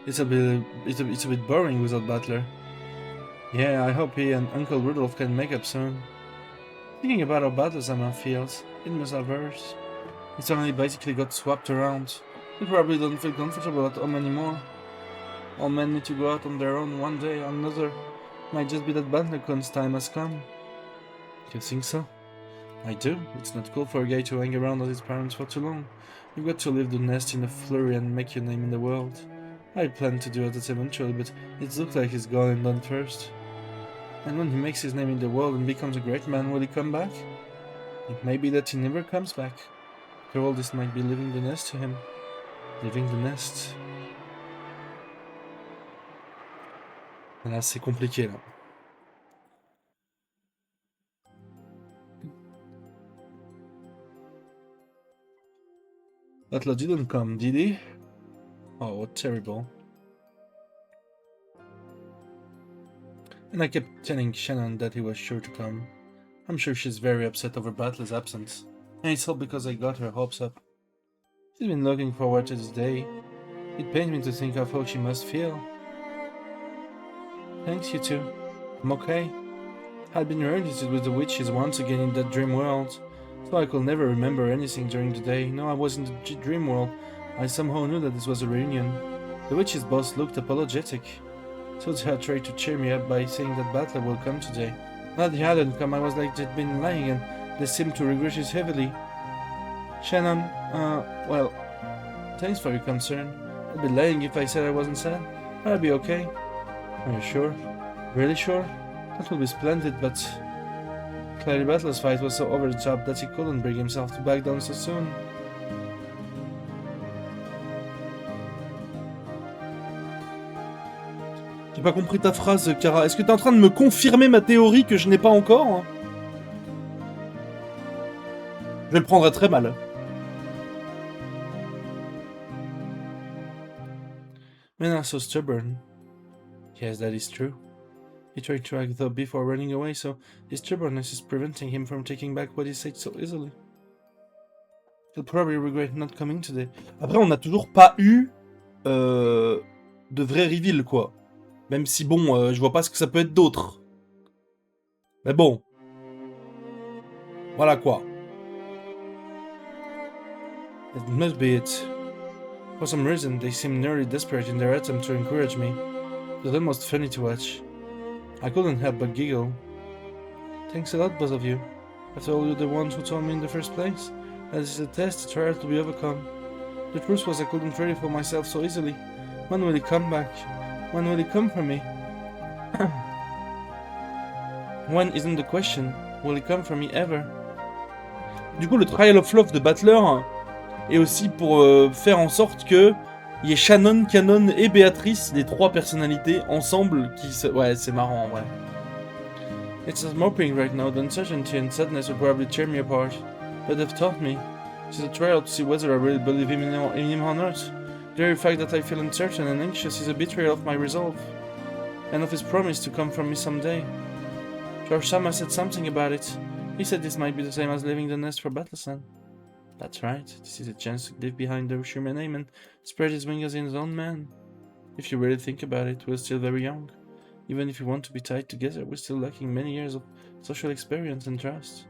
It's a bit boring without Butler. Yeah, I hope he and Uncle Rudolph can make up soon. Thinking about how Butler-sama feels, it must have hurt. He suddenly basically got swapped around. He probably doesn't feel comfortable at home anymore. All men need to go out on their own one day or another. Might just be that Butler-kun's time has come. You think so? I do. It's not cool for a guy to hang around with his parents for too long. You've got to leave the nest in a flurry and make your name in the world. I planned to do that eventually, but it looks like he's gone and done first. And when he makes his name in the world and becomes a great man, will he come back? It may be that he never comes back. After all, this might be leaving the nest to him. Leaving the nest. Là, c'est compliqué, là. Butler didn't come, did he? Oh, what terrible. And I kept telling Shannon that he was sure to come. I'm sure she's very upset over Butler's absence. And it's all because I got her hopes up. She's been looking forward to this day. It pains me to think of how she must feel. Thanks, you two. I'm okay. I'd been reunited with the witches once again in that dream world, so I could never remember anything during the day. No, I was in the dream world. I somehow knew that this was a reunion. The witch's boss looked apologetic, so they had tried to cheer me up by saying that Butler will come today. Now that he hadn't come, I was like they'd been lying, and they seemed to regret it heavily. Shannon, well, thanks for your concern. I'd be lying if I said I wasn't sad. I'll be okay. Are you sure? Really sure? That will be splendid, but Clary Butler's fight was so over the top that he couldn't bring himself to back down so soon. J'ai pas compris ta phrase, Kara. Est-ce que t'es en train de me confirmer ma théorie que je n'ai pas encore, hein? Je le prendrai très mal. Men are so stubborn. Yes, that is true. He tried to act though before running away, so his stubbornness is preventing him from taking back what he said so easily. He'll probably regret not coming today. Après, on n'a toujours pas eu de vrai reveal, quoi. Même si, bon, je vois pas ce que ça peut être d'autre. Mais bon. Voilà, quoi. It must be it. For some reason, they seem nearly desperate in their attempt to encourage me. It was almost funny to watch. I couldn't help but giggle. Thanks a lot, both of you. After all, you're the ones who told me in the first place. That is a test, a trial to be overcome. The truth was I couldn't ready for myself so easily. When will he come back? When will he come for me? When isn't the question. Will he come for me ever? Du coup, le Trial of Love de Butler est aussi pour faire en sorte que il y ait Shannon, Canon et Béatrice, les trois personnalités ensemble qui se... Ouais, c'est marrant, ouais. It's as moping right now, the uncertainty and sadness will probably tear me apart. But they've taught me. It's a trial to see whether I really believe in him or not. The very fact that I feel uncertain and anxious is a betrayal of my resolve. And of his promise to come from me someday. George Sama said something about it. He said this might be the same as leaving the nest for Battlesan. That's right, this is a chance to leave behind the Ushima name and spread his wings as his own man. If you really think about it, we're still very young. Even if we want to be tied together, we're still lacking many years of social experience and trust.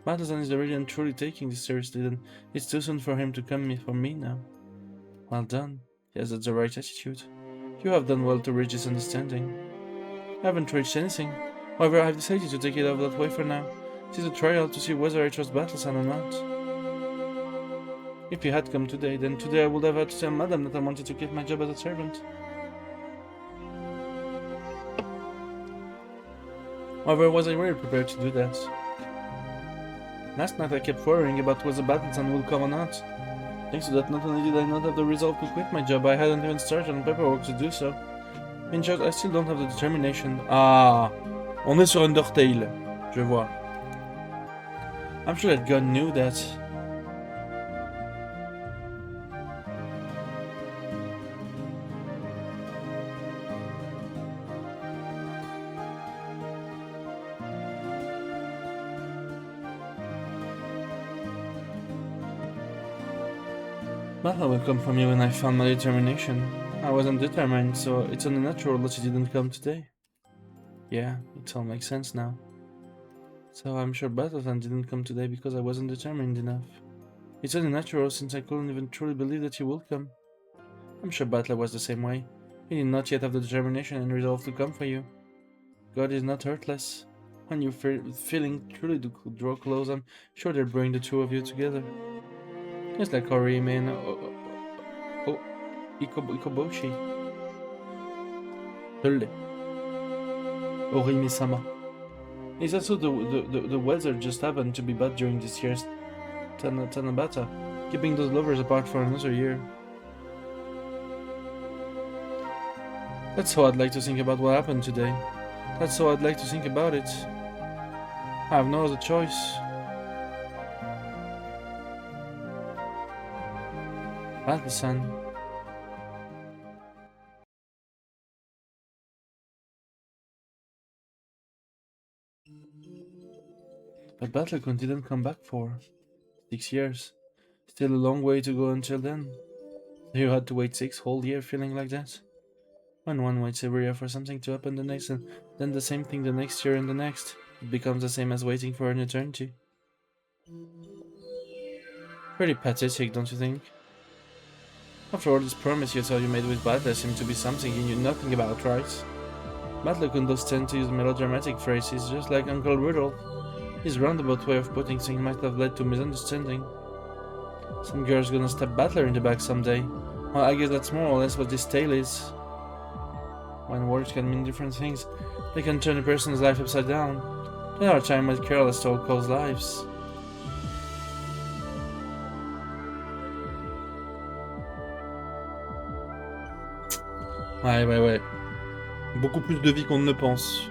Battlesan is really and truly taking this seriously, then it's too soon for him to come for me now. Well done. Yes, that's the right attitude. You have done well to reach this understanding. I haven't reached anything. However, I have decided to take it out that way for now. It is a trial to see whether I trust Battlesan or not. If you had come today, then today I would have had to tell Madame that I wanted to keep my job as a servant. However, was I really prepared to do that? Last night I kept worrying about whether Battlesan would come or not. Thanks to that, not only did I not have the resolve to quit my job, I hadn't even started on paperwork to do so. In short, I still don't have the determination. Ah, on est sur Undertale. Je vois. I'm sure that God knew that. Butler will come for me when I found my determination. I wasn't determined, so it's only natural that she didn't come today. Yeah, it all makes sense now. So I'm sure Battlesan didn't come today because I wasn't determined enough. It's only natural since I couldn't even truly believe that he would come. I'm sure Butler was the same way. He did not yet have the determination and resolve to come for you. God is not hurtless. When you're feeling truly to draw close, I'm sure they'll bring the two of you together. Just like Orihime and Ikoboshi. Orihime-sama. It's also the weather just happened to be bad during this year's Tanabata. keeping those lovers apart for another year. That's how I'd like to think about what happened today. That's how I'd like to think about it. I have no other choice. Battle-san. But Battle-kun didn't come back for 6 years. Still a long way to go until then. You had to wait 6 whole years feeling like that? When one waits every year for something to happen the next and then the same thing the next year and the next, it becomes the same as waiting for an eternity. Pretty pathetic, don't you think? After all this promise you thought you made with Battle seemed to be something you knew nothing about, right? Battle-kun does tend to use melodramatic phrases, just like Uncle Rudolph. His roundabout way of putting things might have led to misunderstanding. Some girl's gonna stab Battler in the back someday. Well, I guess that's more or less what this tale is. When words can mean different things, they can turn a person's life upside down. There are times when careless talk costs lives. Ouais. Beaucoup plus de vie qu'on ne le pense.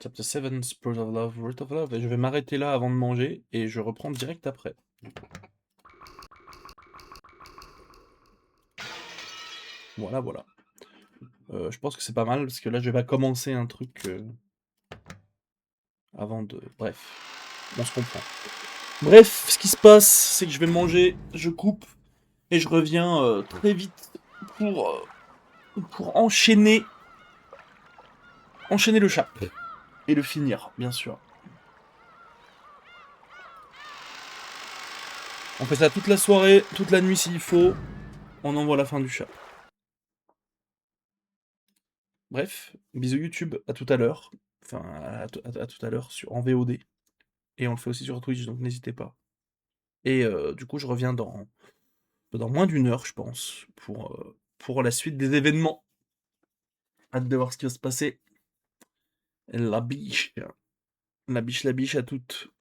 Chapter 7, Spirit of Love, Root of Love. Et je vais m'arrêter là avant de manger et je reprends direct après. Voilà. Je pense que c'est pas mal parce que là je vais pas commencer un truc avant de... Bref, on se comprend. Bref, ce qui se passe, c'est que je vais manger, je coupe et je reviens très vite pour enchaîner le chap et le finir, bien sûr. On fait ça toute la soirée, toute la nuit s'il faut. On envoie la fin du chat. Bref, bisous YouTube, à tout à l'heure. Enfin, à tout à l'heure en VOD. Et on le fait aussi sur Twitch, donc n'hésitez pas. Et du coup, je reviens dans moins d'une heure, je pense, pour la suite des événements. Hâte de voir ce qui va se passer. La biche à toutes.